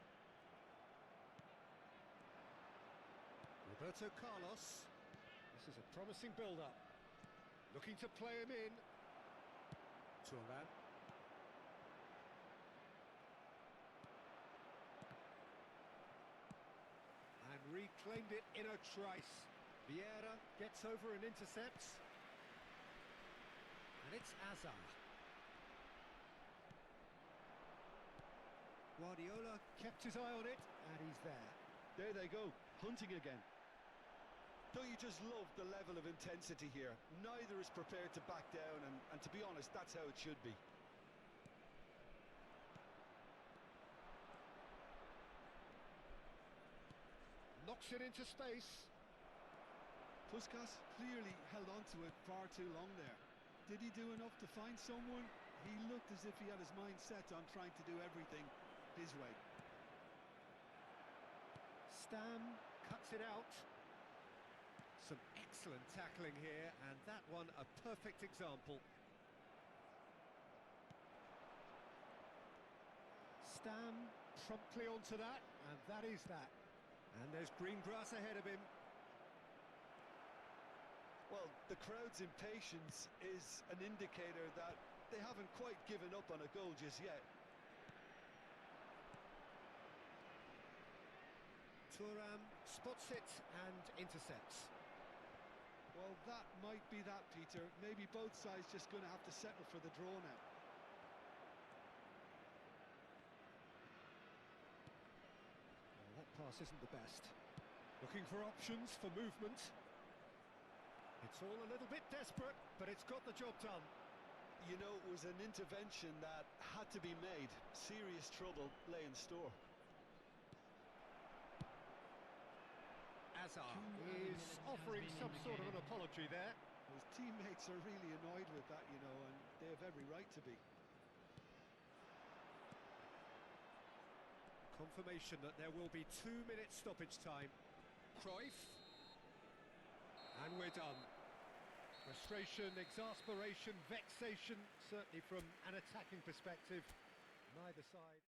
Roberto Carlos. This is a promising build-up. Looking to play him in. Thuram. And reclaimed it in a trice. Vieira gets over and intercepts. And it's Hazard. Guardiola kept his eye on it, and he's there. There they go, hunting again. Don't you just love the level of intensity here? Neither is prepared to back down, and to be honest, that's how it should be. Knocks it into space. Puskas clearly held on to it far too long there. Did he do enough to find someone? He looked as if he had his mind set on trying to do everything his way. Stam cuts it out. Some excellent tackling here, and that one a perfect example. Stam promptly onto that, and that is that. And there's green grass ahead of him. Well, the crowd's impatience is an indicator that they haven't quite given up on a goal just yet. Thuram spots it and intercepts. Well, that might be that, Peter. Maybe both sides just going to have to settle for the draw now. Well, that pass isn't the best. Looking for options for movement. It's all a little bit desperate, but it's got the job done. You know, it was an intervention that had to be made. Serious trouble lay in store. Hazard is offering some sort of an apology there. His teammates are really annoyed with that, you know, and they have every right to be. Confirmation that there will be 2-minute stoppage time. Cruyff. And we're done. Frustration, exasperation, vexation, certainly from an attacking perspective. Neither side.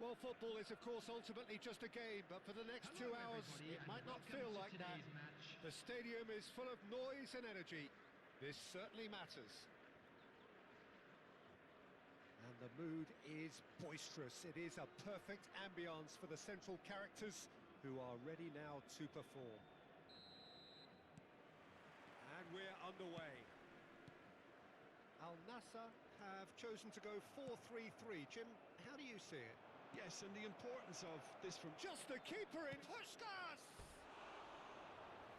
Well, football is, of course, ultimately just a game, but for the next 2 hours, it might not feel like that. The stadium is full of noise and energy. This certainly matters. And the mood is boisterous. It is a perfect ambience for the central characters who are ready now to perform. And we're underway. Al Nassr have chosen to go 4-3-3. Jim, how do you see it? Yes, and the importance of this from... Just the keeper in. Puskás!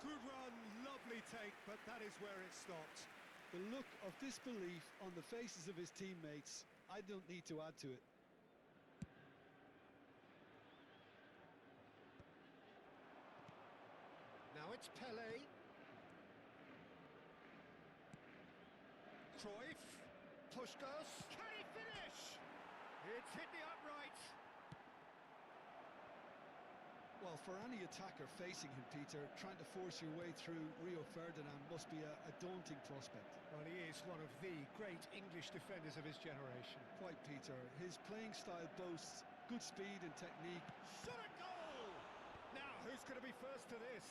Good run, lovely take, but that is where it stopped. The look of disbelief on the faces of his teammates, I don't need to add to it. Now it's Pelé. Cruyff. Puskás. Can he finish? It's hit the upright. Well, for any attacker facing him, Peter, trying to force your way through Rio Ferdinand must be a daunting prospect. Well, he is one of the great English defenders of his generation. Quite, Peter. His playing style boasts good speed and technique. Shot a goal! Now, who's going to be first to this?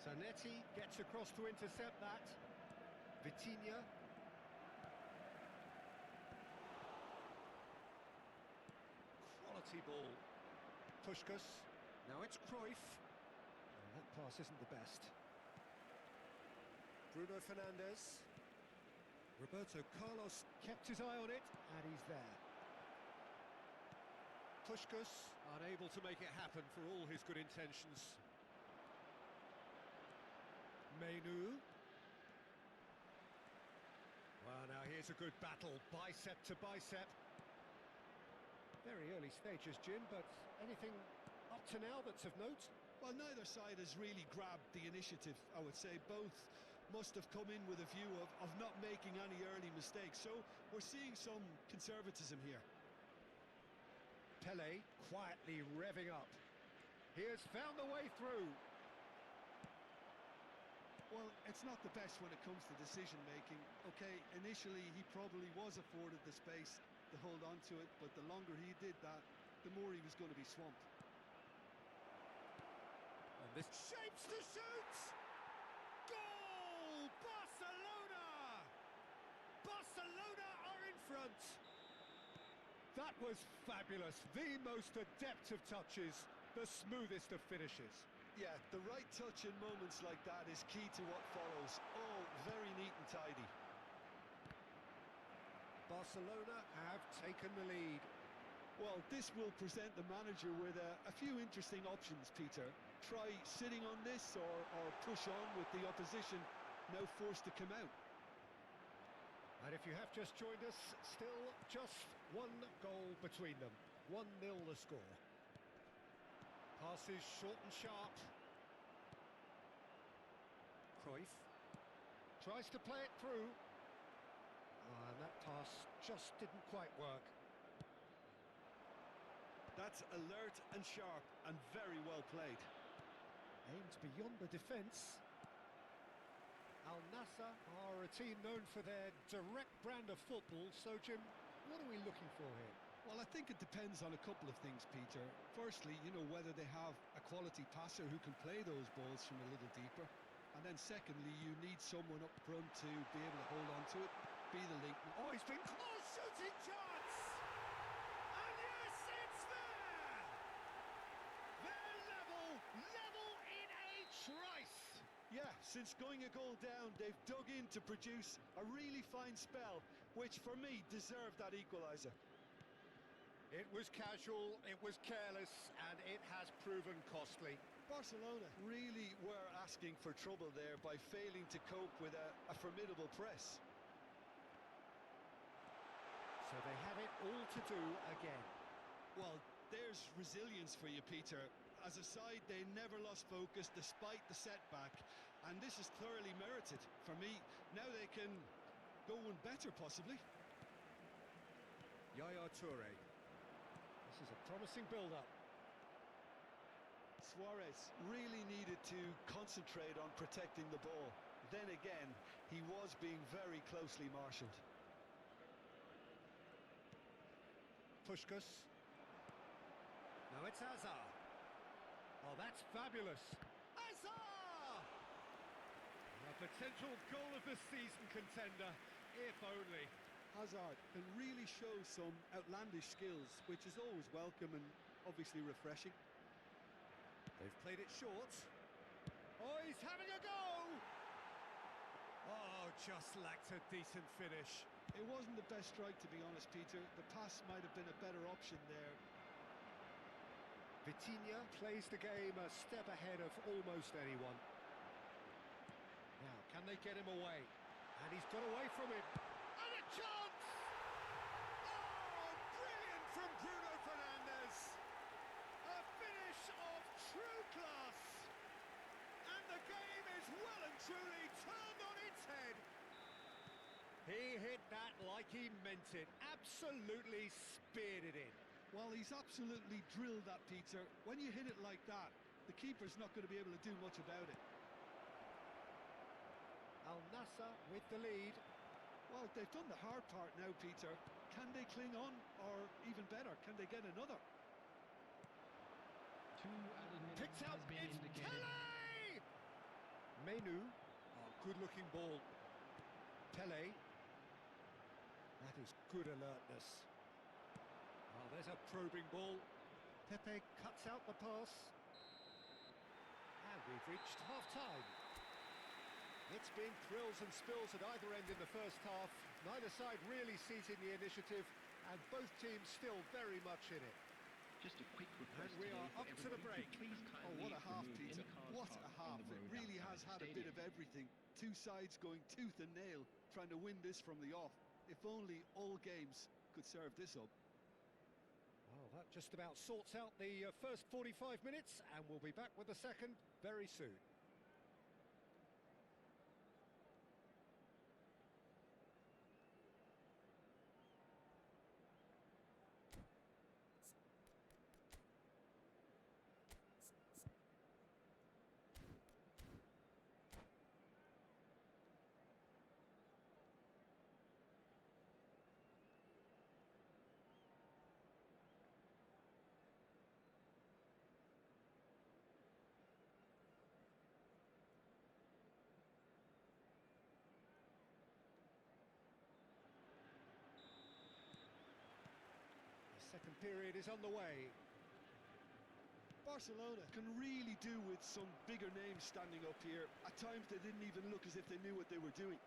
Zanetti gets across to intercept that. Vitinha. Quality ball. Puskás. Now it's Cruyff. Oh, that pass isn't the best. Bruno Fernandes. Roberto Carlos kept his eye on it, and he's there. Puskás unable to make it happen for all his good intentions. Menu. Well, now here's a good battle, bicep to bicep. Very early stages, Jim, but anything up to now that's of note? Well, neither side has really grabbed the initiative, I would say. Both must have come in with a view of not making any early mistakes. So we're seeing some conservatism here. Pelé quietly revving up. He has found the way through. Well, it's not the best when it comes to decision-making. Okay, initially he probably was afforded the space to hold on to it, but the longer he did that, the more he was going to be swamped. And this shapes to shoot! Goal! Barcelona! Barcelona are in front! That was fabulous. The most adept of touches, the smoothest of finishes. Yeah, the right touch in moments like that is key to what follows. All very neat and tidy. Barcelona have taken the lead. Well, this will present the manager with a few interesting options, Peter. Try sitting on this or push on with the opposition now forced to come out. And if you have just joined us, still just one goal between them. 1-0 the score. Passes short and sharp. Cruyff tries to play it through. And that pass just didn't quite work. That's alert and sharp and very well played. Aimed beyond the defence. Al Nassr are a team known for their direct brand of football, so Jim, what are we looking for here? Well, I think it depends on a couple of things, Peter. Firstly, you know, whether they have a quality passer who can play those balls from a little deeper. And then secondly, you need someone up front to be able to hold on to it, be the link. Oh, he's been close, shooting chance! And yes, it's there! They're level in a trice! Yeah, since going a goal down, they've dug in to produce a really fine spell, which for me deserved that equaliser. It was casual, it was careless, and it has proven costly. Barcelona really were asking for trouble there by failing to cope with a formidable press. So they have it all to do again. Well, there's resilience for you, Peter. As a side, they never lost focus despite the setback, and this is thoroughly merited. For me, now they can go one better, possibly. Yaya Toure. This is a promising build-up. Suarez really needed to concentrate on protecting the ball. Then again, he was being very closely marshalled. Puskás Now it's Azar. Oh, that's fabulous. Azar! A potential goal of the season contender, if only. Hazard can really show some outlandish skills, which is always welcome and obviously refreshing. They've played it short. Oh, he's having a go! Oh, just lacked a decent finish. It wasn't the best strike, to be honest, Peter. The pass might have been a better option there. Vitinha plays the game a step ahead of almost anyone. Now, can they get him away? And he's got away from him. And a chance! Oh, brilliant from Bruno Fernandes! A finish of true class! And the game is well and truly turned on its head. He hit that like he meant it. Absolutely speared it in. Well, he's absolutely drilled that, Peter. When you hit it like that, the keeper's not going to be able to do much about it. Al Nassr with the lead. Well, they've done the hard part now, Peter. Can they cling on, or even better, can they get another? 2 added minutes Picks out, has been it's indicated. Pele! Menu. Oh, good-looking ball. Pele. That is good alertness. Oh, there's a probing ball. Pepe cuts out the pass. And we've reached half-time. It's been thrills and spills at either end in the first half. Neither side really seizing the initiative, and both teams still very much in it. Just a quick request And we are up to the break. Oh, what a half, Peter. What a half. It really has had a bit of everything. Two sides going tooth and nail, trying to win this from the off. If only all games could serve this up. Well, that just about sorts out the first 45 minutes, and we'll be back with the second very soon. Second period is on the way. Barcelona can really do with some bigger names standing up here. At times they didn't even look as if they knew what they were doing.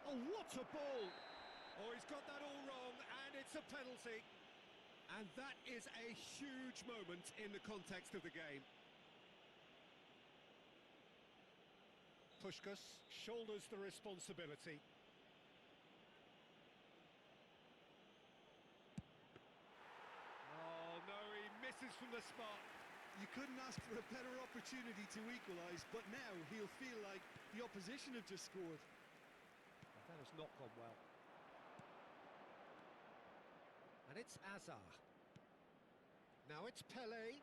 Oh, what a ball! Oh, he's got that all wrong, and it's a penalty. And that is a huge moment in the context of the game. Puskás shoulders the responsibility. Oh, no, he misses from the spot. You couldn't ask for a better opportunity to equalise, but now he'll feel like the opposition have just scored. That has not gone well. And it's Azar. Now it's Pele.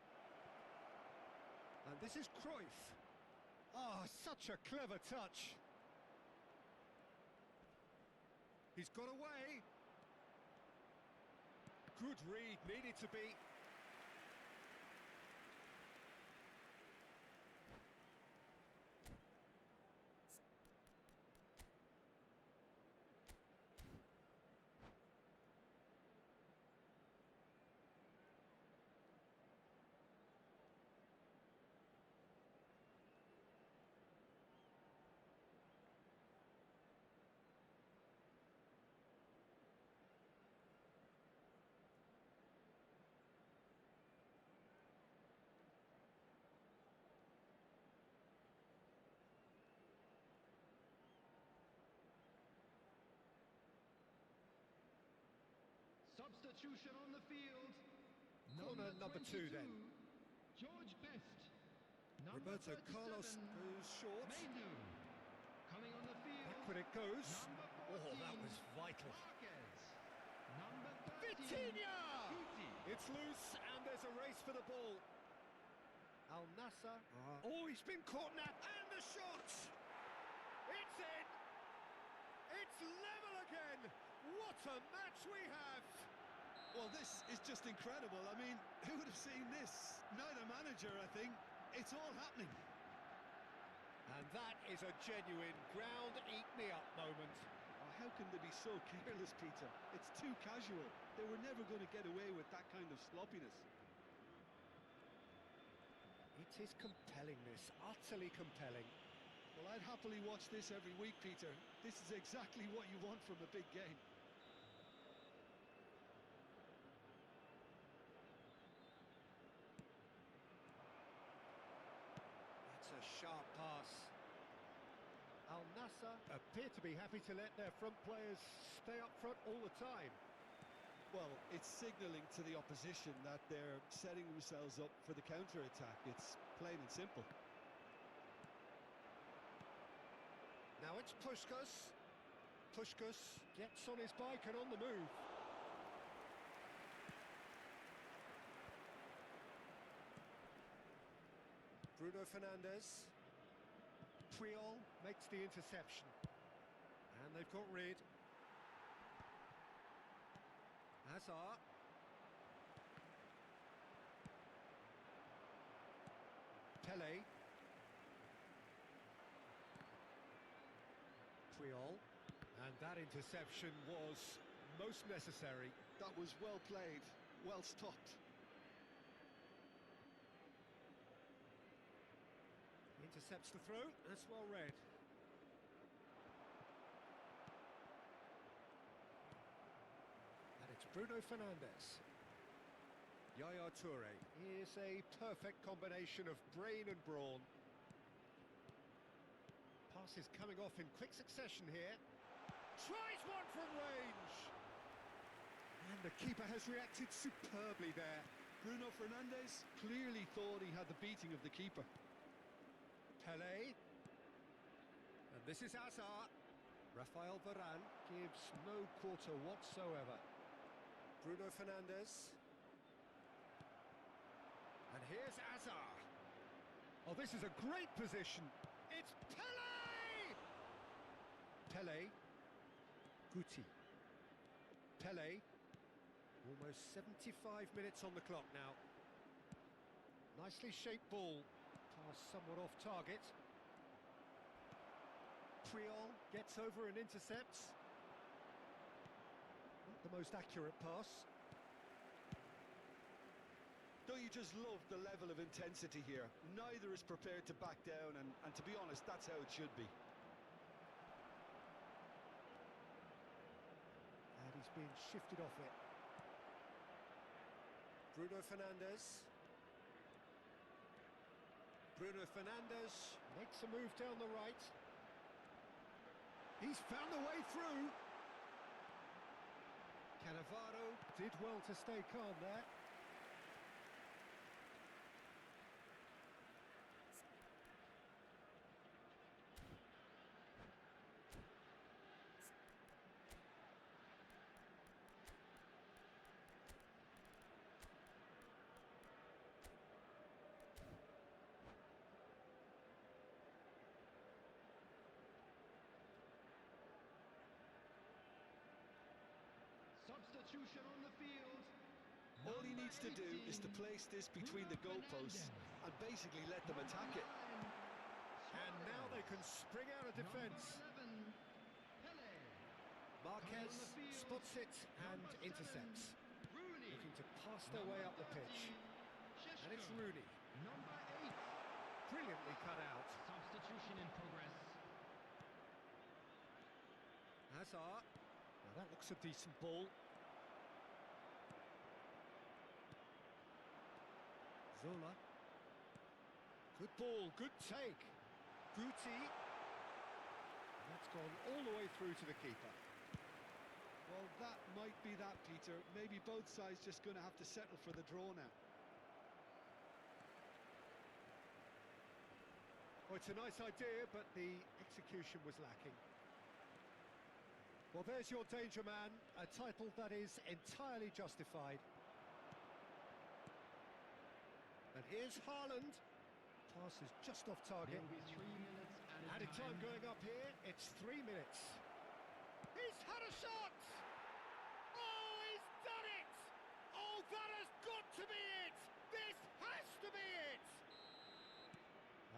And this is Cruyff. Oh, such a clever touch. He's got away. Good read, needed to be. Substitution on the field. Corner number 2 then. George Best. Roberto Carlos goes short. Menu. Coming on the field. Back when it goes. Number 14, Oh, that was vital. Marquez. Number 13, Vitinha! Pizzi. It's loose and there's a race for the ball. Al Nassr. Oh, he's been caught now. And the shot! It's in! It's level again! What a match we have! Well, this is just incredible. I mean, who would have seen this? Neither manager, I think. It's all happening. And that is a genuine ground-eat-me-up moment. Oh, how can they be so careless, Peter? It's too casual. They were never going to get away with that kind of sloppiness. It is compelling, this, utterly compelling. Well, I'd happily watch this every week, Peter. This is exactly what you want from a big game. It's a sharp pass. Al Nassr appear to be happy to let their front players stay up front all the time. Well, it's signalling to the opposition that they're setting themselves up for the counter-attack. It's plain and simple. Now it's Puskás. Puskás gets on his bike and on the move. Bruno Fernandes. Puyol makes the interception. And they've got rid. Hazard. Pele. Puyol. And that interception was most necessary. That was well played, well stopped. Intercepts the throw, that's well read. And it's Bruno Fernandes. Yaya Toure is a perfect combination of brain and brawn. Pass is coming off in quick succession here. Tries one from range! And the keeper has reacted superbly there. Bruno Fernandes clearly thought he had the beating of the keeper. Pele. And this is Hazard. Rafael Varane gives no quarter whatsoever. Bruno Fernandes. And here's Hazard. Oh, this is a great position. It's Pele! Pele. Guti. Pele. Almost 75 minutes on the clock now. Nicely shaped ball. Pass somewhat off target. Puyol gets over and intercepts. Not the most accurate pass. Don't you just love the level of intensity here? Neither is prepared to back down, and to be honest, that's how it should be. And he's being shifted off it. Bruno Fernandes. Bruno Fernandes makes a move down the right. He's found a way through. Cannavaro did well to stay calm there. Substitution on the field. All he needs to do is to place this between the goalposts and basically let them attack it. And now they can spring out of defence. Marquez spots it and intercepts. Looking to pass their way up the pitch. And it's Rooney. Number 8. Brilliantly cut out. Substitution in progress. Hazard. Now that looks a decent ball. Zola. Good ball, good take. Guti. That's gone all the way through to the keeper. Well, that might be that, Peter. Maybe both sides just going to have to settle for the draw now. Well, it's a nice idea, but the execution was lacking. Well, there's your danger man, a title that is entirely justified. And here's Haaland. Pass is just off target. There will be 3 minutes Added time going up here, it's 3 minutes. He's had a shot! Oh, he's done it!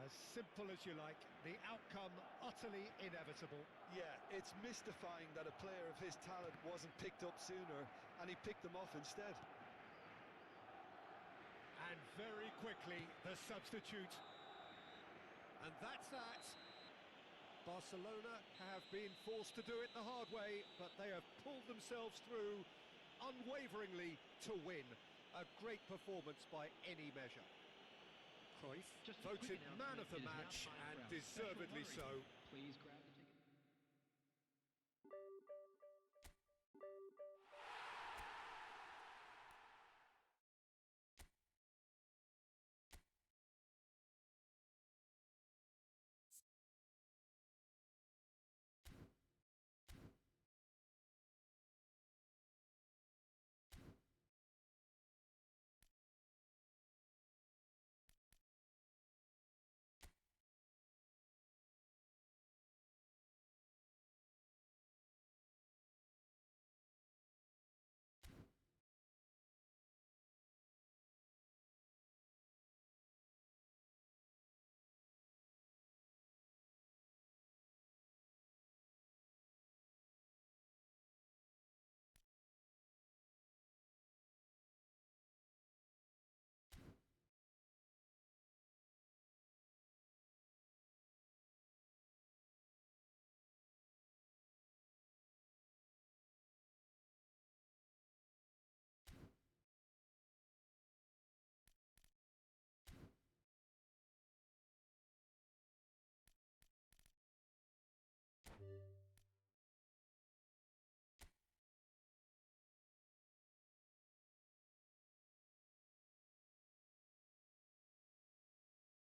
As simple as you like, the outcome utterly inevitable. Yeah, it's mystifying that a player of his talent wasn't picked up sooner, and he picked them off instead. And very quickly, the substitute. And that's that. Barcelona have been forced to do it the hard way, but they have pulled themselves through unwaveringly to win. A great performance by any measure. Cruyff voted man of the match, and deservedly so. Please grab